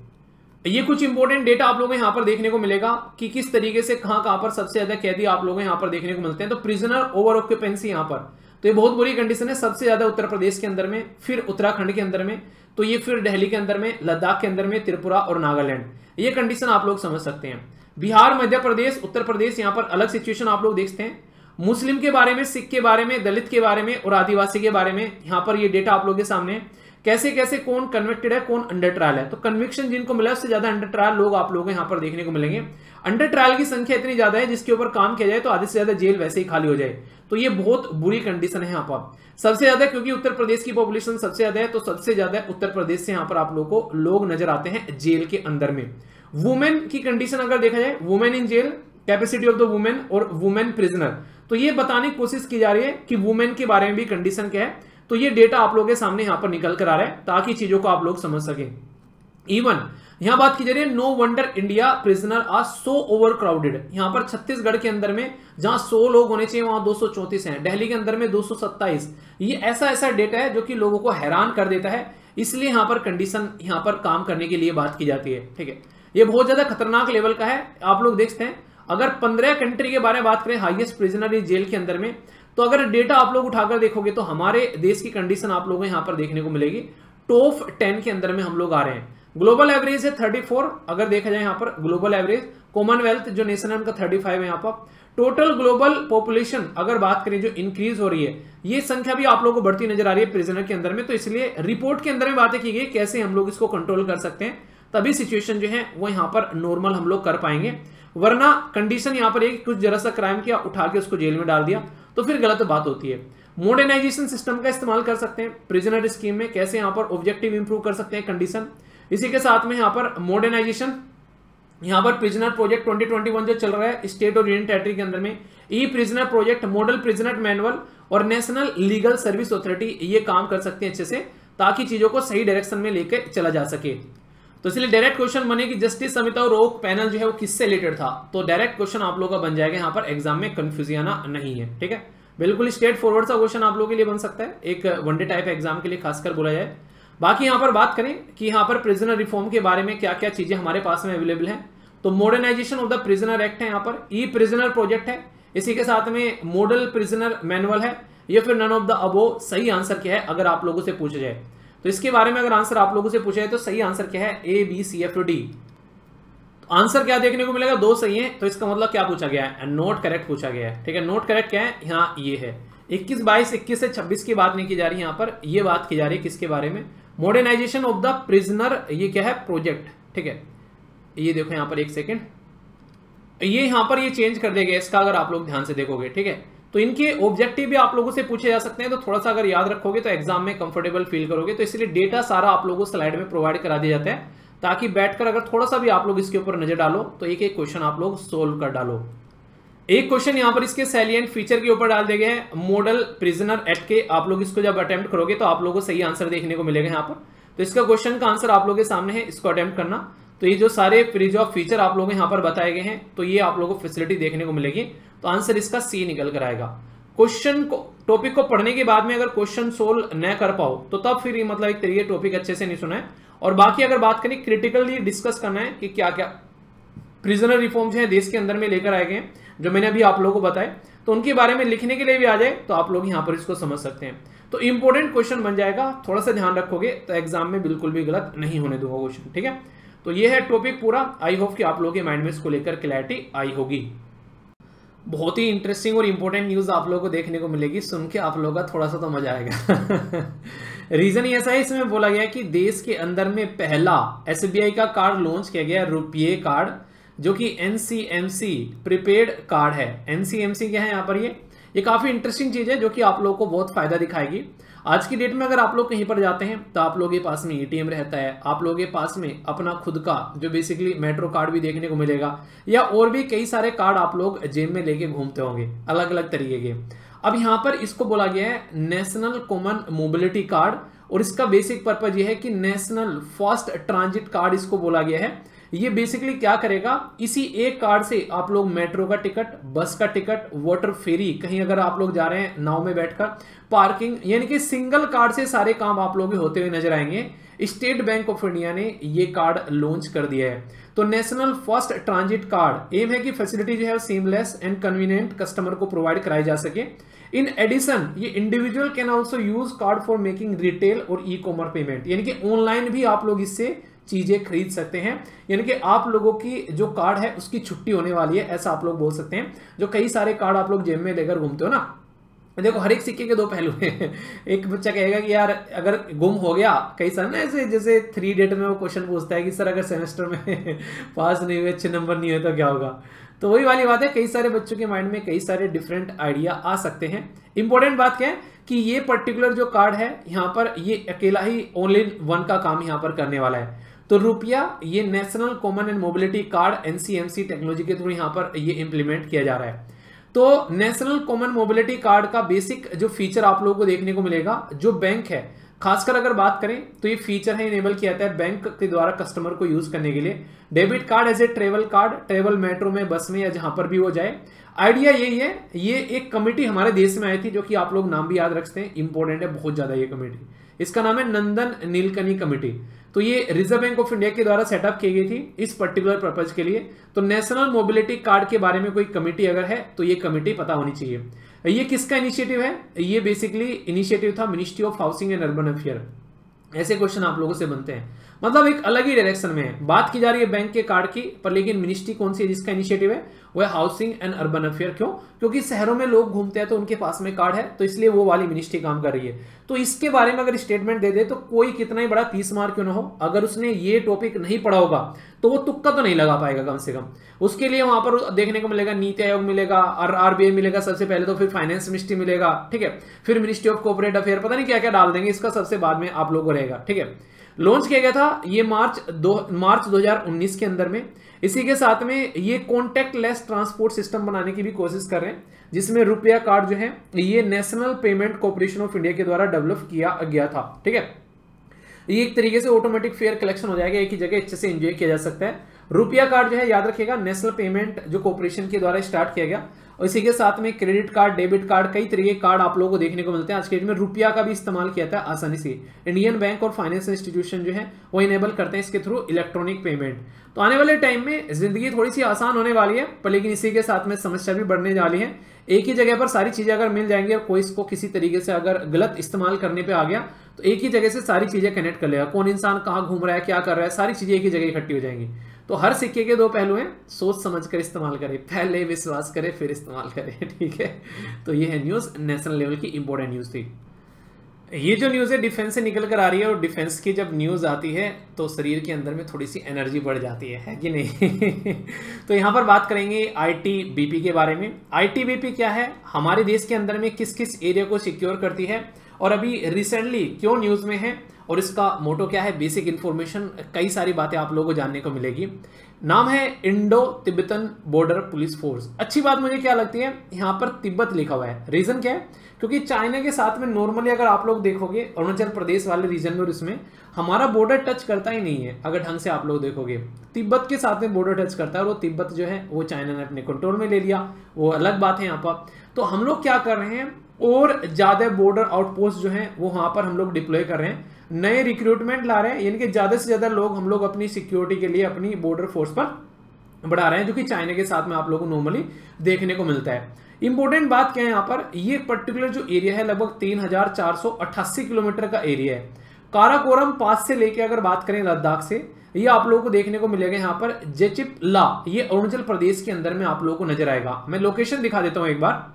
ये कुछ इंपॉर्टेंट डेटा आप लोगों को यहाँ पर देखने को मिलेगा कि किस तरीके से कहां पर सबसे ज्यादा कैदी आप लोगों को यहाँ पर देखने को मिलते हैं। तो प्रिजनर ओवर ऑक्यूपेंसी यहाँ पर, तो ये बहुत बुरी कंडीशन है, सबसे ज्यादा उत्तर प्रदेश के अंदर में, फिर उत्तराखंड के अंदर में, तो ये फिर दिल्ली के अंदर में, लद्दाख के अंदर में, त्रिपुरा और नागालैंड, ये कंडीशन आप लोग समझ सकते हैं। बिहार, मध्य प्रदेश, उत्तर प्रदेश, यहाँ पर अलग सिचुएशन आप लोग देखते हैं। मुस्लिम के बारे में, सिख के बारे में, दलित के बारे में और आदिवासी के बारे में यहाँ पर ये डेटा आप लोग के सामने है। कैसे कैसे कौन कन्विक्टेड है, कौन अंडर ट्रायल है। तो कन्विक्शन जिनको मिला उससे ज्यादा अंडर ट्रायल लोग आप लोगों को यहाँ पर देखने को मिलेंगे। अंडर ट्रायल की संख्या इतनी ज्यादा है जिसके ऊपर काम किया जाए तो आधे से ज्यादा जेल वैसे ही खाली हो जाए। तो ये बहुत बुरी कंडीशन है यहाँ पर सबसे ज्यादा, क्योंकि उत्तर प्रदेश की पॉपुलेशन सबसे ज्यादा है, तो सबसे ज्यादा उत्तर प्रदेश से यहाँ पर आप लोगों को लोग नजर आते हैं जेल के अंदर में। वुमेन की कंडीशन अगर देखा जाए, women in jail, capacity of the women और वुमेन प्रिजनर, तो ये बताने की कोशिश की जा रही है कि वुमेन के बारे में भी कंडीशन क्या है। तो ये डेटा आप लोगों के सामने यहां पर निकल कर आ रहा है ताकि चीजों को आप लोग समझ सकें। इवन यहां बात की जा रही है, no wonder India prisoner are so overcrowded. यहां पर छत्तीसगढ़ के अंदर में जहां 100 लोग होने चाहिए वहां 234 हैं, दिल्ली के अंदर में 227। ये ऐसा डेटा है जो कि लोगों को हैरान कर देता है। इसलिए यहाँ पर कंडीशन यहाँ पर काम करने के लिए बात की जाती है। ठीक है, ये बहुत ज्यादा खतरनाक लेवल का है। आप लोग देखते हैं अगर 15 कंट्री के बारे में बात करें हाईएस्ट प्रिजनर जेल के अंदर में, तो अगर डेटा आप लोग उठाकर देखोगे तो हमारे देश की कंडीशन आप लोगों को यहाँ पर देखने को मिलेगी। टॉप 10 के अंदर में हम लोग आ रहे हैं। ग्लोबल एवरेज है 34, अगर देखा जाए यहाँ पर ग्लोबल एवरेज। कॉमनवेल्थ जो नेशन है उनका 35 है यहाँ पर। टोटल ग्लोबल पॉपुलेशन अगर बात करें जो इंक्रीज हो रही है, ये संख्या भी आप लोगों को बढ़ती नजर आ रही है प्रिजनर के अंदर में। तो इसलिए रिपोर्ट के अंदर में बातें की गई कैसे हम लोग इसको कंट्रोल कर सकते हैं, तभी सिचुएशन जो है वो यहाँ पर नॉर्मल हम लोग कर पाएंगे। वरना कंडीशन यहाँ पर एक कुछ जरा सा क्राइम किया, उठा के उसको जेल में डाल दिया, तो फिर गलत बात होती है। मॉडर्नाइजेशन सिस्टम का इस्तेमाल कर सकते हैं प्रिजनर स्कीम में, कैसे यहाँ पर ऑब्जेक्टिव इंप्रूव कर सकते हैं कंडीशन। इसी के साथ में यहाँ पर मॉडर्नाइजेशन, यहाँ पर प्रिजनर प्रोजेक्ट 2021 जो चल रहा है स्टेट और यूनियन टेरिटरी के अंदर में, e prisoner project, model prisoner manual और नेशनल लीगल सर्विस अथॉरिटी ये काम कर सकते हैं अच्छे से, ताकि चीजों को सही डायरेक्शन में लेकर चला जा सके। तो इसलिए डायरेक्ट क्वेश्चन बने कि जस्टिस समिता और ओक पैनल जो है वो किससे रिलेटेड था, तो डायरेक्ट क्वेश्चन आप लोगों का बन जाएगा। यहाँ पर एग्जाम में कंफ्यूजन आना नहीं है। ठीक है, बिल्कुल स्ट्रेट फॉरवर्ड सा क्वेश्चन आप लोगों के लिए बन सकता है, एक वनडे टाइप एग्जाम के लिए खासकर बोला जाए। बाकी यहाँ पर बात करें कि यहाँ पर प्रिजनर रिफॉर्म के बारे में क्या क्या चीजें हमारे पास में अवेलेबल है, तो modernisation of the prisoner act है, यहाँ पर ई प्रिजनर प्रोजेक्ट है, इसी के साथ में मॉडल प्रिजनर मैनुअल है, या फिर नन ऑफ द अबोव। सही आंसर क्या है अगर आप लोगों से पूछा जाए, तो इसके बारे में अगर आंसर आप लोगों से पूछा जाए तो सही आंसर क्या है, A B C F D. Answer क्या देखने को मिलेगा, 2 सही है, तो इसका मतलब क्या पूछा गया है, नोट करेक्ट पूछा गया है। ठीक है, नोट करेक्ट क्या है, यहाँ ये है 21, 22, 21 से 26 की बात नहीं की जा रही, यहाँ पर ये बात की जा रही है किसके बारे में, मॉडर्नाइजेशन ऑफ द प्रिजनर, ये क्या है प्रोजेक्ट। ठीक है, ये देखो यहाँ पर एक सेकेंड, ये यहाँ पर ये चेंज कर देगा इसका, अगर आप लोग ध्यान से देखोगे। ठीक है, तो इनके ऑब्जेक्टिव भी आप लोगों से पूछे जा सकते हैं, तो थोड़ा सा अगर याद रखोगे तो एग्जाम में कंफर्टेबल फील करोगे। तो इसलिए डेटा सारा आप लोगों को स्लाइड में प्रोवाइड करा दिया जाता है, ताकि बैठकर अगर थोड़ा सा भी आप लोग इसके ऊपर नजर डालो तो एक एक क्वेश्चन आप लोग सोल्व कर डालो। एक क्वेश्चन यहाँ पर इसके सैलिएंट फीचर के ऊपर डाल दिए गए हैं मॉडल प्रिजनर एक्ट के। आप लोग इसको जब अटेम्प्ट करोगे तो आप लोगों को सही आंसर देखने को मिलेगा यहाँ पर। तो इसका क्वेश्चन का आंसर आप लोगों के सामने है, इसको अटेम्प्ट करना। तो ये जो सारे फ्रीज ऑफ फीचर आप लोगों को यहाँ पर बताए गए हैं, तो ये आप लोगों को फैसिलिटी देखने को मिलेगी। तो आंसर इसका सी निकल कर आएगा। क्वेश्चन को, टॉपिक को पढ़ने के बाद में अगर क्वेश्चन सोल्व न कर पाओ तो तब फिर ये मतलब एक तरीके टॉपिक अच्छे से नहीं सुना है। और बाकी अगर बात करें क्रिटिकली डिस्कस करना है कि क्या क्या प्रिजनर रिफॉर्म्स हैं देश के अंदर में लेकर आए गए जो मैंने अभी आप लोगों को बताए, तो उनके बारे में लिखने के लिए भी आ जाए तो आप लोग यहाँ पर इसको समझ सकते हैं। तो इंपॉर्टेंट क्वेश्चन बन जाएगा, थोड़ा सा ध्यान रखोगे तो एग्जाम में बिल्कुल भी गलत नहीं होने दूंगा क्वेश्चन। ठीक है, तो ये है टॉपिक पूरा। आई होप कि आप लोगों के माइंड में इसको लेकर क्लैरिटी आई होगी। बहुत ही इंटरेस्टिंग और इंपॉर्टेंट न्यूज आप लोगों को देखने को मिलेगी, सुन के आप लोगों का थोड़ा सा तो मजा आएगा। रीजन ही ऐसा है, इसमें बोला गया कि देश के अंदर में पहला एसबीआई का कार्ड लॉन्च किया गया, रुपये कार्ड, जो कि एनसीएमसी प्रीपेड कार्ड है। एनसीएमसी क्या है यहाँ पर, ये काफी इंटरेस्टिंग चीज है जो कि आप लोगों को बहुत फायदा दिखाएगी। आज की डेट में अगर आप लोग कहीं पर जाते हैं तो आप लोगों के पास में एटीएम रहता है, आप लोगों के पास में अपना खुद का जो बेसिकली मेट्रो कार्ड भी देखने को मिलेगा, या और भी कई सारे कार्ड आप लोग जेब में लेके घूमते होंगे अलग अलग तरीके के। अब यहाँ पर इसको बोला गया है नेशनल कॉमन मोबिलिटी कार्ड, और इसका बेसिक पर्पज ये है कि नेशनल फास्ट ट्रांजिट कार्ड इसको बोला गया है। ये बेसिकली क्या करेगा, इसी एक कार्ड से आप लोग मेट्रो का टिकट, बस का टिकट, वाटर फेरी, कहीं अगर आप लोग जा रहे हैं नाव में बैठकर, पार्किंग, यानी कि सिंगल कार्ड से सारे काम आप लोग होते हुए नजर आएंगे। स्टेट बैंक ऑफ इंडिया ने ये कार्ड लॉन्च कर दिया है। तो national fast transit card aim है कि फैसिलिटी जो है सीमलेस एंड कन्वीनियंट कस्टमर को प्रोवाइड कराई जा सके। इन एडिशन ये individual can also use card for making retail और ई कॉमर्स पेमेंट, यानी कि ऑनलाइन भी आप लोग इससे चीजें खरीद सकते हैं। यानी कि आप लोगों की जो कार्ड है उसकी छुट्टी होने वाली है, ऐसा आप लोग बोल सकते हैं। जो कई सारे कार्ड आप लोग जेब में लेकर घूमते हो ना, देखो हर एक सिक्के के दो पहलू हैं। एक बच्चा कहेगा कि यार अगर गुम हो गया, कई सारे ना ऐसे, जैसे 3 डेट में वो क्वेश्चन पूछता है कि सर अगर सेमेस्टर में पास नहीं हुए, अच्छे नंबर नहीं हुए तो क्या होगा। तो वही वाली बात है, कई सारे बच्चों के माइंड में कई सारे डिफरेंट आइडिया आ सकते हैं। इंपॉर्टेंट बात क्या है कि ये पर्टिकुलर जो कार्ड है यहाँ पर, ये अकेला ही ओनली वन का काम यहाँ पर करने वाला है। तो रुपया, ये national common and mobility card NCMC technology के थ्रू यहाँ पर ये इंप्लीमेंट किया जा रहा है। तो नेशनल कॉमन मोबिलिटी कार्ड का बेसिक जो फीचर आप लोगों को देखने को मिलेगा, जो बैंक है खासकर अगर बात करें तो ये फीचर है इनेबल किया जाता है बैंक के द्वारा कस्टमर को यूज करने के लिए। Debit card as a travel card, travel metro में, बस में या जहां पर भी वो जाए। आइडिया यही है, ये एक कमेटी हमारे देश में आई थी जो कि आप लोग नाम भी याद रखते हैं, इंपॉर्टेंट है बहुत ज्यादा ये कमेटी। इसका नाम है नंदन नीलकनी कमेटी। तो ये रिजर्व बैंक ऑफ इंडिया के द्वारा सेटअप की गई थी इस पर्टिकुलर पर्पज के लिए। तो नेशनल मोबिलिटी कार्ड के बारे में कोई कमेटी अगर है तो ये कमेटी पता होनी चाहिए। ये किसका इनिशिएटिव है? ये बेसिकली इनिशिएटिव था ministry of housing and urban affair. ऐसे क्वेश्चन आप लोगों से बनते हैं, मतलब एक अलग ही डायरेक्शन में है। बात की जा रही है बैंक के कार्ड की, पर लेकिन मिनिस्ट्री कौन सी है जिसका इनिशिएटिव है? वो है हाउसिंग एंड अर्बन अफेयर। क्यों? क्योंकि शहरों में लोग घूमते हैं तो उनके पास में कार्ड है, तो इसलिए वो वाली मिनिस्ट्री काम कर रही है। तो इसके बारे में अगर स्टेटमेंट दे दे तो कोई कितना ही बड़ा तीस मार क्यों ना हो, अगर उसने ये टॉपिक नहीं पढ़ा होगा तो वो तुक्का तो नहीं लगा पाएगा कम से कम। उसके लिए वहां पर देखने को मिलेगा नीति आयोग मिलेगा, आरबीआई मिलेगा सबसे पहले, तो फिर फाइनेंस मिनिस्ट्री मिलेगा, ठीक है, फिर मिनिस्ट्री ऑफ कॉर्पोरेट अफेयर, पता नहीं क्या क्या डाल देंगे, इसका सबसे बाद में आप लोगों को रहेगा, ठीक है। लॉन्च किया गया था ये मार्च 2019 के अंदर में। इसी के साथ में ये कॉन्टैक्टलेस ट्रांसपोर्ट सिस्टम बनाने की भी कोशिश कर रहे हैं, जिसमें रुपया कार्ड जो है ये national payment corporation of India के द्वारा डेवलप किया गया था, ठीक है। ये एक तरीके से ऑटोमेटिक फेयर कलेक्शन हो जाएगा, एक ही जगह अच्छे से एंजॉय किया जा सकता है। रुपया कार्ड जो है याद रखिएगा नेशनल पेमेंट जो कॉर्पोरेशन के द्वारा स्टार्ट किया गया, और इसी के साथ में क्रेडिट कार्ड, डेबिट कार्ड, कई तरीके के कार्ड आप लोगों को देखने को मिलते हैं। आज के डेट में रुपया का भी इस्तेमाल किया था आसानी से। इंडियन बैंक और फाइनेंस इंस्टीट्यूशन जो है वो इनेबल करते हैं इसके थ्रू इलेक्ट्रॉनिक पेमेंट। तो आने वाले टाइम में जिंदगी थोड़ी सी आसान होने वाली है, पर लेकिन इसी के साथ में समस्या भी बढ़ने वाली है। एक ही जगह पर सारी चीजें अगर मिल जाएंगी और कोई इसको किसी तरीके से अगर गलत इस्तेमाल करने पे आ गया तो एक ही जगह से सारी चीजें कनेक्ट कर लेगा। कौन इंसान कहाँ घूम रहा है, क्या कर रहा है, सारी चीजें एक ही जगह इकट्ठी हो जाएंगी। तो हर सिक्के के दो पहलू हैं, सोच समझ कर इस्तेमाल करें, पहले विश्वास करें फिर इस्तेमाल करें, ठीक है। तो ये है न्यूज, नेशनल लेवल की इंपॉर्टेंट न्यूज थी। ये जो न्यूज़ है डिफेंस से निकल कर आ रही है, और डिफेंस की जब न्यूज़ आती है तो शरीर के अंदर में थोड़ी सी एनर्जी बढ़ जाती है कि नहीं? तो यहाँ पर बात करेंगे आईटीबीपी के बारे में। आईटीबीपी क्या है, हमारे देश के अंदर में किस किस एरिया को सिक्योर करती है, और अभी रिसेंटली क्यों न्यूज़ में है, और इसका मोटो क्या है, बेसिक इन्फॉर्मेशन, कई सारी बातें आप लोगों को जानने को मिलेगी। नाम है Indo Tibetan border police force. अच्छी बात मुझे क्या लगती है, यहाँ पर तिब्बत लिखा हुआ है। रीजन क्या है? क्योंकि चाइना के साथ में नॉर्मली अगर आप लोग देखोगे अरुणाचल प्रदेश वाले रीजन में और इसमें हमारा बॉर्डर टच करता ही नहीं है। अगर ढंग से आप लोग देखोगे तिब्बत के साथ में बॉर्डर टच करता है, और वो तिब्बत जो है वो चाइना ने अपने कंट्रोल में ले लिया, वो अलग बात है यहाँ पर। तो हम लोग क्या कर रहे हैं, और ज्यादा बॉर्डर आउटपोस्ट जो है वो वहां पर हम लोग डिप्लॉय कर रहे हैं, नए रिक्रूटमेंट ला रहे हैं, यानी कि ज्यादा से ज्यादा लोग हम लोग अपनी सिक्योरिटी के लिए अपनी बॉर्डर फोर्स पर बढ़ा रहे हैं, जो कि चाइना के साथ में आप लोगों को नॉर्मली देखने को मिलता है। इंपॉर्टेंट बात क्या है यहाँ पर, ये पर्टिकुलर जो एरिया है लगभग 3488 किलोमीटर का एरिया है। काराकोरम पास से लेके अगर बात करें लद्दाख से, ये आप लोगों को देखने को मिलेगा यहाँ पर जेचिप ला, ये अरुणाचल प्रदेश के अंदर में आप लोगों को नजर आएगा। मैं लोकेशन दिखा देता हूँ एक बार,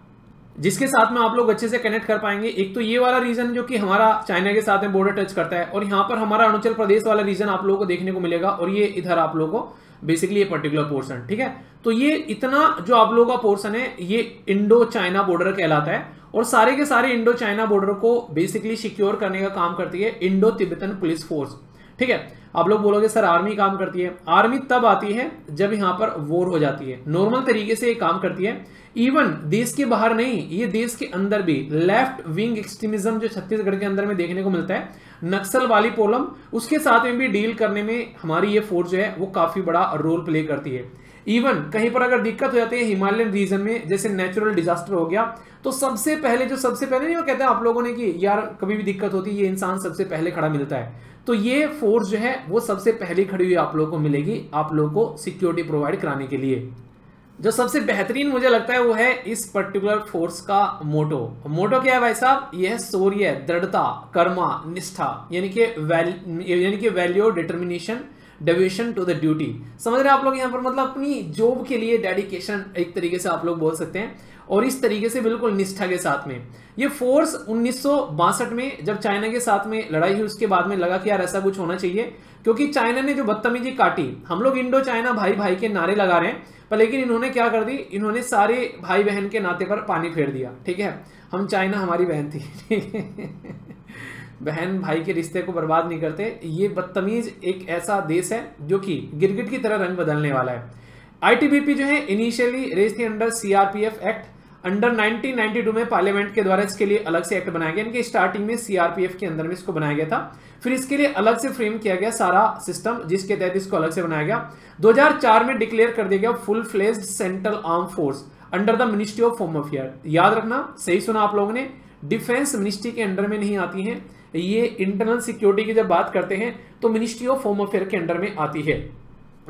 जिसके साथ में आप लोग अच्छे से कनेक्ट कर पाएंगे। एक तो ये वाला रीजन जो कि हमारा चाइना के साथ में बॉर्डर टच करता है, और यहाँ पर हमारा अरुणाचल प्रदेश वाला रीजन आप लोगों को देखने को मिलेगा, और ये इधर आप लोगों को बेसिकली ये पर्टिकुलर पोर्शन, ठीक है। तो ये इतना जो आप लोगों का पोर्शन है ये इंडो चाइना बॉर्डर कहलाता है, और सारे के सारे इंडो चाइना बॉर्डर को बेसिकली सिक्योर करने का काम करती है इंडो तिब्बतन पुलिस फोर्स, ठीक है। आप लोग बोलोगे सर आर्मी काम करती है, आर्मी तब आती है जब यहाँ पर वॉर हो जाती है। नॉर्मल तरीके से ये काम करती है, इवन देश के बाहर नहीं, ये देश के अंदर भी। लेफ्ट विंग एक्सट्रीमिज्म जो छत्तीसगढ़ के अंदर में देखने को मिलता है, नक्सल वाली प्रॉब्लम, उसके साथ में भी डील करने में हमारी ये फोर्स जो है वो काफी बड़ा रोल प्ले करती है। इवन कहीं पर अगर दिक्कत हो जाती है हिमालयन रीजन में, जैसे नेचुरल डिजास्टर हो गया, तो सबसे पहले नहीं, वो कहते हैं आप लोगों ने कि यार कभी भी दिक्कत होती है ये इंसान सबसे पहले खड़ा मिलता है, तो ये फोर्स जो है वो सबसे पहले खड़ी हुई आप लोगों को मिलेगी, आप लोगों को सिक्योरिटी प्रोवाइड कराने के लिए। जो सबसे बेहतरीन मुझे लगता है वो है इस पर्टिकुलर फोर्स का मोटो क्या है भाई साहब, यह है शौर्य, दृढ़ता, कर्मा, निष्ठा, यानी कि value, determination, deviation to the duty. समझ रहे हैं आप लोग यहाँ पर, मतलब अपनी जॉब के लिए डेडिकेशन एक तरीके से आप लोग बोल सकते हैं, और इस तरीके से बिल्कुल निष्ठा के साथ में ये फोर्स 1962 में जब चाइना के साथ में लड़ाई हुई, उसके बाद में लगा कि यार ऐसा कुछ होना चाहिए, क्योंकि चाइना ने जो बदतमीजी काटी, हम लोग इंडो चाइना भाई भाई के नारे लगा रहे हैं, पर लेकिन इन्होंने क्या कर दी, इन्होंने सारे भाई बहन के नाते पर पानी फेर दिया, ठीक है। हम चाइना हमारी बहन थी, ठीक है, बहन भाई के रिश्ते को बर्बाद नहीं करते। ये बदतमीज एक ऐसा देश है जो कि गिरगिट की तरह रंग बदलने वाला है। आईटीबीपी जो है इनिशियली रेज थी अंडर सीआरपीएफ एक्ट, अंडर 1992 में पार्लियामेंट के द्वारा इसके लिए अलग से एक्ट बनाया गया, इनके स्टार्टिंग में सीआरपीएफ के अंदर में इसको बनाया गया था, फिर इसके लिए अलग से फ्रेम किया गया सारा सिस्टम, जिसके तहत इसको अलग से बनाया गया। 2004 में डिक्लेयर कर दिया गया full fledged central arm force under the ministry of home affair. याद रखना, सही सुना आप लोगों ने, डिफेंस मिनिस्ट्री के अंडर में नहीं आती है, ये इंटरनल सिक्योरिटी की जब बात करते हैं तो मिनिस्ट्री ऑफ होम अफेयर के अंडर में आती है।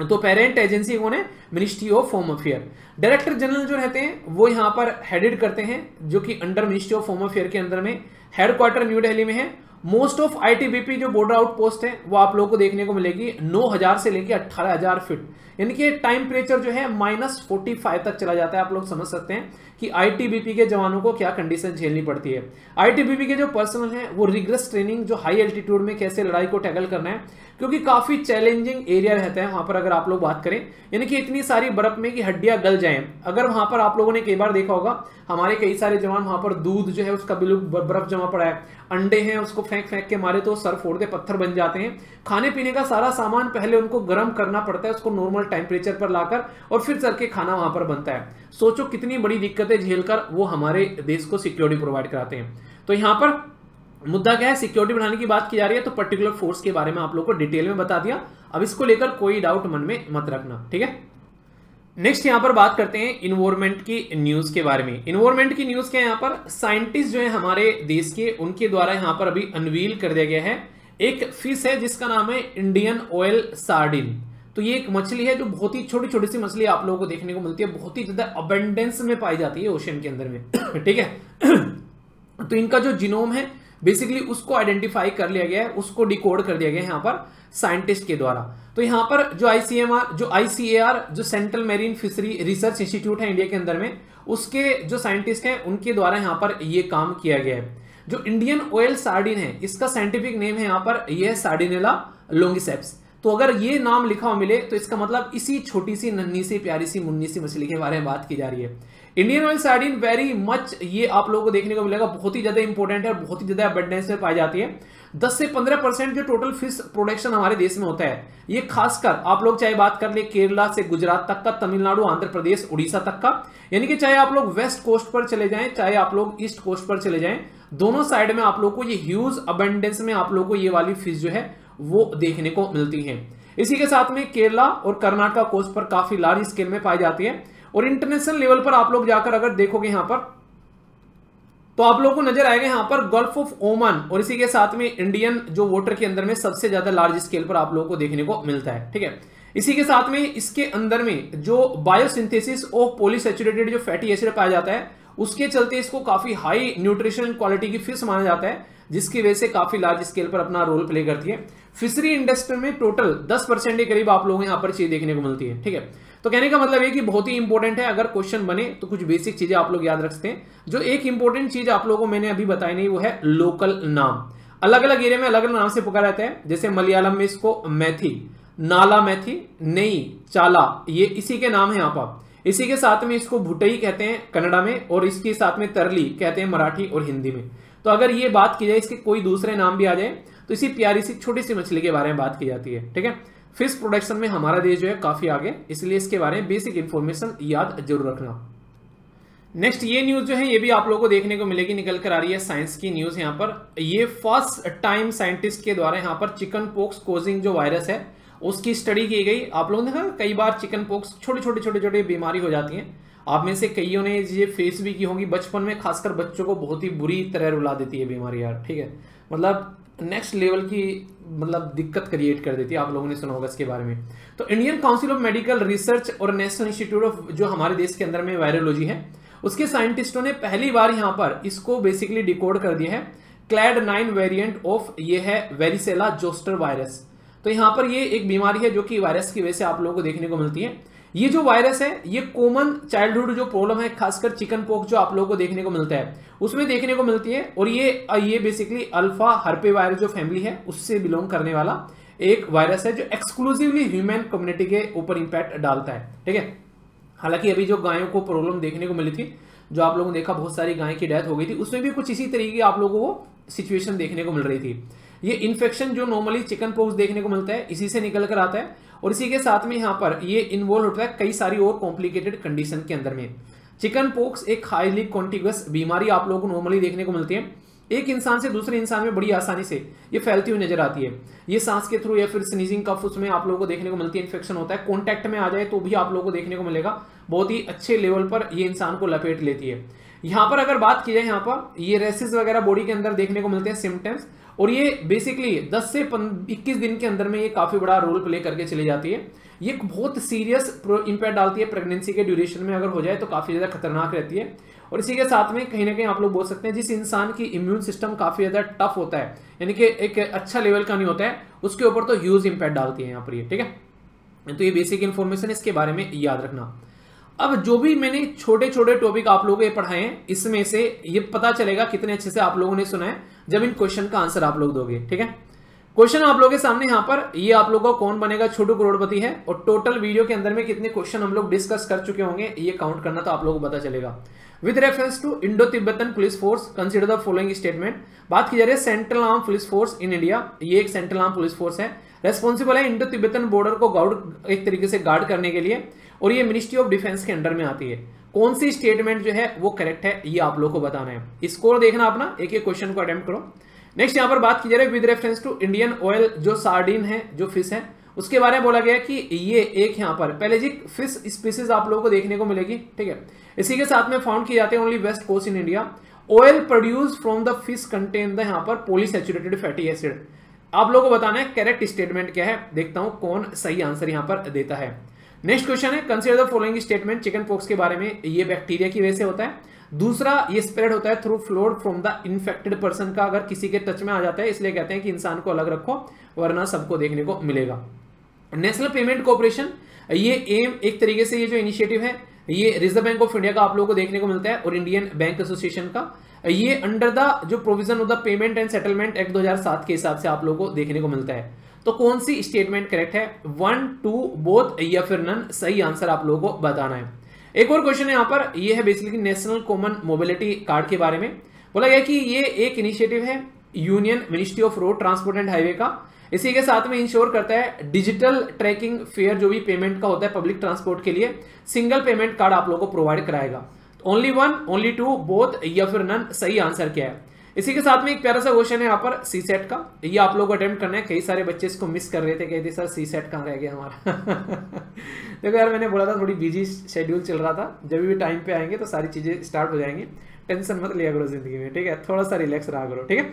तो पेरेंट एजेंसी कौन है? Ministry of home affair. Director general जो रहते हैं वो यहाँ पर हेडेड करते हैं, जो कि under ministry of home affair के अंदर में। हेडक्वार्टर न्यू दिल्ली में है। मोस्ट ऑफ आईटीबीपी जो बॉर्डर आउटपोस्ट है वो आप लोगों को देखने को मिलेगी 9000 से लेकर 18000 फीट, यानी कि टेम्परेचर जो है -45 तक चला जाता है। आप लोग समझ सकते हैं कि आईटीबीपी के जवानों को क्या कंडीशन झेलनी पड़ती है। आईटीबीपी के जो पर्सनल हैं वो रिग्रेस ट्रेनिंग, जो हाई एल्टीट्यूड में कैसे लड़ाई को टैकल करना है, क्योंकि काफी चैलेंजिंग एरिया रहता है वहां पर। अगर आप लोग बात करें, यानी कि इतनी सारी बर्फ में कि हड्डियां गल जाएं। अगर वहां पर आप लोगों ने कई बार देखा होगा, हमारे कई सारे जवान वहां पर दूध जो है उसका बिल्कुल बर्फ जमा पड़ा है, अंडे हैं उसको फेंक फेंक के मारे तो सर फोड़ते पत्थर बन जाते हैं। खाने पीने का सारा सामान पहले उनको गर्म करना पड़ता है, उसको नॉर्मल टेम्परेचर पर लाकर, और फिर चल के खाना वहां पर बनता है। सोचो कितनी बड़ी दिक्कतें झेलकर वो हमारे देश को सिक्योरिटी प्रोवाइड कराते हैं। तो यहां पर मुद्दा क्या है? सिक्योरिटी बढ़ाने की बात की जा रही है, तो पर्टिकुलर फोर्स के बारे में आप लोगों को डिटेल में बता दिया। अब इसको लेकर कोई डाउट मन में मत रखना, ठीक है। नेक्स्ट यहां पर बात करते हैं इन्वायरमेंट की न्यूज के बारे में। इन्वायरमेंट की न्यूज क्या है? यहाँ पर साइंटिस्ट जो है हमारे देश के, उनके द्वारा यहाँ पर अभी अनवील कर दिया गया है एक फिश है जिसका नाम है इंडियन ऑयल सार्डिन। तो ये एक मछली है जो बहुत ही छोटी छोटी सी मछली आप लोगों को देखने को मिलती है, बहुत ही ज्यादा अबंडेंस में पाई जाती है ओशन के अंदर में, ठीक है। तो इनका जो जीनोम है बेसिकली उसको आइडेंटिफाई कर लिया गया है, उसको डिकोड कर दिया गया है यहाँ पर साइंटिस्ट के द्वारा। तो यहाँ पर जो ICAR जो central marine fishery research institute है इंडिया के अंदर में, उसके जो साइंटिस्ट हैं उनके द्वारा यहाँ पर ये काम किया गया है। जो इंडियन ऑयल सार्डिन है इसका साइंटिफिक नेम है यहाँ पर ये सार्डिनेला लोंगिसेप्स। तो अगर ये नाम लिखा हुआ मिले तो इसका मतलब इसी छोटी सी नन्ही सी प्यारी सी मुन्नी सी मछली के बारे में बात की जा रही है। Indian oil sardine very much ये आप लोगों को देखने को मिलेगा, बहुत ही ज्यादा इंपॉर्टेंट है और बहुत ही ज्यादा अबंडेंस में पाई जाती है। 10 से 15% जो टोटल फिश प्रोडक्शन हमारे देश में होता है, ये खासकर आप लोग चाहे बात कर ले केरला से गुजरात तक का, तमिलनाडु, आंध्र प्रदेश, उड़ीसा तक का, यानी कि चाहे आप लोग वेस्ट कोस्ट पर चले जाएं, चाहे आप लोग ईस्ट कोस्ट पर चले जाएं, दोनों साइड में आप लोग को ये ह्यूज अबंडेंस में आप लोग को ये वाली फिश जो है वो देखने को मिलती है। इसी के साथ में केरला और कर्नाटका कोस्ट पर काफी लार्ज स्केल में पाई जाती है। और इंटरनेशनल लेवल पर आप लोग जाकर अगर देखोगे यहां पर तो आप लोगों को नजर आएगा यहां पर गल्फ ऑफ ओमान और इसी के साथ में इंडियन जो वाटर के अंदर में सबसे ज्यादा लार्ज स्केल पर आप लोगों को देखने को मिलता है, ठीक है। इसी के साथ में इसके अंदर में जो बायोसिंथेसिस ऑफ पॉलीसैचुरेटेड जो फैटी एसिड पाया जाता है, उसके चलते इसको काफी हाई न्यूट्रिशन क्वालिटी की फिश माना जाता है, जिसकी वजह से काफी लार्ज स्केल पर अपना रोल प्ले करती है। फिशरी इंडस्ट्री में टोटल 10% के करीब आप लोगों को यहाँ पर चीज देखने को मिलती है, ठीक है। तो कहने का मतलब है कि बहुत ही इंपॉर्टेंट है, अगर क्वेश्चन बने तो कुछ बेसिक चीजें आप लोग याद रखते हैं। जो एक इंपॉर्टेंट चीज आप लोगों को मैंने अभी बताई नहीं, वो है लोकल नाम। अलग अलग एरिया में अलग अलग नाम से पुकारा जाता है। जैसे मलयालम में इसको मैथी, नाला मैथी, नई, चाला, ये इसी के नाम है यहाँ पर। इसी के साथ में इसको भुटई कहते हैं कन्नड़ा में, और इसके साथ में तरली कहते हैं मराठी और हिंदी में। तो अगर ये बात की जाए इसके कोई दूसरे नाम भी आ जाए तो इसी प्यारी सी छोटी सी मछली के बारे में बात की जाती है, ठीक है। फिश प्रोडक्शन में हमारा देश जो है काफी आगे, इसलिए इसके बारे में बेसिक इंफॉर्मेशन याद जरूर रखना। नेक्स्ट ये न्यूज जो है ये भी आप लोगों को देखने को मिलेगी, निकल कर आ रही है साइंस की न्यूज। यहाँ पर ये फर्स्ट टाइम साइंटिस्ट के द्वारा यहाँ पर चिकन पॉक्स कोजिंग जो वायरस है उसकी स्टडी की गई। आप लोगों ने देखा कई बार चिकन पॉक्स छोटी बीमारी हो जाती है, आप में से कईयों ने ये फेस भी की होगी बचपन में, खासकर बच्चों को बहुत ही बुरी तरह रुला देती है बीमारी यार, ठीक है। मतलब नेक्स्ट लेवल की मतलब दिक्कत क्रिएट कर देती है, आप लोगों ने सुना होगा इसके बारे में। तो Indian council of medical research और नेशनल इंस्टीट्यूट ऑफ जो हमारे देश के अंदर में वायरोलॉजी है, उसके साइंटिस्टों ने पहली बार यहाँ पर इसको बेसिकली डिकोड कर दिया है। क्लैड 9 वेरिएंट ऑफ ये है वेरिसेला जोस्टर वायरस। तो यहाँ पर ये एक बीमारी है जो कि वायरस की वजह से आप लोगों को देखने को मिलती है। ये जो वायरस है ये कॉमन चाइल्डहुड जो प्रॉब्लम है, खासकर चिकन पॉक्स जो आप लोगों को देखने को मिलता है उसमें देखने को मिलती है। और ये बेसिकली अल्फा हर्पे वायरस जो फैमिली है उससे बिलोंग करने वाला एक वायरस है जो एक्सक्लूसिवली ह्यूमन कम्युनिटी के ऊपर इंपैक्ट डालता है, ठीक है। हालांकि अभी जो गायों को प्रॉब्लम देखने को मिली थी, जो आप लोगों ने देखा बहुत सारी गाय की डेथ हो गई थी, उसमें भी कुछ इसी तरीके की आप लोगों को सिचुएशन देखने को मिल रही थी। ये इन्फेक्शन जो नॉर्मली चिकन पॉक्स देखने को मिलता है इसी से निकल कर आता है, और इसी के साथ में यहाँ पर ये इन्वॉल्व होता है कई सारी और कॉम्प्लिकेटेड कंडीशन के अंदर में। चिकन पॉक्स एक हाईली कॉन्टिगस बीमारी आप लोगों को नॉर्मली देखने को मिलती है। एक इंसान से दूसरे इंसान में बड़ी आसानी से ये फैलती हुई नजर आती है। ये सांस के थ्रू या फिर स्नीजिंग कफ उसमें आप लोगों को देखने को मिलती है, इन्फेक्शन होता है। कॉन्टैक्ट में आ जाए तो भी आप लोगों को देखने को मिलेगा, बहुत ही अच्छे लेवल पर ये इंसान को लपेट लेती है। यहाँ पर अगर बात की जाए, यहाँ पर ये रेसिस वगैरह बॉडी के अंदर देखने को मिलते हैं सिम्टम्स, और ये बेसिकली 10 से 21 दिन के अंदर में ये काफी बड़ा रोल प्ले करके चली जाती है। ये बहुत सीरियस इंपैक्ट डालती है प्रेगनेंसी के ड्यूरेशन में, अगर हो जाए तो काफी ज्यादा खतरनाक रहती है। और इसी के साथ में कहीं ना कहीं आप लोग बोल सकते हैं जिस इंसान की इम्यून सिस्टम काफी ज्यादा टफ होता है, यानी कि एक अच्छा लेवल का नहीं होता है, उसके ऊपर तो ह्यूज इंपैक्ट डालती है यहाँ पर ये, ठीक है। तो ये बेसिक इन्फॉर्मेशन इसके बारे में याद रखना। अब जो भी मैंने छोटे छोटे टॉपिक आप लोगों को पढ़ाए हैं, इसमें से ये पता चलेगा कितने अच्छे से आप लोगों ने सुना है जब इन क्वेश्चन का आंसर आप लोग दोगे, ठीक है। क्वेश्चन आप लोगों के सामने यहाँ पर, ये आप लोगों को कौन बनेगा छोटू करोड़पति है, और टोटल वीडियो के अंदर में कितने क्वेश्चन हम लोग डिस्कस कर चुके होंगे ये काउंट करना तो आप लोगों को पता चलेगा। With reference to Indo Tibetan police force consider the following statement. बात की जा रही है central arm police force in India, ये एक सेंट्रल आर्म पुलिस फोर्स है, रेस्पॉन्सिबल है इंडो तिब्बतन बॉर्डर को गार्ड एक तरीके से गार्ड करने के लिए, और ये मिनिस्ट्री ऑफ डिफेंस के अंडर में आती है। कौन सी स्टेटमेंट जो है वो करेक्ट है ये आप लोग को बताना है। स्कोर देखना अपना, एक एक क्वेश्चन को अटेम्प्ट करो। नेक्स्ट यहाँ पर बात की जा रही है with reference to Indian oil, जो सार्डिन है, जो फिश है, उसके बारे में बोला गया कि ये एक यहाँ पर पेलेजिक फिश स्पीसीज आप लोगों को देखने को मिलेगी, ठीक है। इसी के साथ में फाउंड किए जाते हैं only west coast in India. Oil produce from the fish contain the यहाँ पर पॉलीसैचुरेटेड फैटी एसिड। आप लोगों को बताना है करेक्ट स्टेटमेंट क्या है, देखता हूं कौन सही आंसर यहाँ पर देता है। नेक्स्ट क्वेश्चन है consider the following statement. Chicken pox के बारे में, ये बैक्टीरिया की वजह से होता है। दूसरा, ये स्प्रेड होता है through flowed from the infected person का, अगर किसी के टच में आ जाता है, इसलिए कहते हैं कि इंसान को अलग रखो वरना सबको देखने को मिलेगा। नेशनल पेमेंट कॉर्पोरेशन, ये एम एक तरीके से ये जो इनिशिएटिव है ये रिजर्व बैंक ऑफ इंडिया का आप लोगों को देखने को मिलता है, और इंडियन बैंक एसोसिएशन का, ये अंडर द जो provision of the payment and settlement act 2007 के हिसाब से आप लोगों को देखने को मिलता है। तो कौन सी स्टेटमेंट करेक्ट है, 1, 2, बोथ या फिर नन, सही आंसर आप लोगों को बताना है। एक और क्वेश्चन है यहाँ पर, ये है basically national common mobility card के बारे में। बोला गया कि ये एक इनिशिएटिव है union ministry of road transport and highway का, इसी के साथ में इंश्योर करता है डिजिटल ट्रैकिंग फेयर जो भी पेमेंट का होता है पब्लिक ट्रांसपोर्ट के लिए, सिंगल पेमेंट कार्ड आप लोगों को प्रोवाइड कराएगा। ओनली 1, ओनली 2, बोथ या फिर नन, सही आंसर क्या है। इसी के साथ में एक प्यारा सा क्वेश्चन है यहाँ पर सी सेट का, ये आप लोग को अटेम्प्ट करना है। कई सारे बच्चे इसको मिस कर रहे थे, कहते सर सी सेट कहाँ रह गया हमारा। देखो यार, मैंने बोला था थोड़ी बिजी शेड्यूल चल रहा था, जब भी टाइम पे आएंगे तो सारी चीजें स्टार्ट हो जाएंगी, टेंशन मत लिया करो जिंदगी में, ठीक है, थोड़ा सा रिलैक्स रहा करो, ठीक है।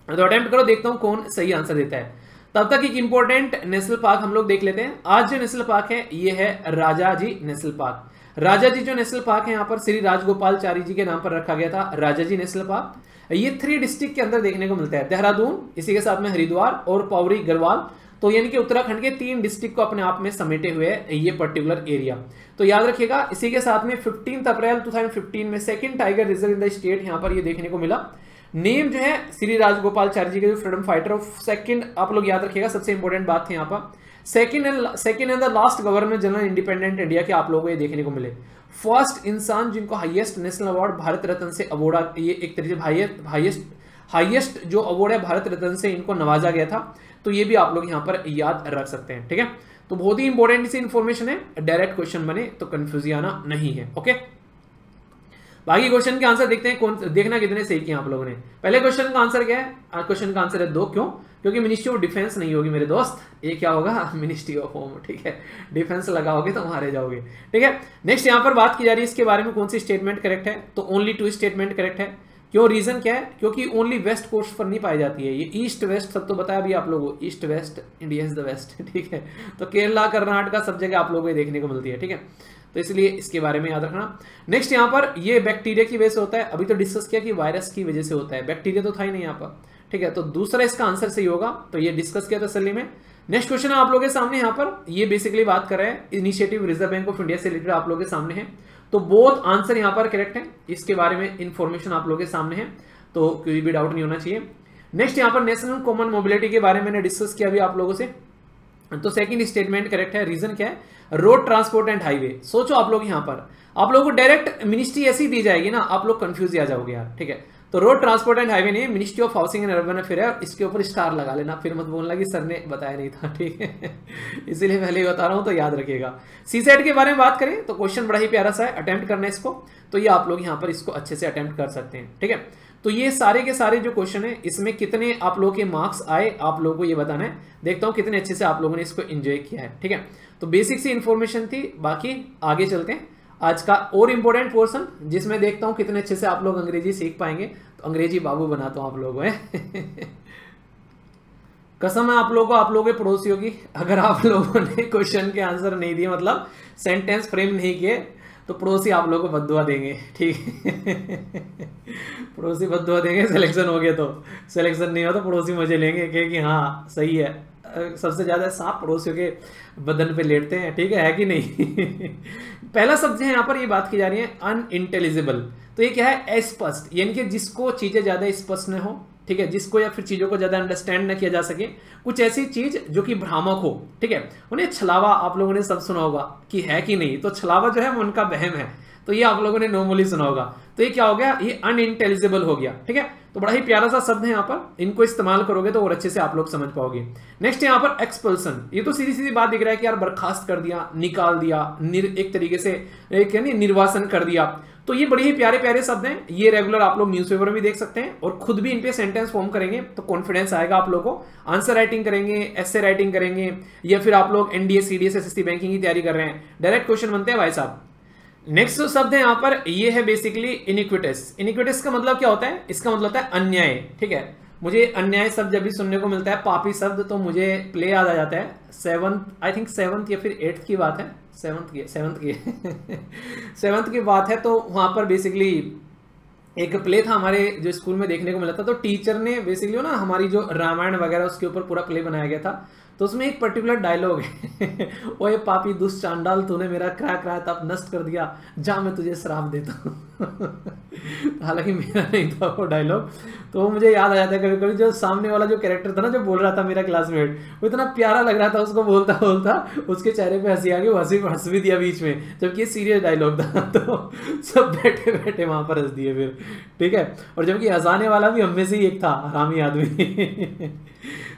तो अटेम्प्ट करो, देखता हूँ कौन सही आंसर देता है। तब तक एक इंपॉर्टेंट नेशनल पार्क हम लोग देख लेते हैं। आज जो नेशनल पार्क है ये है राजाजी नेशनल पार्क। राजाजी जो नेशनल पार्क है यहाँ पर श्री राजगोपालचारी जी के नाम पर रखा गया था, राजाजी नेशनल पार्क। ये 3 डिस्ट्रिक्ट के अंदर देखने को मिलता है, देहरादून, इसी के साथ में हरिद्वार और पौड़ी गढ़वाल, तो यानी कि उत्तराखंड के 3 डिस्ट्रिक्ट को अपने आप में समेटे हुए है ये पर्टिकुलर एरिया। तो याद रखिएगा। इसी के साथ में 15 अप्रैल 2015 में second tiger reserve in the state यहाँ पर ये देखने को मिला। नेम जो है श्री राजगोपालचारी जी के जो फ्रीडम फाइटर ऑफ सेकंड, आप लोग याद रखिएगा, सबसे इंपॉर्टेंट बात थी यहाँ पर, second and the last governor general independent India के आप लोगों को ये देखने को मिले। फर्स्ट इंसान जिनको highest national award Bharat Ratna से अवार्ड, ये एक तरीके से हाईएस्ट जो अवार्ड है भारत रत्न से इनको नवाजा गया था, तो ये भी आप लोग यहाँ पर याद रख सकते हैं, ठीक है। तो बहुत ही इंपॉर्टेंट सी इन्फॉर्मेशन है, डायरेक्ट क्वेश्चन बने तो कंफ्यूज आना नहीं है, ओके। बाकी क्वेश्चन के आंसर देखते हैं, कौन देखना कितने सही किए आप लोगों ने। पहले क्वेश्चन का आंसर क्या है, क्वेश्चन का आंसर है 2, क्यों, क्योंकि मिनिस्ट्री ऑफ डिफेंस नहीं होगी मेरे दोस्त, ये क्या होगा, मिनिस्ट्री ऑफ होम, ठीक है। डिफेंस लगाओगे तो मारे जाओगे, ठीक है। नेक्स्ट यहाँ पर बात की जा रही है इसके बारे में, कौन सी स्टेटमेंट करेक्ट है, तो ओनली 2 स्टेटमेंट करेक्ट है। क्यों, रीजन क्या है, क्योंकि ओनली वेस्ट कोस्ट पर नहीं पाई जाती है, ये ईस्ट वेस्ट सब तो बताया भी आप लोगों को, east west India is the west, ठीक है। तो केरला कर्नाटका सब जगह आप लोगों को देखने को मिलती है, ठीक है। तो इसलिए इसके बारे में याद रखना। नेक्स्ट यहाँ पर, ये बैक्टीरिया की वजह से होता है, अभी तो डिस्कस किया कि वायरस की वजह से होता है, बैक्टीरिया तो था ही नहीं यहाँ पर, ठीक है। तो दूसरा इसका आंसर सही होगा, तो ये डिस्कस किया तसल्ली में। नेक्स्ट क्वेश्चन है आप लोगों के सामने यहाँ पर, ये बेसिकली बात कर रहे हैं initiative reserve bank of India से रिलेटेड आप लोगों के सामने है, तो बोथ आंसर यहाँ पर करेक्ट है, इसके बारे में इंफॉर्मेशन आप लोगों के सामने है, तो कोई भी डाउट नहीं होना चाहिए। नेक्स्ट यहाँ पर नेशनल कॉमन मोबिलिटी के बारे में मैंने डिस्कस किया अभी आप लोगों से, तो सेकंड स्टेटमेंट करेक्ट है। रीजन क्या है, रोड ट्रांसपोर्ट एंड हाईवे। सोचो आप लोग यहाँ पर, आप लोगों को डायरेक्ट मिनिस्ट्री ऐसी दी जाएगी ना, आप लोग कंफ्यूज आ जाओगे यार, ठीक है। तो रोड ट्रांसपोर्ट एंड हाईवे नहीं, ministry of housing and urban affair है, इसके ऊपर स्टार लगा लेना, फिर मत बोलना कि सर ने बताया नहीं था, ठीक है। इसीलिए पहले ही बता रहा हूं, तो याद रखिएगा। सी सेट के बारे में बात करें तो क्वेश्चन बड़ा ही प्यारा सा है, अटेम्प्ट करना है इसको, तो ये आप लोग यहाँ पर इसको अच्छे से अटेम्प्ट कर सकते हैं, ठीक है। तो ये सारे के सारे जो क्वेश्चन है, इसमें कितने आप लोगों के मार्क्स आए आप लोगों को ये बताना है, देखता हूं कितने अच्छे से आप लोगों ने इसको एंजॉय किया है, ठीक है। तो बेसिक सी इंफॉर्मेशन थी, बाकी आगे चलते हैं आज का और इंपॉर्टेंट पोर्शन, जिसमें देखता हूं कितने अच्छे से आप लोग अंग्रेजी सीख पाएंगे। तो अंग्रेजी बाबू बनाता हूं आप लोगों में। कसम है आप लोगों को, आप लोगों के पड़ोसियों की, अगर आप लोगों ने क्वेश्चन के आंसर नहीं दिए, मतलब सेंटेंस फ्रेम नहीं किए, तो पड़ोसी आप लोगों को बद्दुआ देंगे, ठीक है। पड़ोसी बद्दुआ देंगे सिलेक्शन हो गया तो, सिलेक्शन नहीं हो तो पड़ोसी मजे लेंगे कि हाँ सही है। सबसे ज्यादा सांप पड़ोसियों के बदन पे लेटते हैं, ठीक है कि नहीं। पहला शब्द है यहाँ पर ये बात की जा रही है अनइंटेलिजिबल। तो ये क्या है? अस्पष्ट, यानी कि जिसको चीजें ज्यादा स्पष्ट न हो, ठीक है, जिसको या फिर चीजों को ज्यादा अंडरस्टैंड न किया जा सके, कुछ ऐसी चीज जो कि भ्रामक हो, ठीक है। उन्हें छलावा आप लोगों ने सब सुना होगा कि है कि नहीं, तो छलावा जो है वो उनका वहम है, तो ये आप लोगों ने नॉर्मली सुना होगा। तो ये क्या हो गया? ये अनइंटेलिजिबल हो गया, ठीक है। तो बड़ा ही प्यारा सा शब्द है यहाँ पर, इनको इस्तेमाल करोगे तो और अच्छे से आप लोग समझ पाओगे। नेक्स्ट यहाँ पर एक्सपल्सन, ये तो सीधी सीधी बात दिख रहा है कि यार बर्खास्त कर दिया, निकाल दिया, एक तरीके से एक निर्वासन कर दिया। तो ये बड़े ही प्यारे प्यारे शब्द हैं, ये रेगुलर आप लोग न्यूज़पेपर में भी देख सकते हैं, और खुद भी इन पे सेंटेंस फॉर्म करेंगे तो कॉन्फिडेंस आएगा आप लोगों को। आंसर राइटिंग करेंगे, एसे राइटिंग करेंगे, या फिर आप लोग एनडीए सीडीएस एसएससी बैंकिंग की तैयारी कर रहे हैं, डायरेक्ट क्वेश्चन बनते हैं भाई साहब। नेक्स्ट जो शब्द है यहाँ पर, ये है बेसिकली इनिक्विटस। इनिक्विटस का मतलब क्या होता है? इसका मतलब होता है अन्याय, ठीक है। मुझे अन्याय शब्द जब भी सुनने को मिलता है, पापी शब्द, तो मुझे प्ले याद आ जाता है। आई थिंक सेवंथ या फिर 8th की बात है, सेवंथ की बात है। तो वहां पर बेसिकली एक प्ले था हमारे जो स्कूल में देखने को मिला था। तो टीचर ने बेसिकली ना हमारी जो रामायण वगैरह उसके ऊपर पूरा प्ले बनाया गया था। तो उसमें एक पर्टिकुलर डायलॉग है, ओए पापी दुष्ट चांडाल, तूने मेरा क्रा क्रा तप नष्ट कर दिया, जा मैं तुझे श्राप देता हूँ। हालांकि मेरा नहीं था वो डायलॉग, तो वो मुझे याद आ जाता है कभी कभी। जो सामने वाला जो कैरेक्टर था ना, जो बोल रहा था मेरा क्लासमेट, वो इतना प्यारा लग रहा था उसको बोलता बोलता, उसके चेहरे पे हंसी आ गई, वो हंस भी दिया बीच में, जबकि ये सीरियस डायलॉग था। तो सब बैठे बैठे वहां पर हंस दिए फिर, ठीक है। और जबकि हंसाने वाला भी हम में से ही एक था, हरामी आदमी।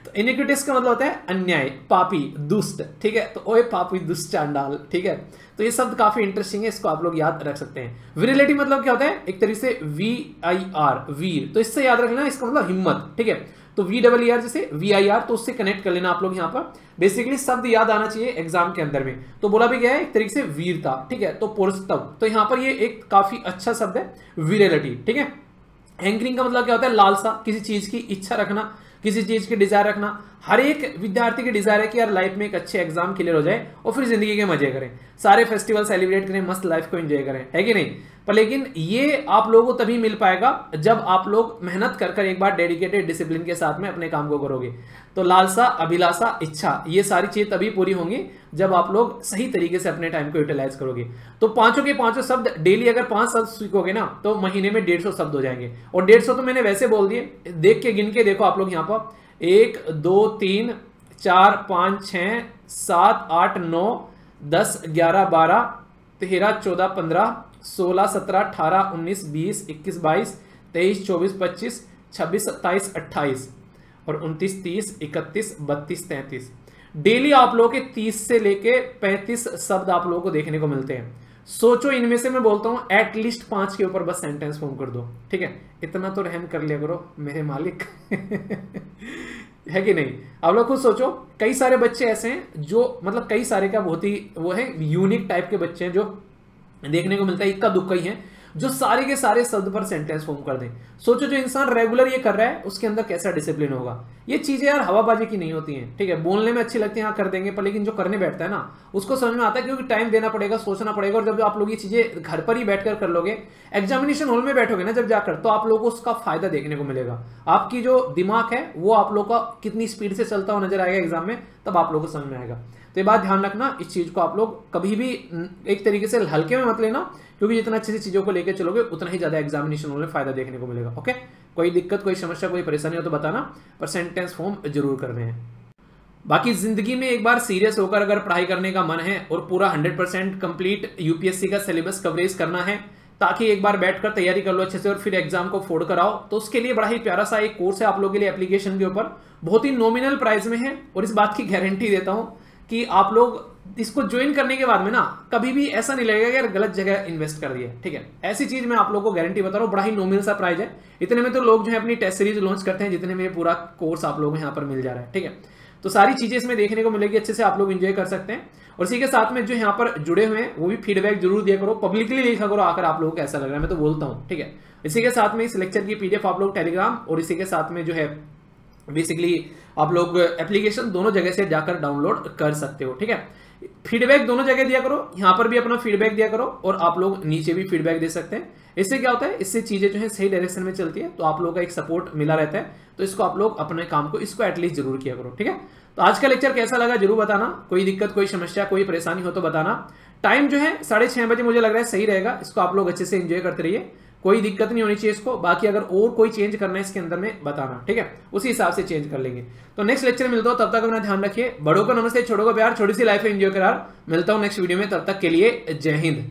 तो इनिक्विटिस का मतलब होता है अन्याय, पापी, दुष्ट, ठीक है। तो ओए पापी दुष्ट चांडाल, ठीक है। तो ये शब्द काफी इंटरेस्टिंग है, इसको आप लोग याद रख सकते हैं। विरिलिटी मतलब क्या होता है? एक तरीके से VIR, वीर, तो इससे याद रखना, इसका मतलब हिम्मत, ठीक है। तो VER जैसे VIR, तो उससे कनेक्ट कर लेना आप लोग यहाँ पर। बेसिकली शब्द याद आना चाहिए एग्जाम के अंदर में। तो बोला भी गया है एक तरीके से वीरता, ठीक है। तो पुरस्तव, तो यहाँ पर ये एक काफी अच्छा शब्द है, विरिलिटी, ठीक है। हैंकरिंग का मतलब क्या होता है? लालसा, किसी चीज की इच्छा रखना, किसी चीज की डिजायर रखना। हर एक विद्यार्थी की डिजायर है कि यार लाइफ में एक अच्छे एग्जाम क्लियर हो जाए और फिर जिंदगी के मजे करें, सारे फेस्टिवल सेलिब्रेट करें, मस्त लाइफ को एंजॉय करें, है कि नहीं। पर लेकिन ये आप लोगों को तभी मिल पाएगा जब आप लोग मेहनत कर एक बार डेडिकेटेड डिसिप्लिन के साथ में अपने काम को करोगे। तो लालसा, अभिलाषा, इच्छा, ये सारी चीज तभी पूरी होंगी जब आप लोग सही तरीके से अपने टाइम को यूटिलाइज करोगे। तो पांचों के पांचों शब्द डेली अगर 5 शब्द सीखोगे ना, तो महीने में 150 शब्द हो जाएंगे। और 150 तो मैंने वैसे बोल दिए, देख के गिन के देखो आप लोग यहाँ पर, 1 2 3 4 5 6 7 8 9 10 11 12 13 14 15 16 17 18 19 20 21 22 23 24 25 26 27 28 और 29 30 31 32 33। डेली आप लोगों के 30 से लेके 35 शब्द आप लोगों को देखने को मिलते हैं। सोचो, इनमें से मैं बोलता हूं एटलीस्ट 5 के ऊपर बस सेंटेंस फॉर्म कर दो, ठीक है। इतना तो रहम कर लिया करो मेरे मालिक। है कि नहीं? आप लोग खुद सोचो, कई सारे बच्चे ऐसे हैं जो मतलब कई सारे का बहुत ही वो है यूनिक टाइप के बच्चे हैं जो देखने को मिलता है, इक्का दुक्का ही है, जो सारे के सारे शब्द पर सेंटेंस फॉर्म कर दें। सोचो जो इंसान रेगुलर ये कर रहा है उसके अंदर कैसा डिसिप्लिन होगा। ये चीजें यार हवाबाजी की नहीं होती हैं, ठीक है। बोलने में अच्छी लगती हैं, हाँ कर देंगे, पर लेकिन जो करने बैठता है ना उसको समझ में आता है, क्योंकि टाइम देना पड़ेगा, सोचना पड़ेगा। और जब आप लोग ये चीजें घर पर ही बैठकर कर लोगे, एग्जामिनेशन हॉल में बैठोगे ना जब जाकर, तो आप लोगों को उसका फायदा देखने को मिलेगा। आपकी जो दिमाग है वो आप लोग का कितनी स्पीड से चलता हुआ नजर आएगा एग्जाम में, तब आप लोगों को समझ में आएगा। तो ये बात ध्यान रखना, इस चीज को आप लोग कभी भी एक तरीके से हल्के में मत लेना, क्योंकि जितना अच्छे से चीजों को लेकर चलोगे उतना ही ज्यादा एग्जामिनेशन में फायदा देखने को मिलेगा। ओके, कोई दिक्कत, कोई समस्या, कोई परेशानी हो तो बताना, पर सेंटेंस फॉर्म जरूर करने हैं। बाकी जिंदगी में एक बार सीरियस होकर अगर पढ़ाई करने का मन है और पूरा 100% कंप्लीट यूपीएससी का सिलेबस कवरेज करना है, ताकि एक बार बैठकर तैयारी कर लो अच्छे से और फिर एग्जाम को फोड़ कर आओ, तो उसके लिए बड़ा ही प्यारा सा एक कोर्स है आप लोगों के लिए एप्लीकेशन के ऊपर, बहुत ही नॉमिनल प्राइस में है। और इस बात की गारंटी देता हूं कि आप लोग इसको ज्वाइन करने के बाद में ना कभी भी ऐसा नहीं लगेगा कि यार गलत जगह इन्वेस्ट कर दिया, ठीक है। ऐसी चीज मैं आप लोगों को गारंटी बता रहा हूँ, बड़ा ही नॉमिनल सा प्राइस है। इतने में तो लोग जो है अपनी टेस्ट सीरीज लॉन्च करते हैं, जितने में पूरा कोर्स आप लोगों को यहाँ पर मिल जा रहा है, ठीक है। तो सारी चीजें इसमें देखने को मिलेगी, अच्छे से आप लोग एंजॉय कर सकते हैं। और इसी के साथ में जो यहाँ पर जुड़े हुए हैं वो भी फीडबैक जरूर दिया करो, पब्लिकली लिखा करो आकर आप लोगों को कैसा लग रहा है, मैं तो बोलता हूँ, ठीक है। इसी के साथ में इस लेक्चर की PDF आप लोग टेलीग्राम और इसी के साथ में जो है बेसिकली आप लोग एप्लीकेशन दोनों जगह से जाकर डाउनलोड कर सकते हो। ठीक है, फीडबैक दोनों जगह दिया करो, यहाँ पर भी अपना फीडबैक दिया करो और आप लोग नीचे भी फीडबैक दे सकते हैं। इससे क्या होता है, इससे चीजें जो है सही डायरेक्शन में चलती है, तो आप लोगों का एक सपोर्ट मिला रहता है। तो इसको आप लोग अपने काम को इसको एटलीस्ट जरूर किया करो। ठीक है, तो आज का लेक्चर कैसा लगा जरूर बताना, कोई दिक्कत कोई समस्या कोई परेशानी हो तो बताना। टाइम जो है 6:30 बजे मुझे लग रहा है सही रहेगा, इसको आप लोग अच्छे से एंजॉय करते रहिए, कोई दिक्कत नहीं होनी चाहिए इसको। बाकी अगर और कोई चेंज करना है इसके अंदर में बताना, ठीक है, उसी हिसाब से चेंज कर लेंगे। तो नेक्स्ट लेक्चर मिलता हूं, तब तक अपना ध्यान रखिए। बड़ों को नमस्ते, छोटों को प्यार, छोटी सी लाइफ एंजॉय करार। मिलता हूं नेक्स्ट वीडियो में, तब तक के लिए जय हिंद।